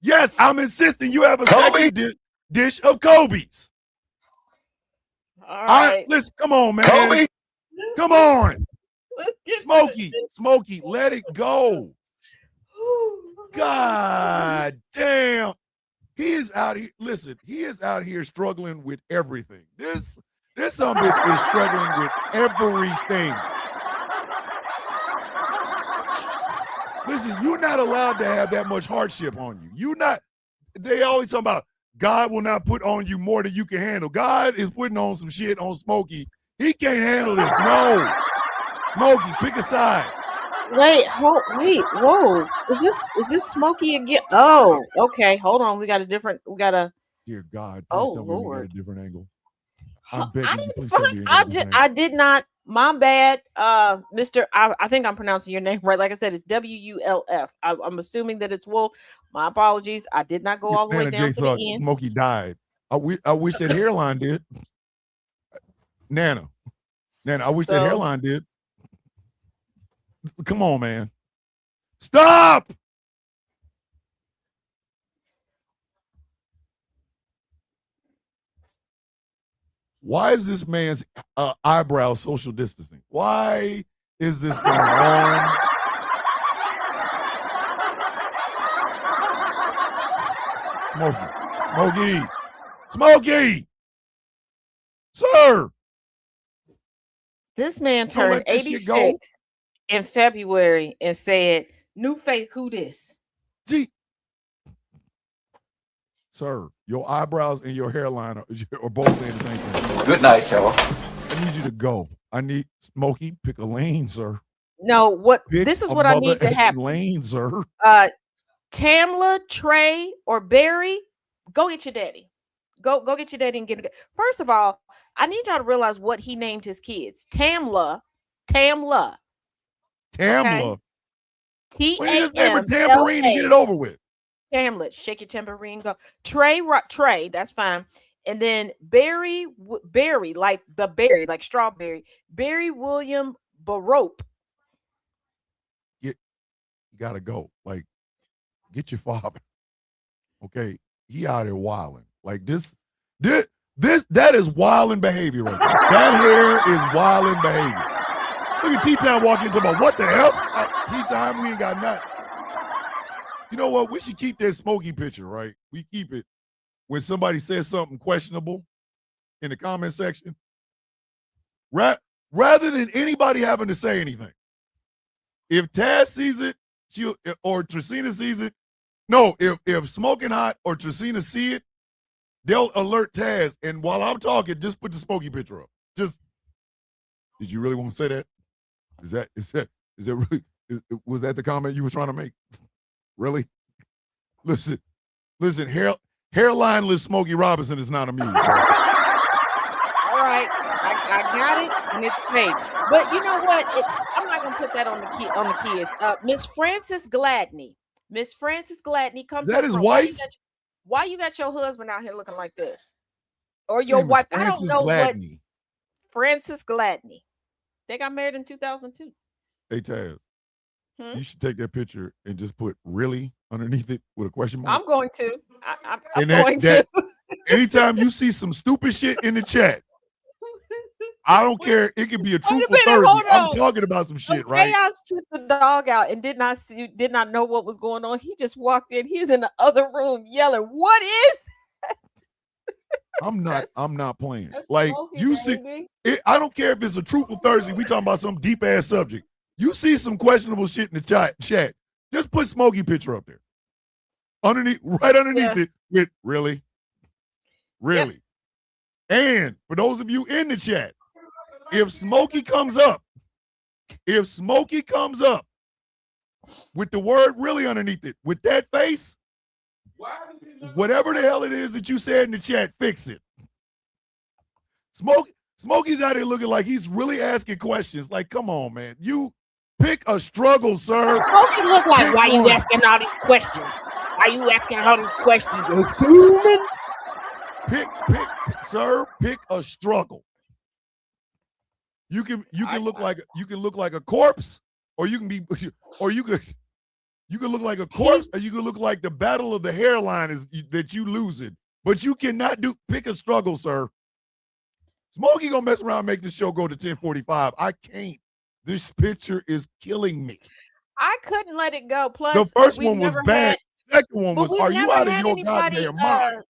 Yes, I'm insisting you have a second dish of Kobe's. All right. Listen, come on, man. Kobe. Come on. Smokey, let it go. God damn. He is out here. Listen, he is out here struggling with everything. This son of a bitch is struggling with everything. Listen, you're not allowed to have that much hardship on you. You're not. They always talk about God will not put on you more than you can handle. God is putting on some shit on Smokey. He can't handle this. No. Smokey, pick a side. Wait, whoa. Is this Smokey again? Oh, okay. Hold on. We got a. Dear God, please oh tell me we got a Lord. different angle. I'm begging you, please tell me we got a different angle. I did not. My bad, Mr. I think I'm pronouncing your name right. Like I said, it's WULF. I'm assuming that it's Wolf. My apologies. I did not go all the way down to the end. Smokey died. I wish that hairline did. Nana, I wish that hairline did. Come on, man. Stop! Why is this man's eyebrow social distancing? Why is this going on? Smokey, sir. This man turned 86 in February and said, "New face, who this?" Sir, your eyebrows and your hairline are both saying the same thing. Good night, y'all. I need you to go. I need Smokey, pick a lane, sir. No, this is what I need to happen. Lane, sir. Tamla, Trey, or Barry, go get your daddy. Go get your daddy and get it. First of all, I need y'all to realize what he named his kids. Tamla. Tamla. Okay? Tamla. Tambourine and get it over with. Tamlet, shake your tambourine, go. Trey, that's fine. And then Barry, like the berry, like strawberry. Barry William Barope. You gotta go. Like, get your father. Okay, he out here wilding. Like this, that is wilding behavior right there. That hair is wilding behavior. Look at T-Time walking into about what the hell? T-Time, we ain't got nothing. You know what? We should keep that Smokey picture, right? We keep it when somebody says something questionable in the comment section. Rather than anybody having to say anything. if Taz sees it, or Tracina sees it. No, if Smoking Hot or Tracina see it, they'll alert Taz. And while I'm talking, just put the Smokey picture up. Just, did you really want to say that? Is that really? Was that the comment you were trying to make? Really? Listen. Hairlineless Smokey Robinson is not amused. All right, I got it, and it's paid. But you know what? I'm not gonna put that on the kids. Miss Frances Gladney. Miss Frances Gladney comes. Is that up his from, wife? Why you got your husband out here looking like this? Or your wife? I don't know Gladney. what. Frances Gladney. They got married in 2002. Hey, Taz. You should take that picture and just put "really" underneath it with a question mark. I'm going to. I'm going to. Anytime you see some stupid shit in the chat, I don't care. It could be a truthful Thursday. I'm talking about some shit, right? Chaos took the dog out and did not know what was going on. He just walked in. He's in the other room yelling, "What is that?" I'm not playing. Like you see, I don't care if it's a truthful Thursday. We talking about some deep ass subject. You see some questionable shit in the chat. Just put Smokey picture up there. Right underneath it with really. Yep. And for those of you in the chat, if Smokey comes up with the word really underneath it, with that face, whatever the hell it is that you said in the chat, fix it. Smokey's out here looking like he's really asking questions. Like, come on, man. You pick a struggle, sir. Smokey look like, why you asking all these questions? Why you asking all these questions? Pick a struggle. You can look like a corpse, or you can look like a corpse, or you can look like the battle of the hairline that you losing. But you cannot pick a struggle, sir. Smokey gonna mess around and make this show go to 10:45. I can't. This picture is killing me. I couldn't let it go. Plus, the first one was bad. Second one was, are you out of your goddamn mind?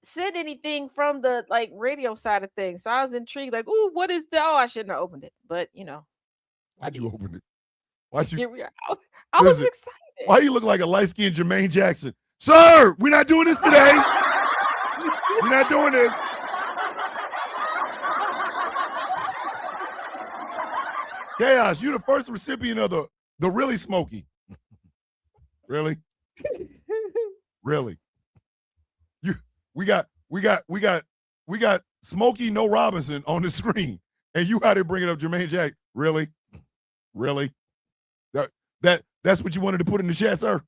Said anything from the radio side of things. So I was intrigued, like, ooh, what is that? Oh, I shouldn't have opened it. But why'd you open it? Why'd you? Here we are. I was excited. Why you look like a light-skinned Jermaine Jackson? Sir, we're not doing this today. We're not doing this. Chaos, you're the first recipient of the really Smokey. Really? Really? We got Smokey No Robinson on the screen, and you out here bringing up Jermaine Jack. Really? That's what you wanted to put in the chat, sir.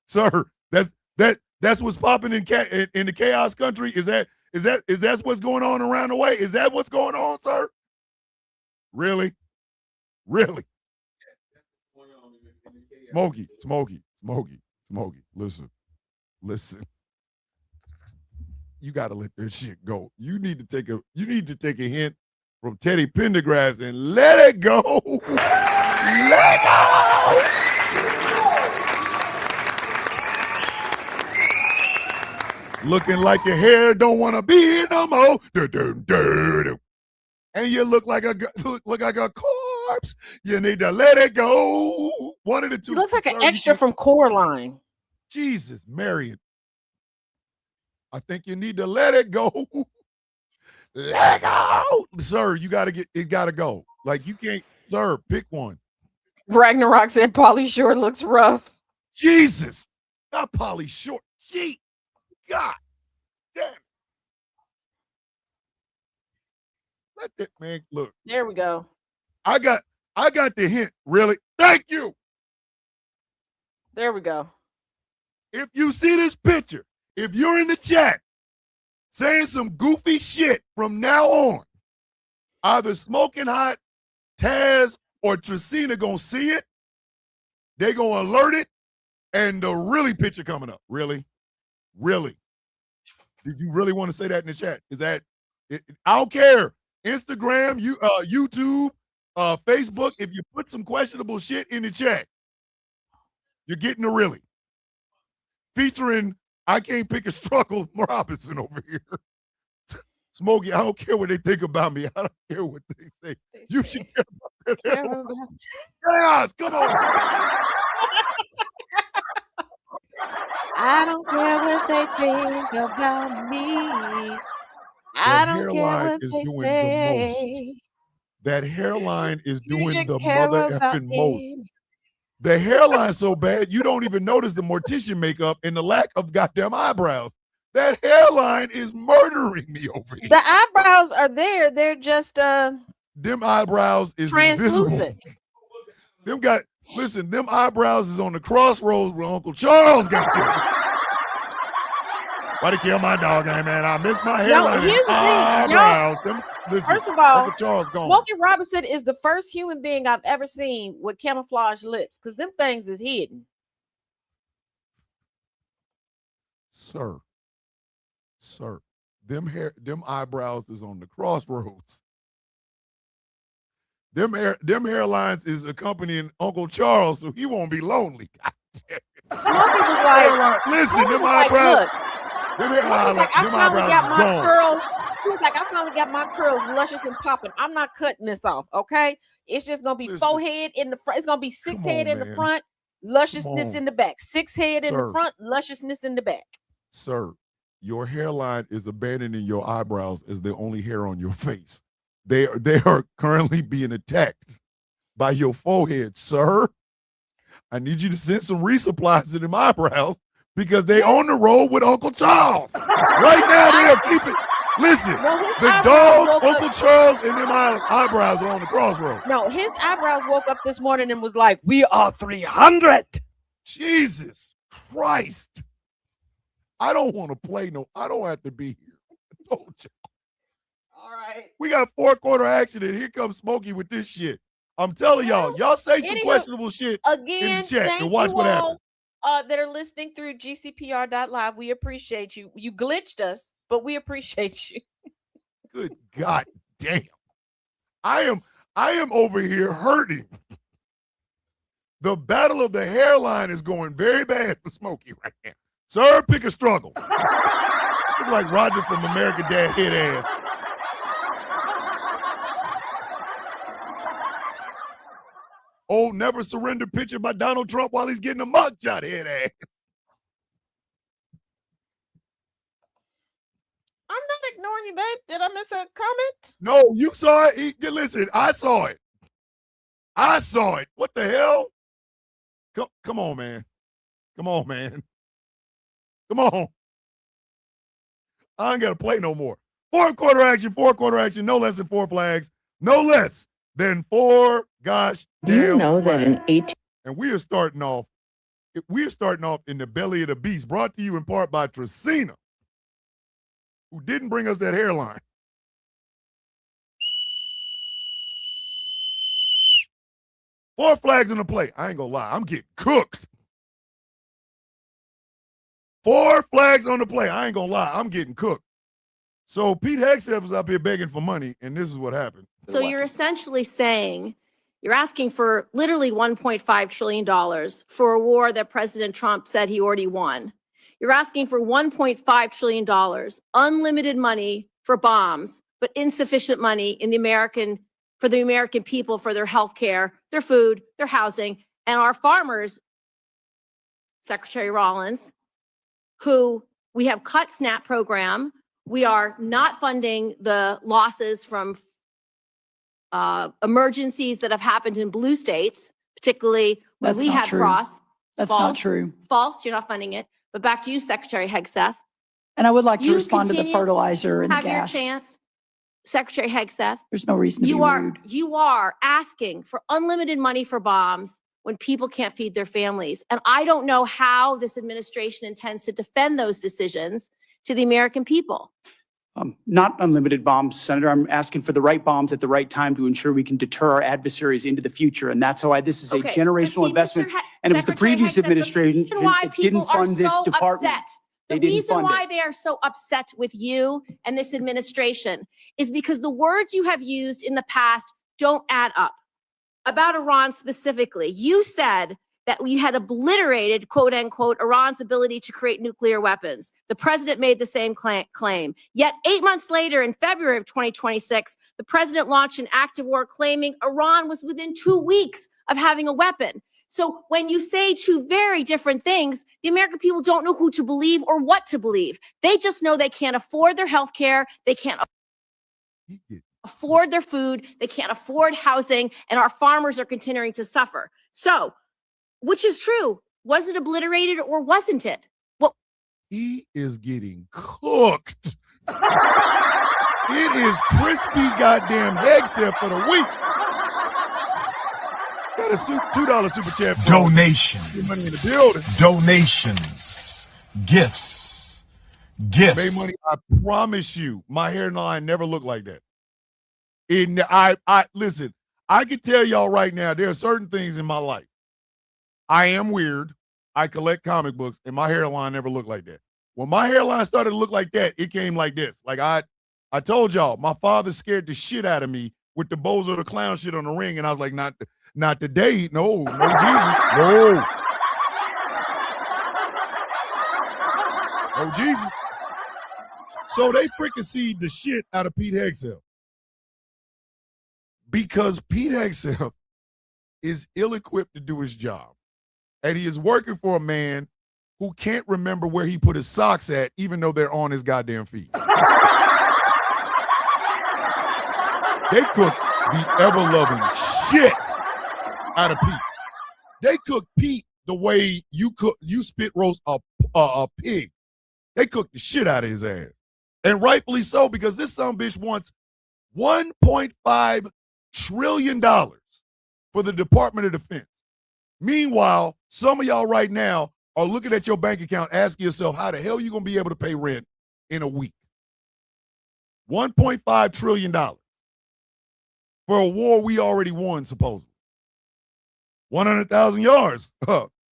Sir, that's what's popping in the chaos country. Is that what's going on around the way? Is that what's going on, sir? Really? Smokey. Listen. You got to let that shit go. You need to take a hint from Teddy Pendergrass and let it go. Let it go. Looking like your hair don't want to be here no more. And you look like a corpse. You need to let it go. One of the two. He looks like an extra from Coraline. Jesus, Marion. I think you need to let it go. Let it go. Sir, it gotta go. Like you can't, sir, pick one. Ragnarok said Pauly Shore looks rough. Jesus. Not Pauly Shore. Gee. God damn. Let that man look. There we go. I got the hint, really. Thank you. There we go. If you see this picture, if you're in the chat saying some goofy shit from now on, either Smoking Hot, Taz, or Tracina gonna see it. They gonna alert it, and the really picture coming up. Really? Did you really want to say that in the chat? Is that it? I don't care. Instagram, YouTube, Facebook. If you put some questionable shit in the chat, you're getting the really. Featuring I can't pick a struggle Robinson over here. Smokey, I don't care what they think about me. I don't care what they say. You should care about that hairline. Chaos, come on. I don't care what they think about me. I That don't care hairline what is they doing the most. say. That hairline is You doing should the care mother about effing most. me. The hairline's so bad, you don't even notice the mortician makeup and the lack of goddamn eyebrows. That hairline is murdering me over here. The eyebrows are there. They're just Them eyebrows is translucent. invisible. Listen, them eyebrows is on the crossroads where Uncle Charles got them. Why they kill my dog, man? I miss my hairline and here's the thing. eyebrows. Listen, First of all, Uncle Charles gone. Smokey Robinson is the first human being I've ever seen with camouflage lips, because them things is hidden. Sir, them eyebrows is on the crossroads. Them hairlines is accompanying Uncle Charles, so he won't be lonely. Smokey was like, listen, them eyebrows. Them eyebrows gone. Curls. He was like, I finally got my curls luscious and popping. I'm not cutting this off, okay? It's just gonna be forehead in the front. It's gonna be six head in the front, lusciousness in the back. Six head in the front, lusciousness in the back. Sir, your hairline is abandoning your eyebrows as the only hair on your face. They are currently being attacked by your forehead, sir. I need you to send some resupplies to them eyebrows because they on the road with Uncle Charles. Right now, they are keeping. Listen, the dog, Uncle Charles, and them eyebrows are on the crossroad. No, his eyebrows woke up this morning and was like, "We are 300." Jesus Christ. I don't want to play I don't have to be here. I told you. All right. We got 4-quarter action, and here comes Smokey with this shit. I'm telling y'all say some questionable shit in the chat and watch what happens. That are listening through GCPR.live, we appreciate you. You glitched us, but we appreciate you. Good God damn. I am over here hurting. The battle of the hairline is going very bad for Smokey right now. Sir, pick a struggle. Look like Roger from American Dad hit ass. Old never surrender picture by Donald Trump while he's getting a mugshot head ass. I'm not ignoring you, babe. Did I miss a comment? No, you saw it. Listen, I saw it. I saw it. What the hell? Come on, man. Come on, man. Come on. I ain't got to play no more. 4-quarter action, no less than 4 flags, no less than 4 gosh damn You know that flags. in 18 And we are starting off in the belly of the beast, brought to you in part by Tracina, who didn't bring us that hairline. Four flags in the play. I ain't gonna lie, I'm getting cooked. 4 flags on the play. I ain't gonna lie, I'm getting cooked. So Pete Hegseth was up here begging for money, and this is what happened. So you're essentially saying you're asking for literally $1.5 trillion for a war that President Trump said he already won. You're asking for $1.5 trillion, unlimited money for bombs, but insufficient money for the American people, for their health care, their food, their housing, and our farmers, Secretary Rollins, who we have cut SNAP program. We are not funding the losses from emergencies that have happened in blue states, particularly when we had frost. That's False. not true. False. You're not funding it. But back to you, Secretary Hegseth. And I would like to You respond to the continue fertilizer and the have gas. your chance, Secretary Hegseth. There's no reason to be rude. You are asking for unlimited money for bombs when people can't feed their families. And I don't know how this administration intends to defend those decisions to the American people. Not unlimited bombs, Senator. I'm asking for the right bombs at the right time to ensure we can deter our adversaries into the future. And that's why this is a generational investment. And it was the previous administration that didn't fund this department. The reason why they are so upset with you and this administration is because the words you have used in the past don't add up. About Iran specifically, you said that we had obliterated, quote unquote, Iran's ability to create nuclear weapons. The president made the same claim. Yet 8 months later, in February of 2026, the president launched an act of war claiming Iran was within 2 weeks of having a weapon. So when you say two very different things, the American people don't know who to believe or what to believe. They just know they can't afford their health care. They can't afford their food. They can't afford housing. And our farmers are continuing to suffer. So, which is true? Was it obliterated or wasn't it? Well, he is getting cooked. It is crispy goddamn headset for the week. Got a $2 super chat. Donations. Money in the building. Donations. Gifts. Made money. I promise you, my hairline never looked like that. I listen. I can tell y'all right now, there are certain things in my life. I am weird. I collect comic books, and my hairline never looked like that. When my hairline started to look like that, it came like this. Like I told y'all, my father scared the shit out of me with the Bozo the Clown shit on the ring, and I was like, not today. No, Jesus. No, Jesus. So they freakaed the shit out of Pete Hegseth. Because Pete Hegseth is ill-equipped to do his job. And he is working for a man who can't remember where he put his socks at, even though they're on his goddamn feet. They cooked the ever-loving shit out of Pete. They cooked Pete the way you spit roast a pig. They cooked the shit out of his ass. And rightfully so, because this sumbitch wants $1.5 trillion for the Department of Defense. Meanwhile, some of y'all right now are looking at your bank account asking yourself, how the hell are you going to be able to pay rent in a week? $1.5 trillion for a war we already won, supposedly. 100,000 yards.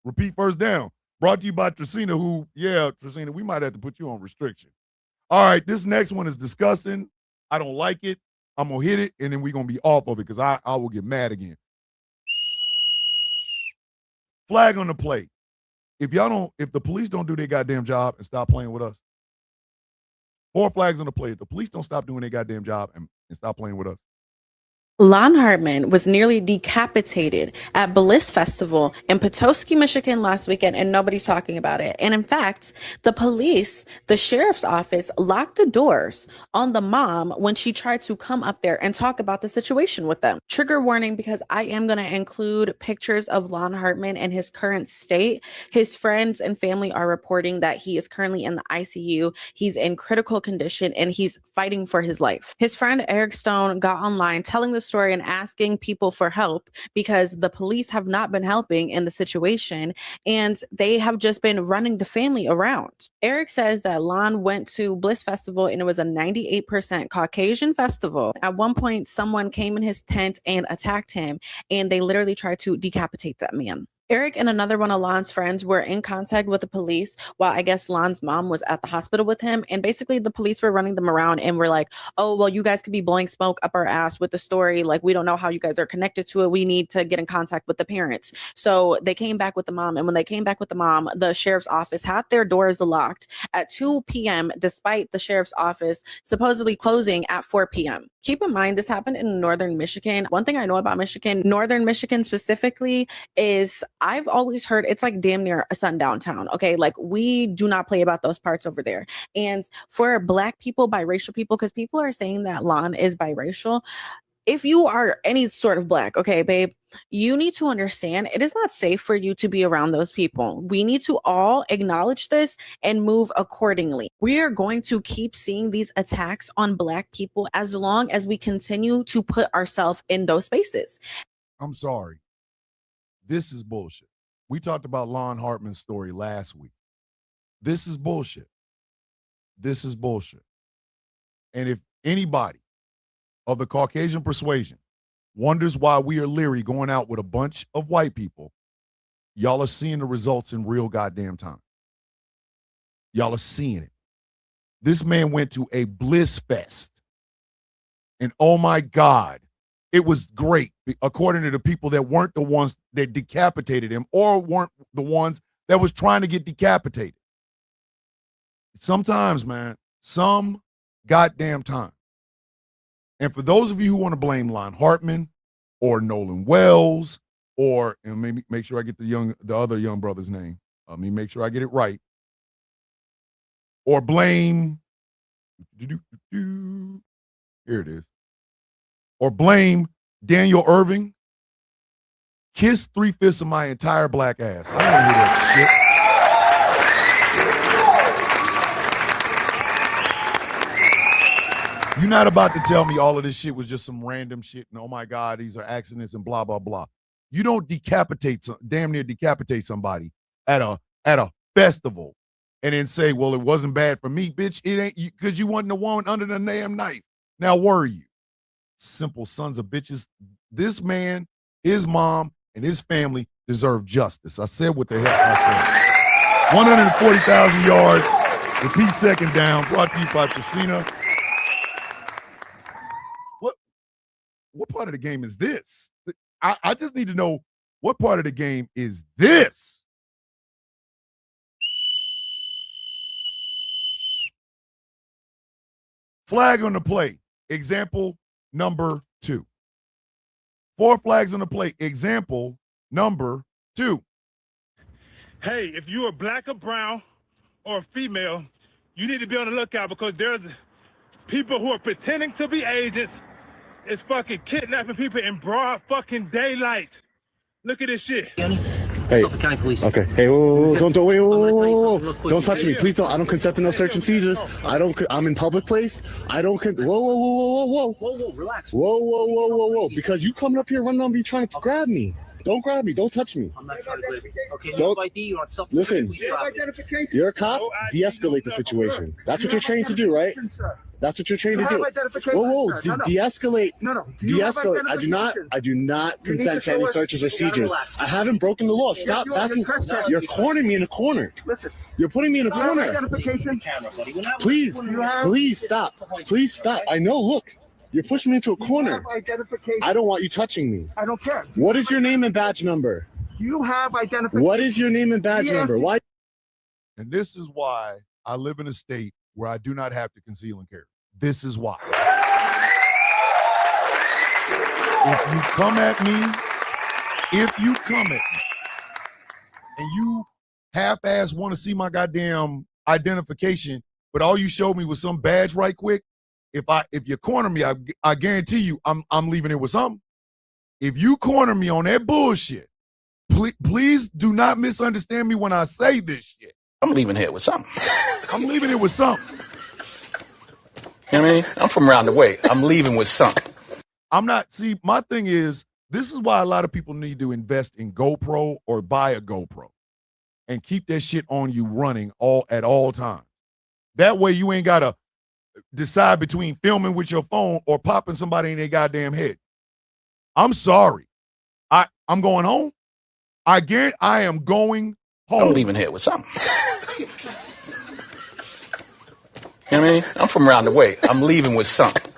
Repeat first down. Brought to you by Tracina, Tracina, we might have to put you on restriction. All right, this next one is disgusting. I don't like it. I'm going to hit it, and then we're going to be off of it because I will get mad again. Flag on the play. If the police don't do their goddamn job and stop playing with us, 4 flags on the play. If the police don't stop doing their goddamn job and stop playing with us. Lon Hartman was nearly decapitated at Bliss Festival in Petoskey, Michigan last weekend, and nobody's talking about it. And in fact, the police, the sheriff's office, locked the doors on the mom when she tried to come up there and talk about the situation with them. Trigger warning, because I am going to include pictures of Lon Hartman and his current state. His friends and family are reporting that he is currently in the ICU. He's in critical condition and he's fighting for his life. His friend Eric Stone got online telling the story and asking people for help because the police have not been helping in the situation and they have just been running the family around. Eric says that Lon went to Bliss Festival and it was a 98% Caucasian festival. At one point, someone came in his tent and attacked him, and they literally tried to decapitate that man. Eric and another one of Lon's friends were in contact with the police while I guess Lon's mom was at the hospital with him. And basically the police were running them around and were like, oh, well, you guys could be blowing smoke up our ass with the story. Like, we don't know how you guys are connected to it. We need to get in contact with the parents. So they came back with the mom. And when they came back with the mom, the sheriff's office had their doors locked at 2 p.m. despite the sheriff's office supposedly closing at 4 p.m. Keep in mind, this happened in northern Michigan. One thing I know about Michigan, northern Michigan specifically, is I've always heard it's like damn near a sundown town. Okay. Like, we do not play about those parts over there. And for Black people, biracial people, because people are saying that Lon is biracial. If you are any sort of Black, okay, babe, you need to understand it is not safe for you to be around those people. We need to all acknowledge this and move accordingly. We are going to keep seeing these attacks on Black people as long as we continue to put ourselves in those spaces. I'm sorry. This is bullshit. We talked about Lon Hartman's story last week. This is bullshit. This is bullshit. And if anybody of the Caucasian persuasion wonders why we are leery going out with a bunch of white people, y'all are seeing the results in real goddamn time. Y'all are seeing it. This man went to a Bliss Fest. And oh my God, it was great, according to the people that weren't the ones that decapitated him or weren't the ones that was trying to get decapitated. Sometimes, man, some goddamn time. And for those of you who want to blame Lon Hartman or Nolan Wells, or and maybe make sure I get the other young brother's name. Let me make sure I get it right. Or blame, here it is. Or blame Daniel Irving. Kiss 3/5 of my entire black ass. I don't want to hear that shit. You're not about to tell me all of this shit was just some random shit and oh my God, these are accidents and blah, blah, blah. You don't damn near decapitate somebody at a festival and then say, well, it wasn't bad for me, bitch. It ain't because you wasn't the one under the damn knife. Now were you? Simple sons of bitches. This man, his mom, and his family deserve justice. I said what the hell I said. 140,000 yards. Repeat second down. Brought to you by Tracina. What part of the game is this? I just need to know what part of the game is this? Flag on the play. Example number 2. 4 flags on the play. Example number 2. Hey, if you are black or brown or a female, you need to be on the lookout because there's people who are pretending to be agents. It's fucking kidnapping people in broad fucking daylight. Look at this shit. Hey, okay. Hey, whoa, don't touch me, please don't. I don't consent to no search and seizures. I'm in public place. Whoa, relax. Whoa. Because you coming up here running on me trying to grab me. Don't grab me. Don't touch me. I'm not trying to grab you. Okay, you don't, have ID, you're on self. Listen, you're a cop. De-escalate the situation. That's what you're trained to do, right? That's what you're trained to do. Whoa, de-escalate. No. De-escalate. I do not consent to any searches or seizures. I haven't broken the law. Stop backing. You're cornering me in a corner. Listen. You're putting me in a corner. Please stop. Please stop. I know, look. You're pushing me into a corner. I don't want you touching me. I don't care. What is your name and badge number? You have identification. What is your name and badge number? Why? And this is why I live in a state where I do not have to conceal and carry. This is why. If you come at me, and you half-ass want to see my goddamn identification, but all you showed me was some badge right quick, if you corner me, I guarantee you I'm leaving it with something. If you corner me on that bullshit, please do not misunderstand me when I say this shit. I'm leaving here with something. I'm leaving it with something. You know what I mean? I'm from around the way. I'm leaving with something. My thing is, this is why a lot of people need to invest in GoPro or buy a GoPro and keep that shit on you running at all times. That way you ain't got to decide between filming with your phone or popping somebody in their goddamn head. I'm sorry. I'm going home. I guarantee I am going home. I'm leaving here with something. You know what I mean? I'm from around the way. I'm leaving with something.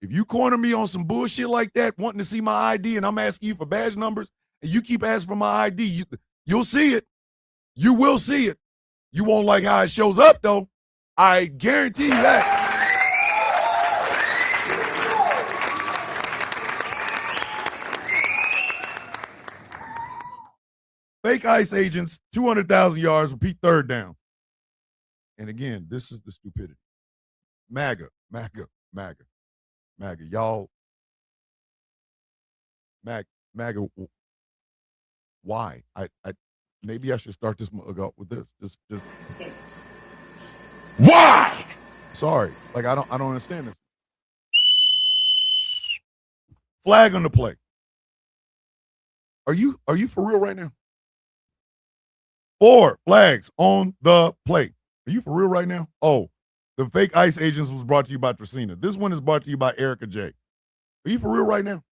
If you corner me on some bullshit like that, wanting to see my ID, and I'm asking you for badge numbers, and you keep asking for my ID, you'll see it. You will see it. You won't like how it shows up, though. I guarantee you that. Fake ICE agents, 200,000 yards, repeat third down. And again, this is the stupidity. MAGA. Y'all, MAGA, why? Maybe I should start this with this. Just why? Sorry. Like, I don't understand this. Flag on the play. Are you for real right now? 4 flags on the play. Are you for real right now? Oh, the fake ICE agents was brought to you by Tracina. This one is brought to you by Erica J. Are you for real right now?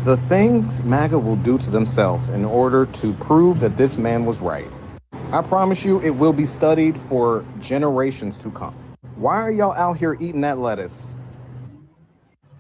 The things MAGA will do to themselves in order to prove that this man was right. I promise you it will be studied for generations to come. Why are y'all out here eating that lettuce?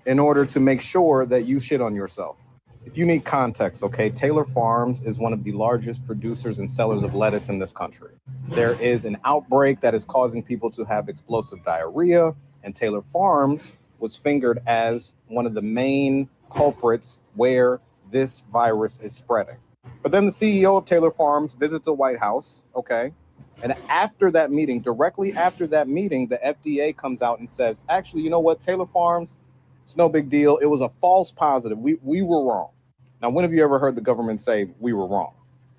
in order to make sure that you shit on yourself. If you need context, okay, Taylor Farms is one of the largest producers and sellers of lettuce in this country. There is an outbreak that is causing people to have explosive diarrhea, and Taylor Farms was fingered as one of the main culprits where this virus is spreading. But then the CEO of Taylor Farms visits the White House, okay? And after that meeting, directly after that meeting, the FDA comes out and says, actually, you know what, Taylor Farms, it's no big deal. It was a false positive. We were wrong. Now, when have you ever heard the government say we were wrong?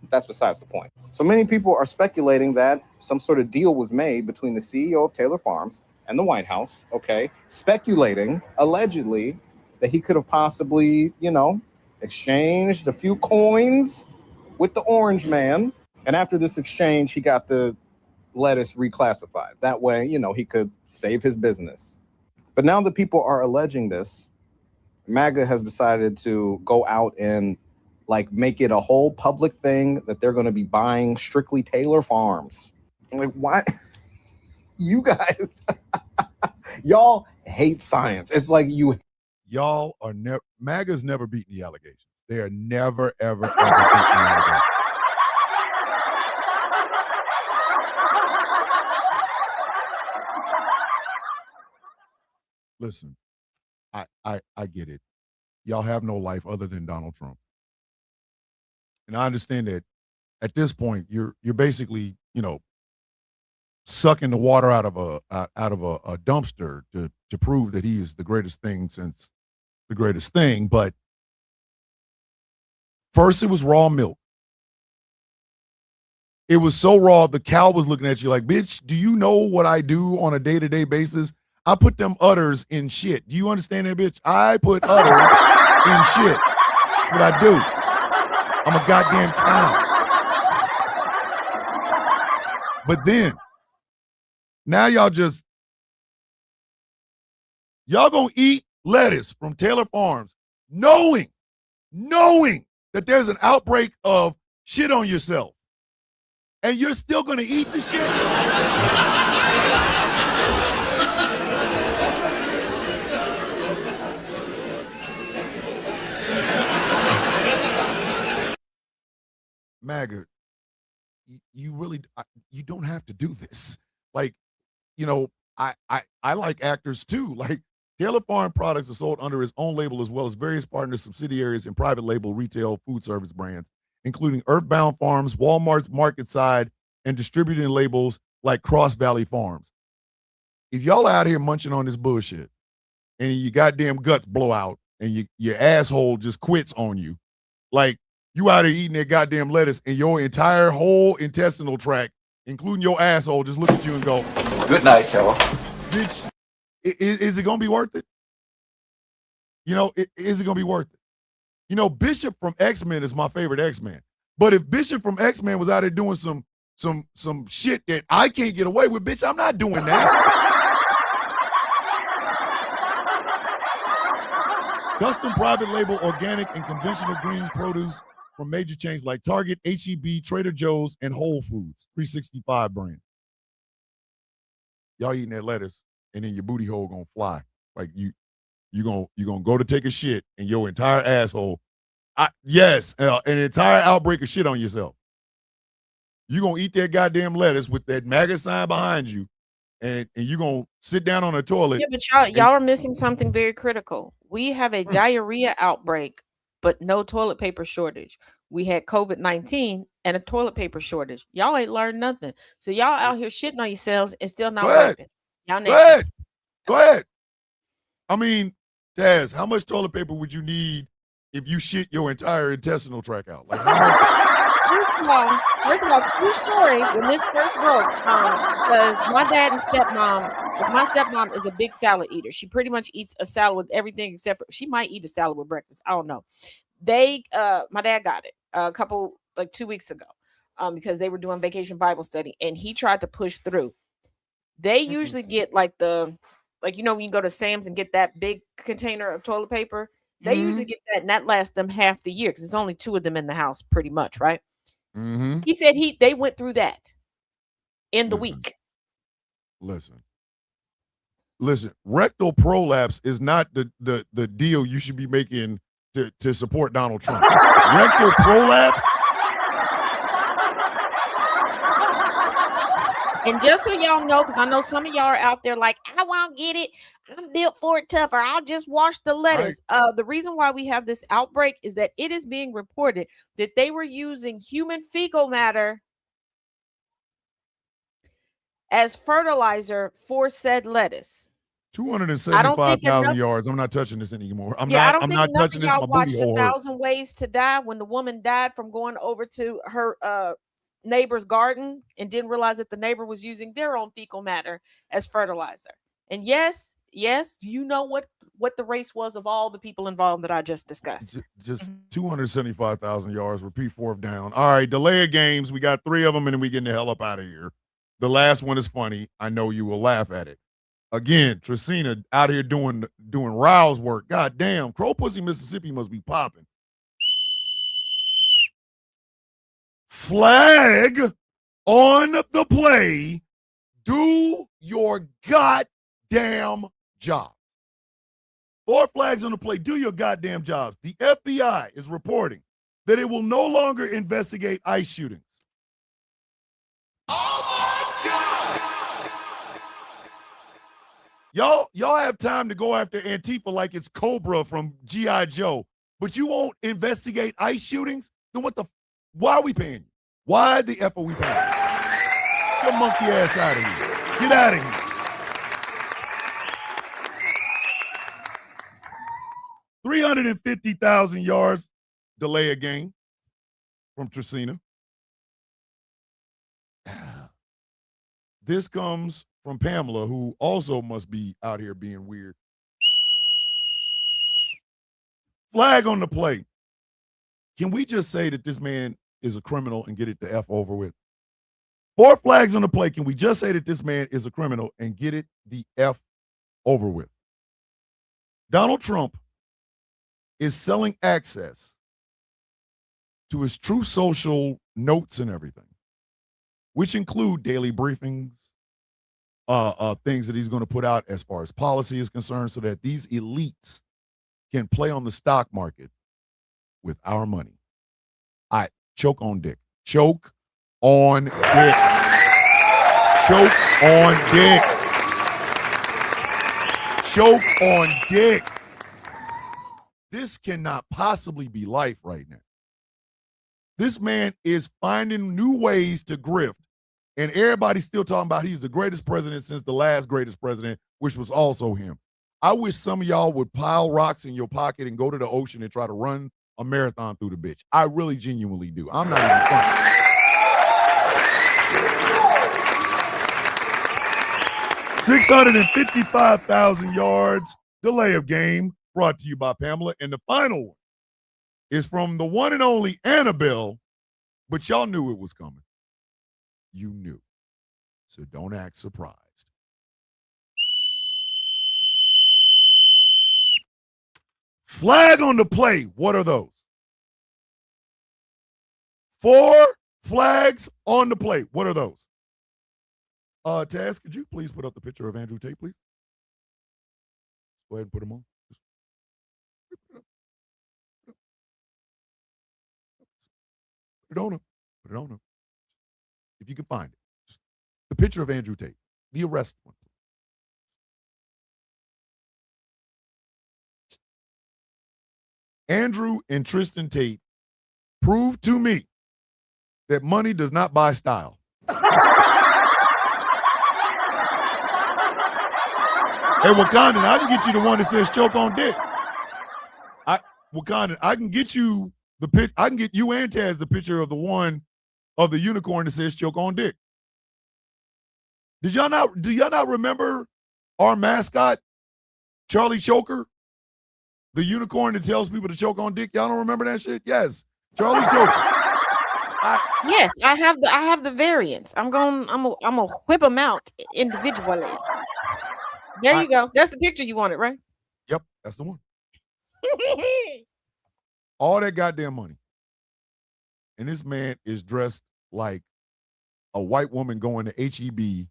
That's besides the point. So many people are speculating that some sort of deal was made between the CEO of Taylor Farms and the White House, okay? Speculating, allegedly, that he could have possibly, you know, exchanged a few coins with the orange man. And after this exchange, he got the lettuce reclassified. That way, you know, he could save his business. But now that people are alleging this, MAGA has decided to go out and like make it a whole public thing that they're going to be buying strictly Taylor Farms. Like, why? You guys, y'all hate science. It's like y'all are never, MAGA's never beaten the allegations. They are never, ever, ever beaten the allegations. Listen, I get it. Y'all have no life other than Donald Trump. And I understand that at this point, you're basically, you know, sucking the water out of a dumpster to prove that he is the greatest thing since the greatest thing. But first it was raw milk. It was so raw, the cow was looking at you like, bitch, do you know what I do on a day-to-day basis? I put them udders in shit. Do you understand that, bitch? I put udders in shit. That's what I do. I'm a goddamn cow. But then, now y'all gonna eat lettuce from Taylor Farms, knowing that there's an outbreak of shit on yourself. And you're still gonna eat the shit? MAGA, you really, you don't have to do this. Like, you know, I like actors too. Like, Taylor Farm products are sold under his own label as well as various partner subsidiaries and private label retail food service brands, including Earthbound Farms, Walmart's Market Side, and distributing labels like Cross Valley Farms. If y'all out here munching on this bullshit and your goddamn guts blow out and your asshole just quits on you, like, you out here eating that goddamn lettuce and your entire whole intestinal tract, including your asshole, just look at you and go, Good night, y'all. Bitch, is it going to be worth it? You know, is it going to be worth it? You know, Bishop from X-Men is my favorite X-Men. But if Bishop from X-Men was out there doing some shit that I can't get away with, bitch, I'm not doing that. Custom private label organic and conventional greens produce from major chains like Target, H-E-B, Trader Joe's, and Whole Foods, 365 brand. Y'all eating that lettuce, and then your booty hole gonna fly. Like you gonna go to take a shit, and your entire asshole, an entire outbreak of shit on yourself. You gonna eat that goddamn lettuce with that MAGA sign behind you, and you gonna sit down on the toilet. Yeah, but y'all are missing something very critical. We have a diarrhea outbreak, but no toilet paper shortage. We had COVID-19 and a toilet paper shortage. Y'all ain't learned nothing. So y'all out here shitting on yourselves and still not wiping. Y'all next. Go ahead. I mean, Taz, how much toilet paper would you need if you shit your entire intestinal tract out? Like, how much? First of all, true story, when this first broke, because my dad and my stepmom is a big salad eater. She pretty much eats a salad with everything except for, she might eat a salad with breakfast. I don't know. My dad got it a couple, like 2 weeks ago, because they were doing vacation Bible study and he tried to push through. They usually get like when you go to Sam's and get that big container of toilet paper, they usually get that and that lasts them half the year because there's only 2 of them in the house pretty much, right? Mm-hmm. He said they went through that in the week. Listen, Listen, rectal prolapse is not the deal you should be making to support Donald Trump. Rectal prolapse. And just so y'all know, because I know some of y'all are out there like, I won't get it. I'm built for it tougher. I'll just wash the lettuce. The reason why we have this outbreak is that it is being reported that they were using human fecal matter as fertilizer for said lettuce. 275,000 yards. I'm not touching this anymore. I'm I not don't think enough touching of this. y'all My booty watched hole hurts. 1,000 Ways to Die when the woman died from going over to her neighbor's garden and didn't realize that the neighbor was using their own fecal matter as fertilizer. And yes, you know what the race was of all the people involved that I just discussed. Just 275,000 yards. Repeat fourth down. All right, delay of games. We got 3 of them, and then we getting the hell up out of here. The last one is funny. I know you will laugh at it. Again, Tracina out here doing Rouse work. God damn, Crow Pussy, Mississippi must be popping. Flag on the play. Do your goddamn job. 4 flags on the play. Do your goddamn jobs. The FBI is reporting that it will no longer investigate ICE shootings. Y'all have time to go after Antifa like it's Cobra from G.I. Joe, but you won't investigate ICE shootings? Then why are we paying you? Why the F are we paying you? Get your monkey ass out of here. Get out of here. 350,000 yards, delay a game from Tracina. This comes from Pamela, who also must be out here being weird. Flag on the play. Can we just say that this man is a criminal and get it the F over with? 4 flags on the play. Can we just say that this man is a criminal and get it the F over with? Donald Trump is selling access to his True Social notes and everything, which include daily briefings, things that he's going to put out as far as policy is concerned, so that these elites can play on the stock market with our money. I choke on dick. Choke on dick. Choke on dick. Choke on dick. This cannot possibly be life right now. This man is finding new ways to grift, and everybody's still talking about he's the greatest president since the last greatest president, which was also him. I wish some of y'all would pile rocks in your pocket and go to the ocean and try to run a marathon through the bitch. I really genuinely do. I'm not even funny. $655,000 yards, delay of game, brought to you by Pamela. And the final one is from the one and only Annabelle, but y'all knew it was coming. You knew. So don't act surprised. Flag on the play. What are those? 4 flags on the play. What are those? Taz, could you please put up the picture of Andrew Tate, please? Go ahead and put him on. Put it on him. Put it on him. If you can find it. Just the picture of Andrew Tate. The arrest one. Andrew and Tristan Tate proved to me that money does not buy style. Hey, Wakandan, I can get you the one that says choke on dick. Wakandan, I can get you the pic. I can get you and Taz the picture of the one of the unicorn that says choke on dick. Do y'all not remember our mascot, Charlie Choker? The unicorn that tells people to choke on dick. Y'all don't remember that shit? Yes. Charlie Choker. Yes, I have the variants. I'm gonna whip them out individually. There you go. That's the picture you wanted, right? Yep, that's the one. All that goddamn money. And this man is dressed like a white woman going to HEB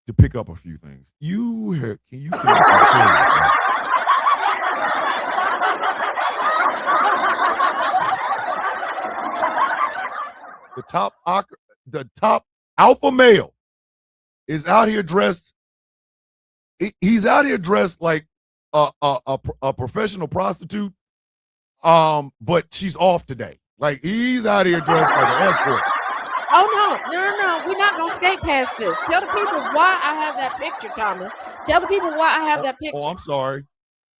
to pick up a few things. Can you be serious, man? The top alpha male is out here dressed. He's out here dressed like a professional prostitute. But she's off today. Like he's out here dressed like an escort. Oh no. We're not gonna skate past this. Tell the people why I have that picture, Thomas. Tell the people why I have that picture. Oh, I'm sorry.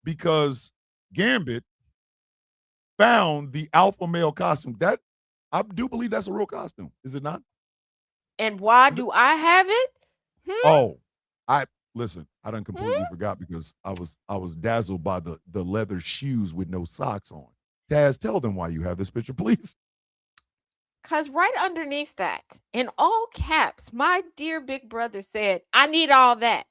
Because Gambit found the alpha male costume. That I do believe that's a real costume, is it not? And why do I have it? Oh, listen, I done completely forgot because I was dazzled by the leather shoes with no socks on. Taz, tell them why you have this picture, please. Because right underneath that, in all caps, my dear big brother said, I need all that.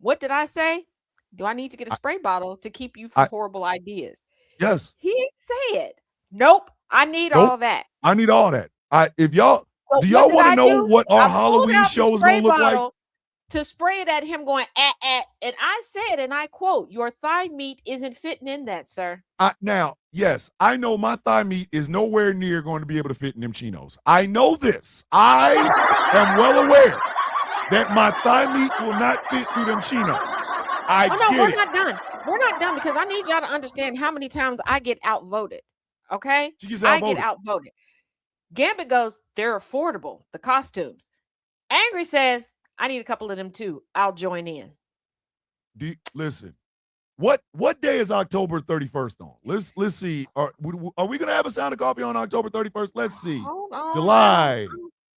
What did I say? Do I need to get a spray bottle to keep you from horrible ideas? Yes. He said, nope, I need all that. I need all that. Do y'all want to know what our Halloween show is going to look like? To spray it at him going, and I said, and I quote, your thigh meat isn't fitting in that, sir. Now, yes, I know my thigh meat is nowhere near going to be able to fit in them chinos. I know this. I am well aware that my thigh meat will not fit through them chinos. We're not done. We're not done because I need y'all to understand how many times I get outvoted. Okay? I get outvoted. Gambit goes, they're affordable, the costumes. Angry says, I need a couple of them too. I'll join in. Listen, what day is October 31st on? Let's see. Are we gonna have a Sound of Coffee on October 31st? Let's see. July,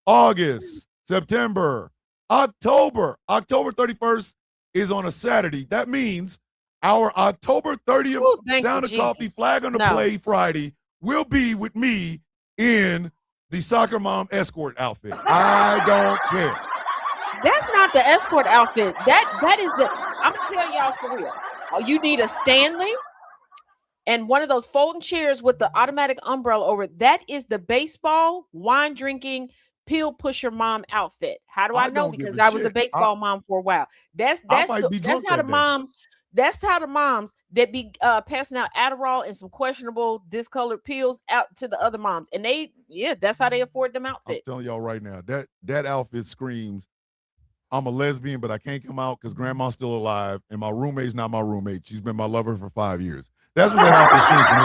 August, September, October. October 31st is on a Saturday. That means our October 30th Sound of Coffee Flag on the Play Friday will be with me in the soccer mom escort outfit. I don't care. That's not the escort outfit. That is I'm gonna tell y'all for real. Oh, you need a Stanley and one of those folding chairs with the automatic umbrella over it. That is the baseball, wine drinking, pill pusher mom outfit. How do I know? Because I was a baseball mom for a while. That's how the moms that be passing out Adderall and some questionable discolored pills out to the other moms. And that's how they afford them outfits. I'm telling y'all right now, that outfit screams, I'm a lesbian, but I can't come out because grandma's still alive, and my roommate's not my roommate. She's been my lover for 5 years. That's what that outfit screams for me.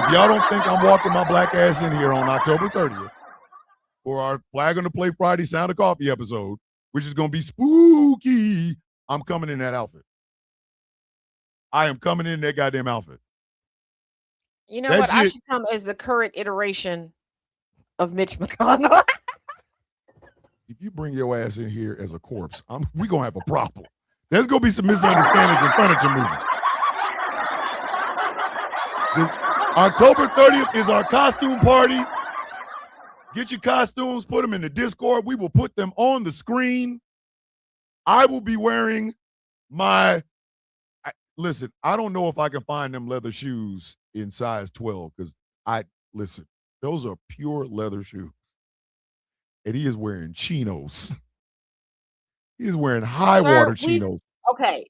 If y'all don't think I'm walking my black ass in here on October 30th for our Flag on the Play Friday Sound of Coffee episode, which is going to be spooky, I'm coming in that outfit. I am coming in that goddamn outfit. You know what? I should come as the current iteration of Mitch McConnell. If you bring your ass in here as a corpse, we're going to have a problem. There's going to be some misunderstandings in furniture moving. October 30th is our costume party. Get your costumes, put them in the Discord. We will put them on the screen. I will be wearing listen, I don't know if I can find them leather shoes in size 12 because those are pure leather shoes. And he is wearing chinos. He is wearing high water chinos. Okay.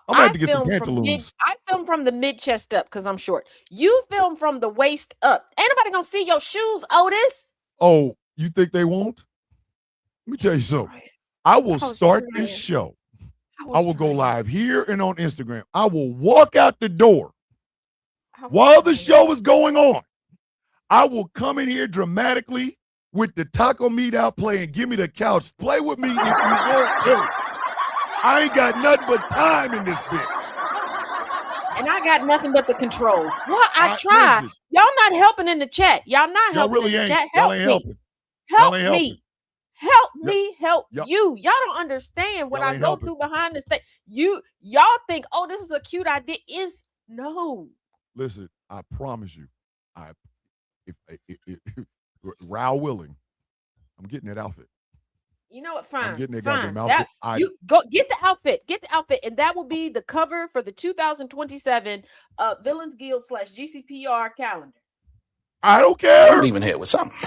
I'm going to have to get some pantaloons. I film from the mid chest up because I'm short. You film from the waist up. Ain't nobody going to see your shoes, Otis. Oh, you think they won't? Let me tell you something. I will start this show. I will go live here and on Instagram. I will walk out the door while the show is going on. I will come in here dramatically with the taco meat out playing. Give me the couch. Play with me if you want to. I ain't got nothing but time in this bitch. And I got nothing but the controls. What? I try. Listen. Y'all not helping in the chat. Y'all not helping really in the ain't. chat. Y'all ain't helping. Help me. Help me. Help you. Y'all don't understand what I go through behind this thing. Y'all think, oh, this is a cute idea. No. Listen, I promise you, if Raul willing, I'm getting that outfit. You know what? Fine. I'm getting that fine. goddamn outfit. You go get the outfit. Get the outfit, and that will be the cover for the 2027 Villains Guild /GCPR calendar. I don't care. I'm leaving here with something.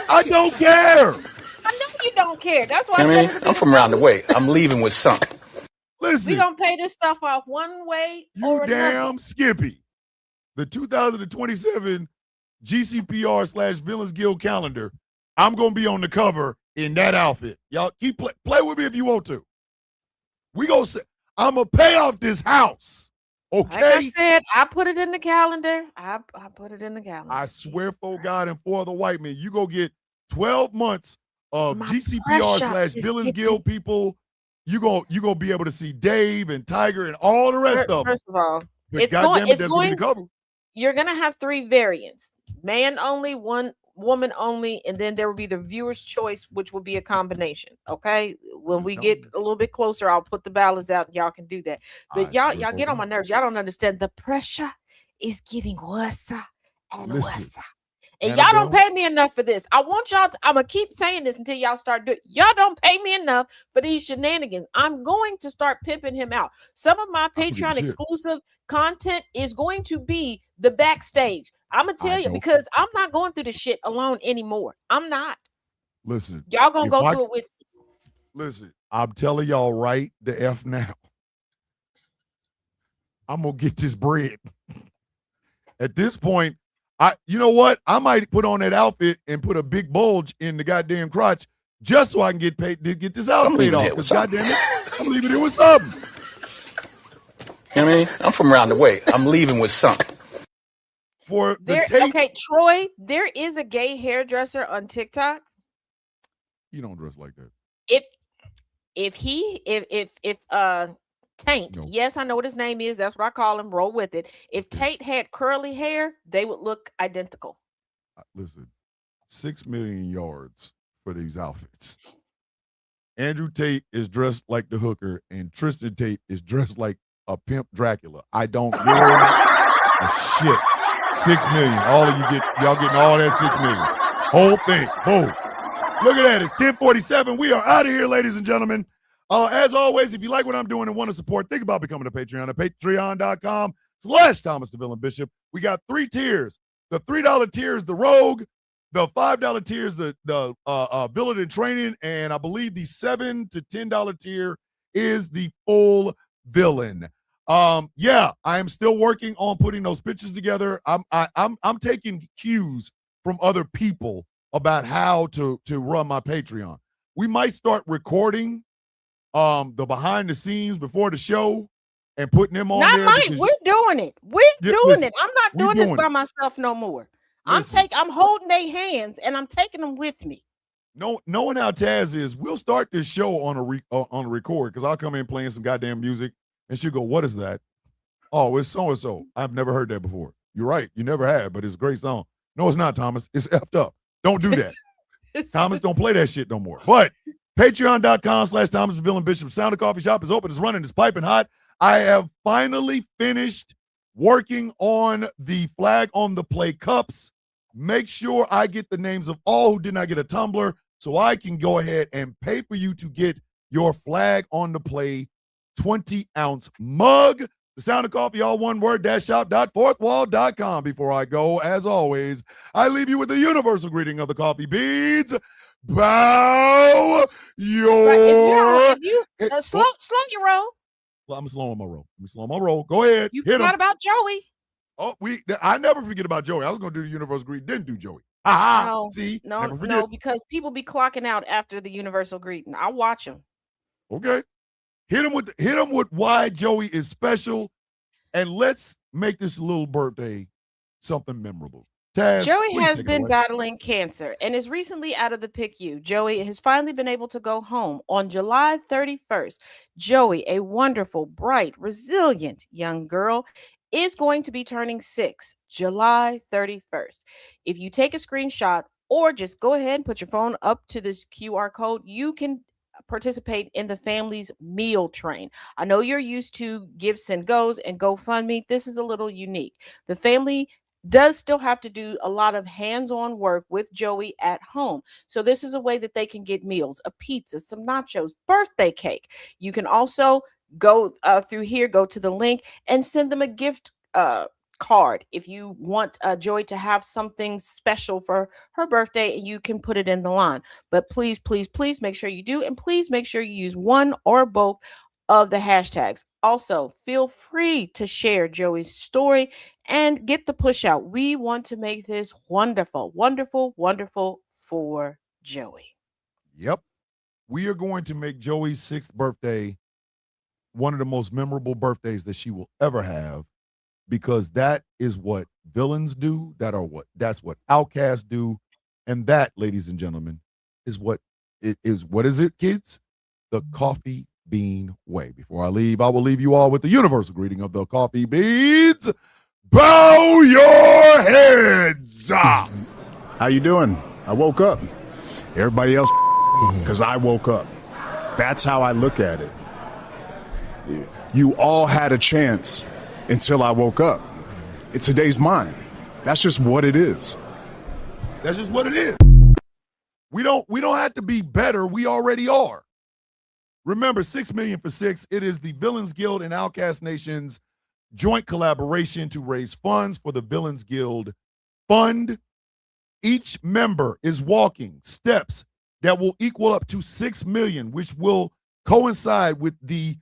I don't care. I know you don't care. That's why I I mean, said I'm from around the way. I'm leaving with something. Listen, we gonna pay this stuff off one way or you another. damn Skippy. The 2027 GCPR / Villains Guild calendar. I'm gonna be on the cover in that outfit. Y'all keep play with me if you want to. We gonna say I'm gonna pay off this house. Okay. Like I said, I put it in the calendar. I put it in the calendar. I swear for God and for the white men, you go get 12 months of My GCPR / Villains Guild people. You gonna be able to see Dave and Tiger and all the rest of them. First of all, But it's goddamn going. that's gonna be the cover. You're gonna have 3 variants: man only, one woman only, and then there will be the viewer's choice, which will be a combination. Okay, when we get a little bit closer, I'll put the ballots out. And y'all can do that. But y'all get on my nerves. Y'all don't understand. The pressure is getting worse and worse. And y'all don't pay me enough for this. I want y'all to, I'm going to keep saying this until y'all start doing it. Y'all don't pay me enough for these shenanigans. I'm going to start pimping him out. Some of my Patreon exclusive content is going to be the backstage. I'm going to tell you because I'm not going through this shit alone anymore. I'm not. Listen. Y'all going to go through it with me. Listen, I'm telling y'all right the F now. I'm going to get this bread. At this point, you know what? I might put on that outfit and put a big bulge in the goddamn crotch just so I can get paid to get this house paid off. Because goddamn it, I'm leaving it with something. You know what I mean? I'm from around the way. I'm leaving with something. For okay, Troy, there is a gay hairdresser on TikTok. You don't dress like that. If Taint, yes, I know what his name is. That's what I call him. Roll with it. If Taint had curly hair, they would look identical. Listen, 6 million yards for these outfits. Andrew Tate is dressed like the hooker, and Tristan Tate is dressed like a pimp Dracula. I don't give a shit. 6 million. All of y'all getting all that 6 million. Whole thing. Boom. Look at that. It's 10:47. We are out of here, ladies and gentlemen. As always, if you like what I'm doing and want to support, think about becoming a Patreon at patreon.com/Thomas the Villain Bishop. We got 3 tiers. The $3 tier is the Rogue. The $5 tier is the Villain in Training. And I believe the $7 to $10 tier is the full Villain. Yeah, I am still working on putting those pictures together. I'm taking cues from other people about how to run my Patreon. We might start recording the behind the scenes before the show and putting them on there. We're doing it. Listen, I'm not doing this by myself no more. I'm holding their hands and I'm taking them with me. Knowing how Taz is, we'll start this show on a record because I'll come in playing some goddamn music and she'll go, "What is that?" "Oh, it's so and so." "I've never heard that before." "You're right, you never have, but it's a great song." "No, it's not, Thomas. It's effed up. Don't do that." Thomas, don't play that shit no more. But patreon.com/Thomas the Villain Bishop. Sound of Coffee Shop is open. It's running. It's piping hot. I have finally finished working on the Flag on the Play cups. Make sure I get the names of all who did not get a tumbler so I can go ahead and pay for you to get your Flag on the Play 20-ounce mug. The Sound of Coffee, all one word, _shop.fourthwall.com. Before I go, as always, I leave you with the universal greeting of the coffee beads. Bow your... Slow your roll. Well, I'm slowing my roll. Go ahead. You forgot about Joey. Oh, I never forget about Joey. I was going to do the universal greeting. Didn't do Joey. No, see? No, because people be clocking out after the universal greeting. I watch them. Okay. Hit him with why Joey is special, and let's make this little birthday something memorable. Taz, Joey has been battling cancer and is recently out of the PICU. Joey has finally been able to go home on July 31st. Joey, a wonderful, bright, resilient young girl, is going to be turning 6 July 31st. If you take a screenshot or just go ahead and put your phone up to this QR code, you can participate in the family's meal train. I know you're used to Give, Send, Goes and GoFundMe. This is a little unique. The family does still have to do a lot of hands-on work with Joey at home. So this is a way that they can get meals, a pizza, some nachos, birthday cake. You can also go through here, go to the link and send them a gift card. If you want Joy to have something special for her birthday, you can put it in the line. But please, please, please make sure you do. And please make sure you use one or both of the hashtags. Also, feel free to share Joey's story and get the push out. We want to make this wonderful, wonderful, wonderful for Joey. Yep. We are going to make Joey's 6th birthday one of the most memorable birthdays that she will ever have, because that is what villains do. That's what outcasts do. And that, ladies and gentlemen, is what is it, kids? The coffee bean way. Before I leave, I will leave you all with the universal greeting of the coffee beans. Bow your heads. How you doing? I woke up. Everybody else, because I woke up. That's how I look at it. You all had a chance until I woke up. Today's mine. That's just what it is. That's just what it is. We don't have to be better. We already are. Remember, 6 million for 6. It is the Villains Guild and Outcast Nation's joint collaboration to raise funds for the Villains Guild Fund. Each member is walking steps that will equal up to 6 million, which will coincide with the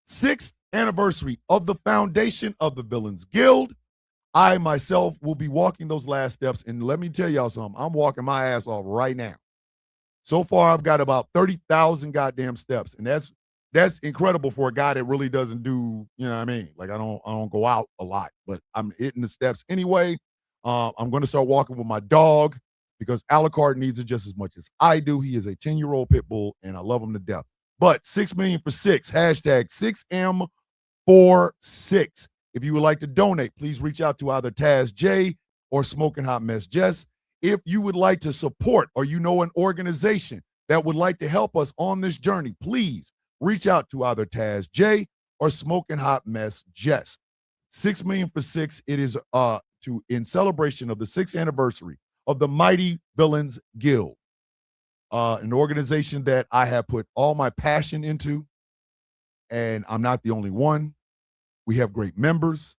6th anniversary of the foundation of the Villains Guild. I myself will be walking those last steps, and let me tell y'all something. I'm walking my ass off right now. So far, I've got about 30,000 goddamn steps, and that's incredible for a guy that really doesn't do, you know what I mean? Like I don't go out a lot, but I'm hitting the steps anyway. I'm going to start walking with my dog because Alucard needs it just as much as I do. He is a 10-year-old pit bull, and I love him to death. But 6 million for 6, hashtag 6M46. If you would like to donate, please reach out to either Taz J or Smoking Hot Mess Jess. If you would like to support, or you know an organization that would like to help us on this journey, please reach out to either Taz J or Smoking Hot Mess Jess. 6 million for 6. It is in celebration of the 6th anniversary of the Mighty Villains Guild, an organization that I have put all my passion into, and I'm not the only one. We have great members.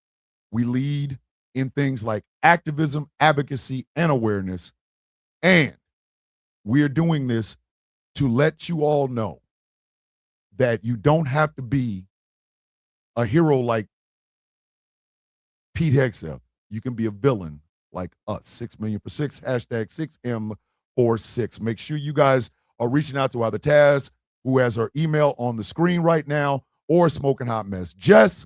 We lead in things like activism, advocacy, and awareness. And we are doing this to let you all know that you don't have to be a hero like Pete Hegseth. You can be a villain like us. 6 million for 6, hashtag 6M46. Make sure you guys are reaching out to either Taz, who has her email on the screen right now, or Smoking Hot Mess Jess.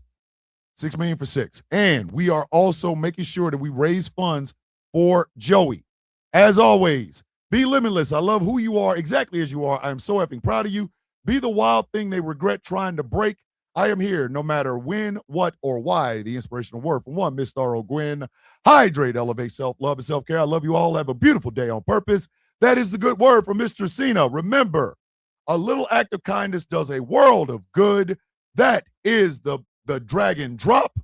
6 million for 6. And we are also making sure that we raise funds for Joey. As always, be limitless. I love who you are exactly as you are. I am so effing proud of you. Be the wild thing they regret trying to break. I am here no matter when, what, or why. The inspirational word from one, Miss Starro Gwynn. Hydrate, elevate self-love and self-care. I love you all. Have a beautiful day on purpose. That is the good word from Mr. Cena. Remember, a little act of kindness does a world of good. That is the Dragon Drop.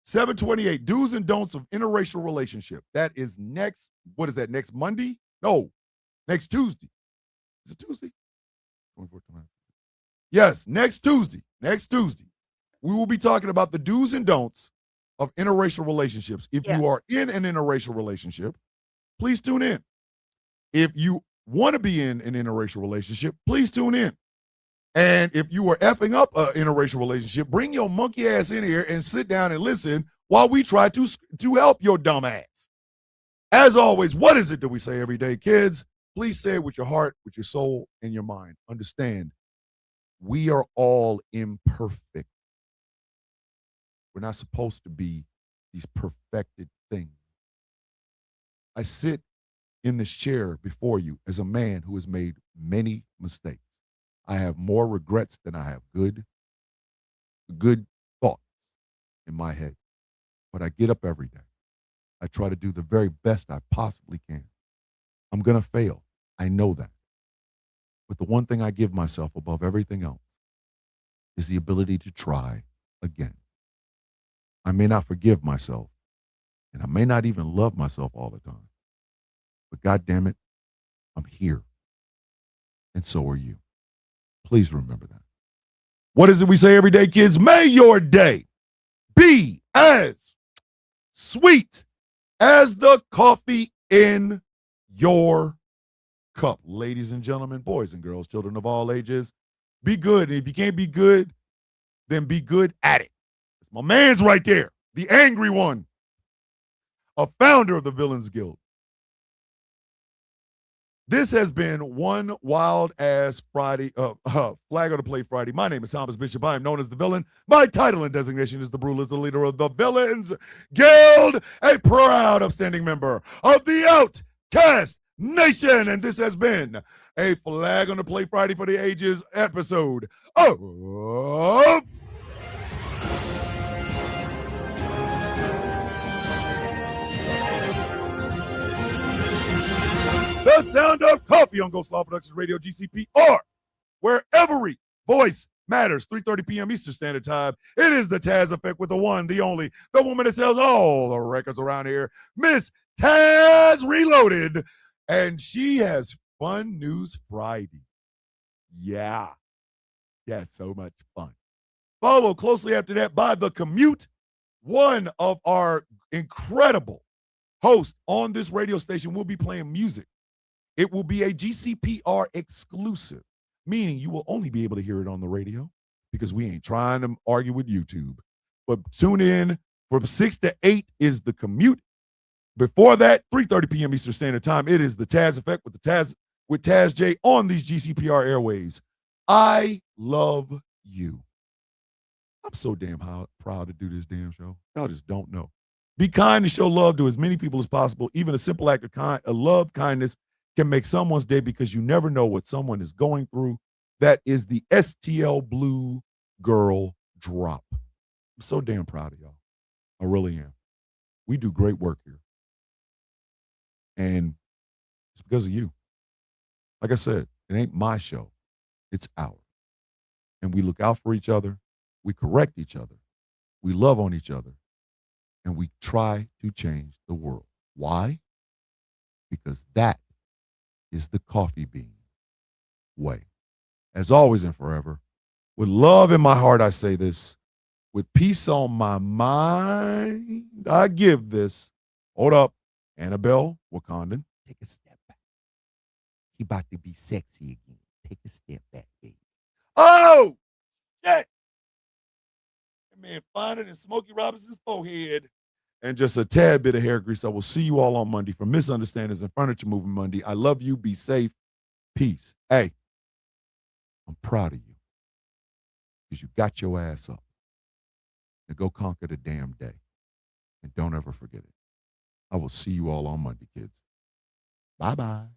728, do's and don'ts of interracial relationship. That is next, what is that, next Monday? No, next Tuesday. Is it Tuesday? 24th. Yes, next Tuesday. Next Tuesday. We will be talking about the do's and don'ts of interracial relationships. If you are in an interracial relationship, please tune in. If you want to be in an interracial relationship, please tune in. And if you are effing up an interracial relationship, bring your monkey ass in here and sit down and listen while we try to help your dumb ass. As always, what is it that we say every day, kids? Please say it with your heart, with your soul, and your mind. Understand, we are all imperfect. We're not supposed to be these perfected things. I sit in this chair before you as a man who has made many mistakes. I have more regrets than I have good thoughts in my head. But I get up every day. I try to do the very best I possibly can. I'm going to fail. I know that. But the one thing I give myself above everything else is the ability to try again. I may not forgive myself, and I may not even love myself all the time. But God damn it, I'm here. And so are you. Please remember that. What is it we say every day, kids? May your day be as sweet as the coffee in your cup. Ladies and gentlemen, boys and girls, children of all ages, be good. And if you can't be good, then be good at it. My man's right there, the angry one, a founder of the Villains Guild. This has been one wild-ass Friday, Flag on the Play Friday. My name is Thomas Bishop. I am known as the Villain. My title and designation is the Brule, the leader of the Villains Guild, a proud, upstanding member of the Outcast Nation. And this has been a Flag on the Play Friday for the Ages episode of The Sound of Coffee on Ghost Law Productions Radio, GCP, or where every voice matters. 3:30 p.m. Eastern Standard Time. It is the Taz Effect with the one, the only, the woman that sells all the records around here, Miss Taz Reloaded. And she has Fun News Friday. Yeah, so much fun. Follow closely after that by The Commute, one of our incredible hosts on this radio station will be playing music. It will be a GCPR exclusive, meaning you will only be able to hear it on the radio because we ain't trying to argue with YouTube. But tune in from 6 to 8 is The Commute. Before that, 3:30 p.m. Eastern Standard Time, it is the Taz Effect with Taz J on these GCPR airwaves. I love you. I'm so damn proud to do this damn show. Y'all just don't know. Be kind and show love to as many people as possible. Even a simple act of love, kindness can make someone's day because you never know what someone is going through. That is the STL Blue Girl Drop. I'm so damn proud of y'all. I really am. We do great work here. And it's because of you. Like I said, it ain't my show. It's ours. And we look out for each other. We correct each other. We love on each other. And we try to change the world. Why? Because that is the coffee bean way. As always and forever, with love in my heart, I say this. With peace on my mind, I give this. Hold up. Annabelle Wakandan, take a step back. He about to be sexy again. Take a step back, baby. Oh, shit. That man finer than Smokey Robinson's forehead. And just a tad bit of hair grease. I will see you all on Monday for Misunderstandings and Furniture Moving Monday. I love you. Be safe. Peace. Hey, I'm proud of you because you got your ass up. Now go conquer the damn day. And don't ever forget it. I will see you all on Monday, kids. Bye-bye.